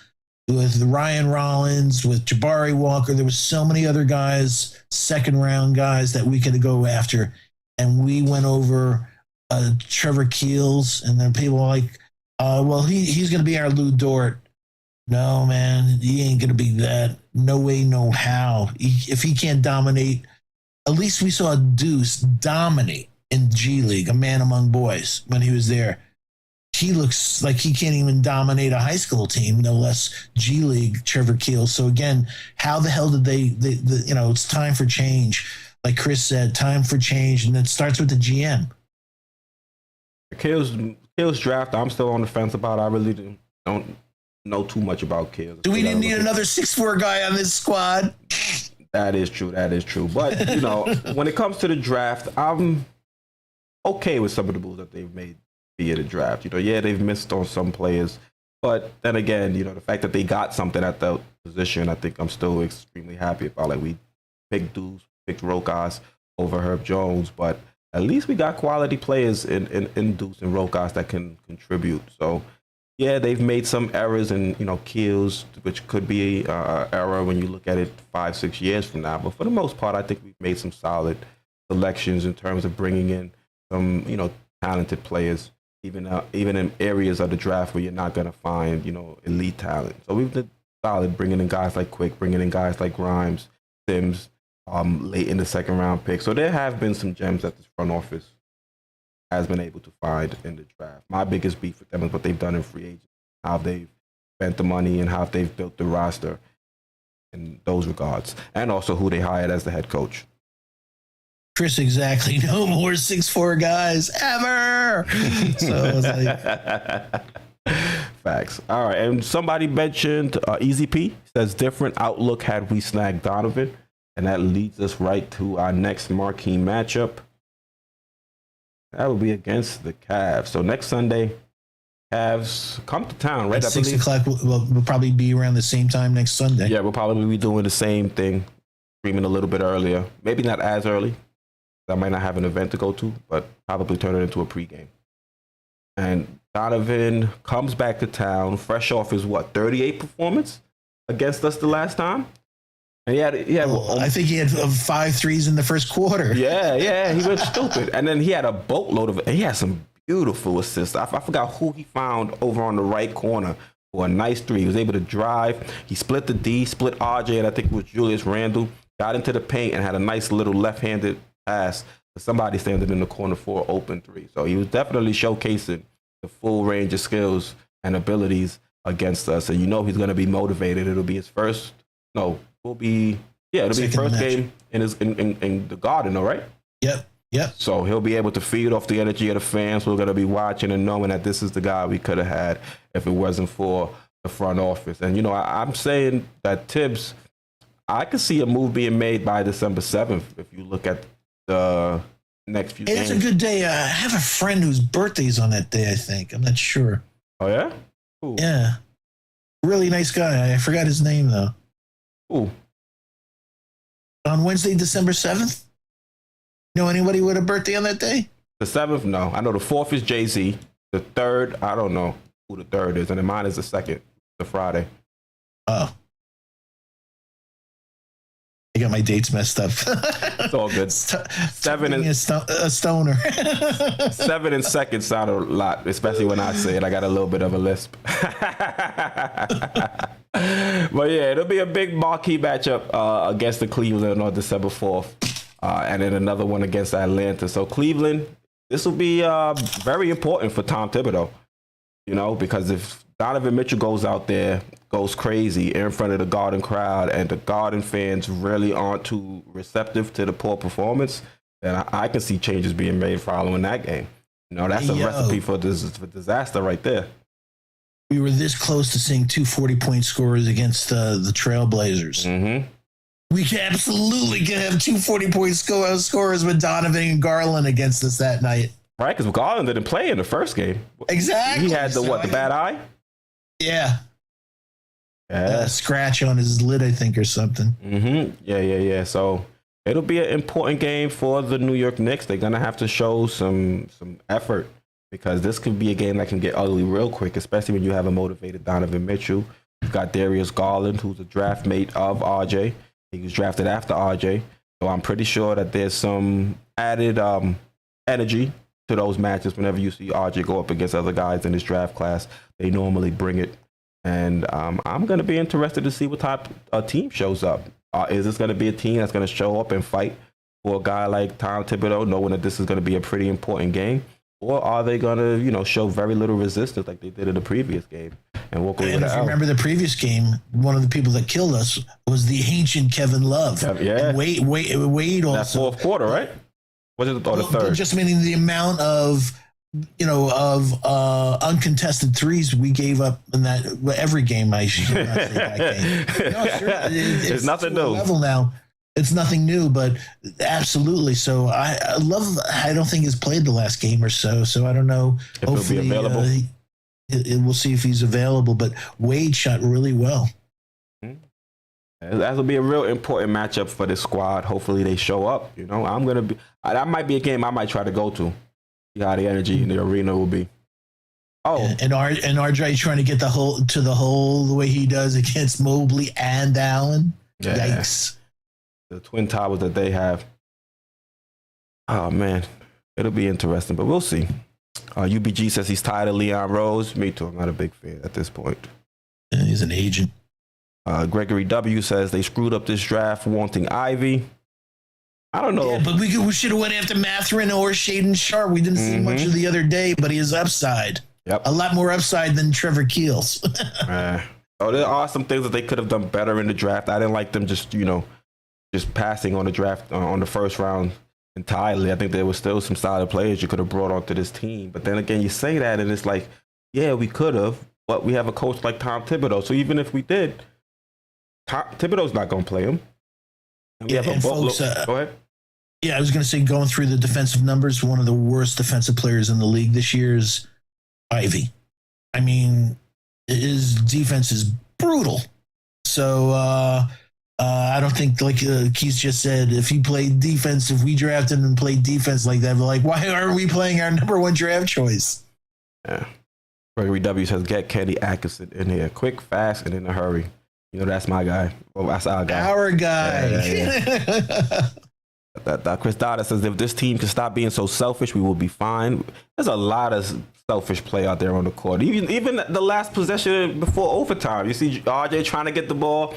with Ryan Rollins, with Jabari Walker, there was so many other guys, second round guys that we could go after. And we went over Trevor Keels, and then people were like, well, he's going to be our Lou Dort. No, man, he ain't going to be that. No way, no how. If he can't dominate, at least we saw Deuce dominate in G League, a man among boys, when he was there. He looks like he can't even dominate a high school team, no less G League, Trevor Keels. So again, how the hell did they it's time for change. Like Chris said, time for change. And it starts with the GM. Keels draft, I'm still on the fence about. I really don't know too much about Keels. Do we didn't need another 6'4" guy on this squad? That is true. But, when it comes to the draft, I'm okay with some of the moves that they've made via the draft. They've missed on some players. But then again, the fact that they got something at the position, I think I'm still extremely happy about. Like, we picked Deuce, picked Rokas over Herb Jones, but at least we got quality players in Deuce and Rokas that can contribute. So, yeah, they've made some errors in, Keels, which could be an error when you look at it 5-6 years from now. But for the most part, I think we've made some solid selections in terms of bringing in some, talented players, even in areas of the draft where you're not going to find, elite talent. So we've been solid bringing in guys like Quick, bringing in guys like Grimes, Sims, late in the second round pick. So there have been some gems that this front office has been able to find in the draft. My biggest beef with them is what they've done in free agency, how they've spent the money and how they've built the roster in those regards, and also who they hired as the head coach. Chris, exactly. No more 6'4" guys ever. So it's like... Facts. All right. And somebody mentioned Easy P says different outlook had we snagged Donovan. And that leads us right to our next marquee matchup. That would be against the Cavs. So next Sunday, Cavs come to town, right? At 6 o'clock, we'll probably be around the same time next Sunday. Yeah, we'll probably be doing the same thing, streaming a little bit earlier. Maybe not as early. I might not have an event to go to, but probably turn it into a pregame. And Donovan comes back to town, fresh off his 38 performance against us the last time. And he had I think he had 5 threes in the first quarter. Yeah, he went stupid. And then he had a boatload of it. He had some beautiful assists. I forgot who he found over on the right corner for a nice three. He was able to drive. He split the D, split RJ, and I think it was Julius Randle. Got into the paint and had a nice little left-handed pass to somebody standing in the corner for an open three. So he was definitely showcasing the full range of skills and abilities against us. And he's going to be motivated. It'll be his first. No, it'll be his first game in the Garden, all right? Yep. So he'll be able to feed off the energy of the fans. We're going to be watching and knowing that this is the guy we could have had if it wasn't for the front office. And, I'm saying that Tibbs, I could see a move being made by December 7th if you look at the next few games. It's a good day. I have a friend whose birthday's on that day, I think. I'm not sure. Oh, yeah? Ooh. Yeah. Really nice guy. I forgot his name, though. Ooh. On Wednesday, December 7th? Know anybody with a birthday on that day? The 7th, no. I know the 4th is Jay-Z. The 3rd, I don't know who the 3rd is. And then mine is the 2nd, the Friday. Oh. I got my dates messed up. It's all good. 7 and a stoner. 7 and 2nd sound a lot, especially when I say it. I got a little bit of a lisp. But yeah, it'll be a big marquee matchup against the Cleveland on December 4th, and then another one against Atlanta. So Cleveland, this will be very important for Tom Thibodeau, because if Donovan Mitchell goes out there, goes crazy in front of the Garden crowd, and the Garden fans really aren't too receptive to the poor performance, then I can see changes being made following that game. That's a recipe for disaster right there. We were this close to seeing 2 40-point scorers against the Trailblazers. Mm-hmm. We absolutely can have 2 40-point scorers with Donovan and Garland against us that night. Right, because Garland didn't play in the first game. Exactly. He had the bad eye? Yeah. scratch on his lid, I think, or something. Yeah. So it'll be an important game for the New York Knicks. They're gonna have to show some effort because this could be a game that can get ugly real quick, especially when you have a motivated Donovan Mitchell. You've got Darius Garland, who's a draft mate of RJ. He was drafted after RJ. So I'm pretty sure that there's some added energy to those matches whenever you see RJ go up against other guys in this draft class. They normally bring it. And I'm going to be interested to see what type of team shows up. Is this going to be a team that's going to show up and fight for a guy like Tom Thibodeau, knowing that this is going to be a pretty important game? Or are they going to, show very little resistance like they did in the previous game and walk away with if you remember the previous game, one of the people that killed us was the ancient Kevin Love. Yeah. And Wade also. That fourth quarter, right? Was it the third? Just meaning the amount of uncontested threes we gave up in that every game. I should not say that game. No, sure, it's nothing new. Level now. It's nothing new, but absolutely. So I don't think he's played the last game or so. So I don't know. If hopefully he'll be available. We'll see if he's available. But Wade shot really well. That'll be a real important matchup for this squad. Hopefully they show up. That might be a game I might try to go to. See how the energy in the arena will be. Oh, and RJ trying to get the hole the way he does against Mobley and Allen. Yeah. Yikes! The twin towers that they have. Oh man, it'll be interesting, but we'll see. UBG says he's tired of Leon Rose. Me too. I'm not a big fan at this point. Yeah, he's an agent. Gregory W says they screwed up this draft wanting Ivy. I don't know. Yeah, but we should have went after Mathurin or Shaden Sharp. We didn't see much of the other day, but he has upside. Yep. A lot more upside than Trevor Keels. There are some things that they could have done better in the draft. I didn't like them just passing on the draft on the first round entirely. I think there was still some solid players you could have brought onto this team. But then again, you say that and it's like, yeah, we could have, but we have a coach like Tom Thibodeau. So even if we did, Thibodeau's not going to play him. And we have a folks, go ahead. Yeah, I was going to say, going through the defensive numbers, one of the worst defensive players in the league this year is Ivy. I mean, his defense is brutal. So I don't think, like Keith just said, if he played defense, if we drafted him and played defense like that, we're like, why aren't we playing our number one draft choice? Yeah. Gregory W says, get Kenny Atkinson in here quick, fast, and in a hurry. That's my guy. Well, that's our guy. Our guy. Yeah. That Chris Dada says, if this team can stop being so selfish, we will be fine. There's a lot of selfish play out there on the court. Even the last possession before overtime, you see RJ trying to get the ball.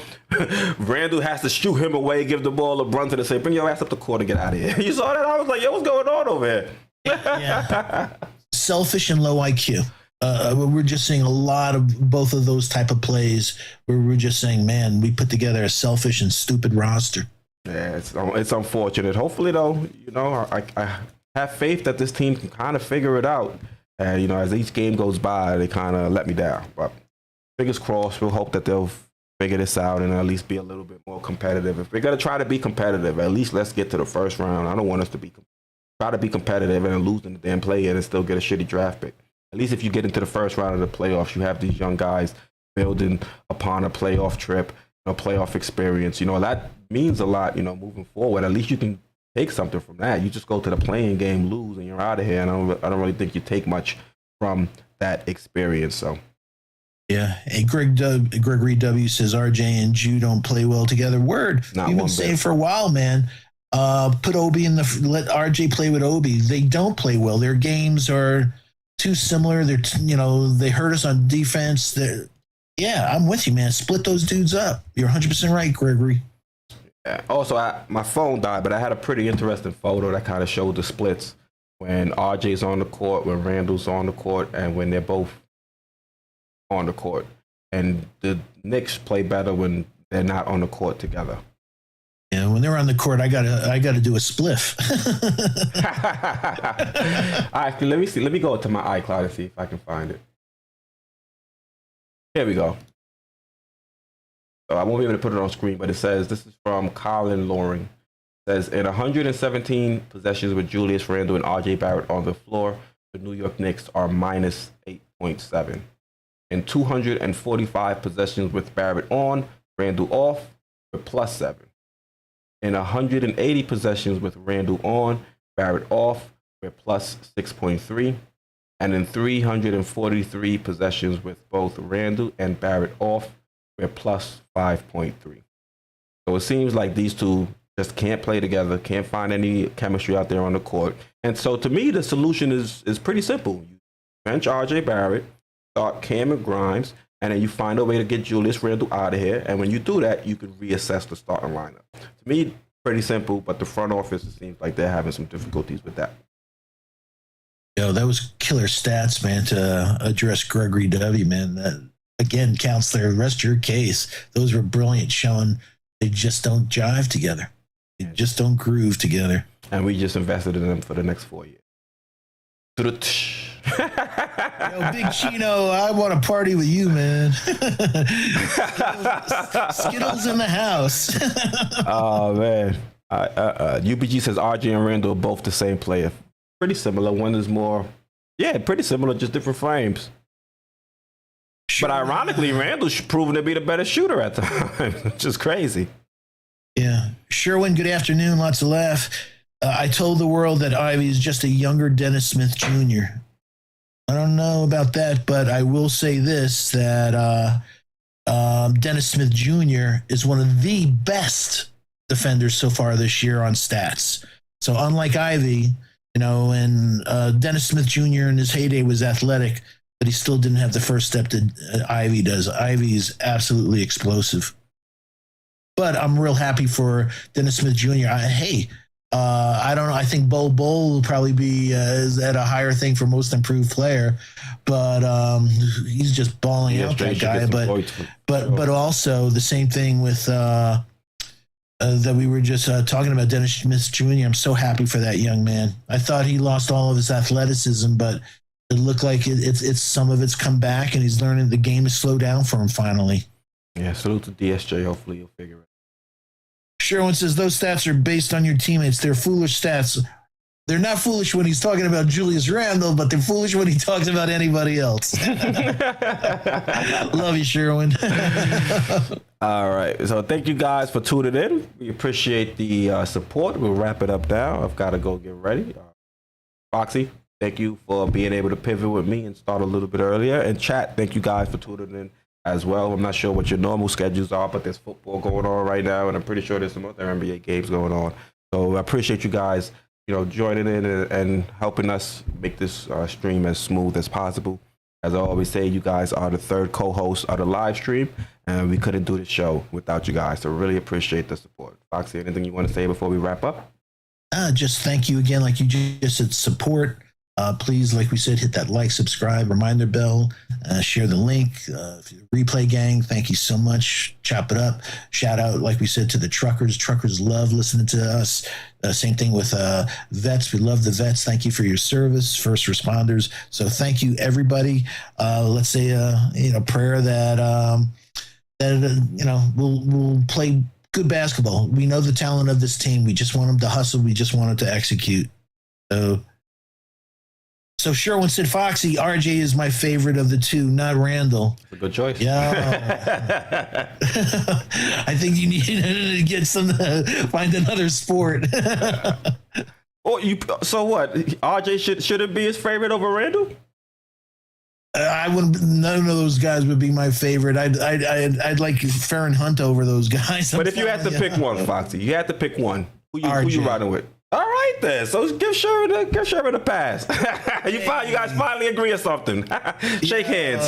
Randall has to shoot him away, give the ball to Brunson and say, bring your ass up the court and get out of here. You saw that? I was like, yo, what's going on over here? Yeah. Selfish and low IQ. We're just seeing a lot of both of those type of plays where we're just saying, man, we put together a selfish and stupid roster. Yeah, it's unfortunate. Hopefully, though, I have faith that this team can kind of figure it out. And, as each game goes by, they kind of let me down. But fingers crossed, we'll hope that they'll figure this out and at least be a little bit more competitive. If we're going to try to be competitive, at least let's get to the first round. I don't want us to try to be competitive and lose in the damn play-in and still get a shitty draft pick. At least if you get into the first round of the playoffs, you have these young guys building upon a playoff trip, playoff experience. That means a lot, moving forward. At least you can take something from that. You just go to the playing game, lose, and you're out of here. And I don't really think you take much from that experience. So, yeah. Hey, Gregory W says RJ and Jew don't play well together. Word. You've been saying for a while, man. Put Obi let RJ play with Obi. They don't play well. Their games are too similar. They hurt us on defense. Yeah, I'm with you, man. Split those dudes up. You're 100% right, Gregory. Yeah. Also, my phone died, but I had a pretty interesting photo that kind of showed the splits when RJ's on the court, when Randall's on the court, and when they're both on the court. And the Knicks play better when they're not on the court together. Yeah, when they're on the court, I gotta do a spliff. All right, let me see. Let me go to my iCloud and see if I can find it. Here we go. So I won't be able to put it on screen, but it says, this is from Colin Loring. It says, in 117 possessions with Julius Randle and RJ Barrett on the floor, the New York Knicks are minus 8.7. In 245 possessions with Barrett on, Randle off, we're +7. In 180 possessions with Randle on, Barrett off, we're +6.3. And in 343 possessions with both Randle and Barrett off, we're +5.3. So it seems like these two just can't play together, can't find any chemistry out there on the court. And so to me, the solution is pretty simple. You bench RJ Barrett, start Cam and Grimes, and then you find a way to get Julius Randle out of here. And when you do that, you can reassess the starting lineup. To me, pretty simple, but the front office, it seems like they're having some difficulties with that. Yo, that was killer stats, man, to address Gregory W., man. That, again, counts the rest of your case. Those were brilliant, showing they just don't jive together. They just don't groove together. And we just invested in them for the next 4 years. Yo, Big Chino, I want to party with you, man. Skittles in the house. Oh, man. UBG says RJ and Randle are both the same player. Pretty similar. One is more, pretty similar, just different frames. Sure. But ironically, Randle's proven to be the better shooter at the time, which is crazy. Yeah. Sherwin, good afternoon. Lots of laugh. I told the world that Ivy is just a younger Dennis Smith Jr. I don't know about that, but I will say this, that Dennis Smith Jr. is one of the best defenders so far this year on stats. So unlike Ivy, and Dennis Smith Jr. in his heyday was athletic, but he still didn't have the first step that Ivy does. Ivy is absolutely explosive. But I'm real happy for Dennis Smith Jr. I don't know. I think Bol will probably be is at a higher thing for most improved player, but he's just balling out, that guy. But also the same thing with that we were just talking about, Dennis Smith Jr. I'm so happy for that young man. I thought he lost all of his athleticism, but it looked like it's some of it's come back, and he's learning the game to slow down for him finally. Yeah, salute to DSJ. Hopefully he'll figure it out. Sherwin says those stats are based on your teammates. They're foolish stats. They're not foolish when he's talking about Julius Randle, but they're foolish when he talks about anybody else. Love you, Sherwin. All right. So thank you guys for tuning in. We appreciate the support. We'll wrap it up now. I've got to go get ready. Foxy, thank you for being able to pivot with me and start a little bit earlier. And chat, thank you guys for tuning in as well. I'm not sure what your normal schedules are, but there's football going on right now, and I'm pretty sure there's some other NBA games going on. So I appreciate you guys, joining in and helping us make this stream as smooth as possible. As I always say, you guys are the third co-host of the live stream, and we couldn't do the show without you guys. So really appreciate the support. Foxy, anything you want to say before we wrap up? Just thank you again, like you just said, support. Please, like we said, hit that like, subscribe, reminder bell, share the link. Replay gang, thank you so much. Chop it up. Shout out, like we said, to the truckers. Truckers love listening to us. Same thing with vets. We love the vets. Thank you for your service, first responders. So thank you, everybody. Let's say prayer that we'll play good basketball. We know the talent of this team. We just want them to hustle. We just want them to execute. So Sherwin said, Foxy, RJ is my favorite of the two, not Randle. A good choice. Yeah. I think you need to find another sport. So what? RJ should it be his favorite over Randle? I wouldn't. None of those guys would be my favorite. I'd like Farron Hunt over those guys. But if you had to pick one, Foxy, you had to pick one. Who you riding with? All right then. So give Sherman a pass. You guys finally agree on something. Shake hands.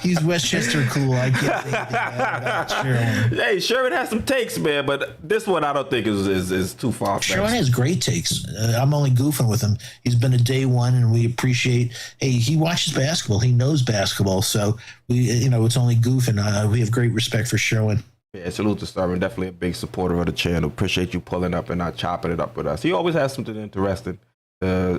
He's Westchester cool. I can't say anything bad about Sherman. Hey, Sherman has some takes, man, but this one I don't think is too far. Sherman has great takes. I'm only goofing with him. He's been a day one, and we appreciate. Hey, he watches basketball. He knows basketball, so we, it's only goofing. We have great respect for Sherman. Yeah, salute to Sherman. Definitely a big supporter of the channel. Appreciate you pulling up and not chopping it up with us. He always has something interesting to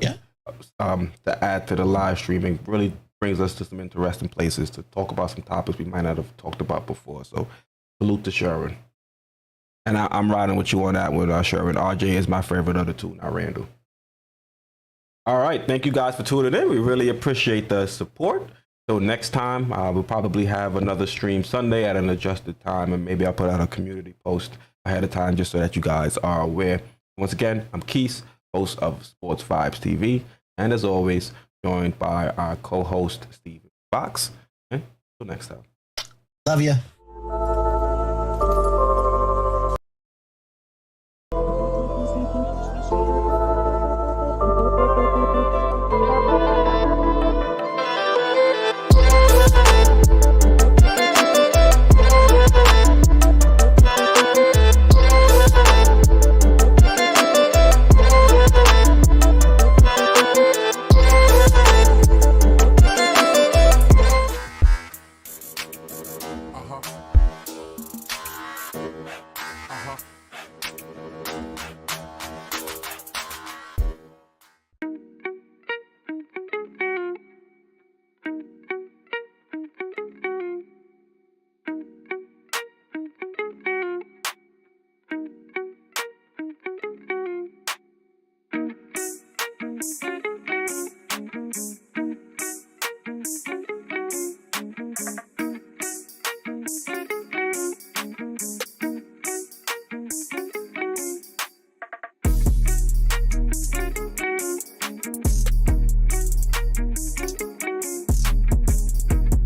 add to the live streaming. Really brings us to some interesting places to talk about some topics we might not have talked about before. So salute to Sherman. And I'm riding with you on that one, Sherman. RJ is my favorite of the two, not Randle. All right. Thank you guys for tuning in. We really appreciate the support. So next time, we'll probably have another stream Sunday at an adjusted time, and maybe I'll put out a community post ahead of time just so that you guys are aware. Once again, I'm Keith, host of Sports Vibes TV, and as always, joined by our co-host, Steven Fox. And until next time. Love you.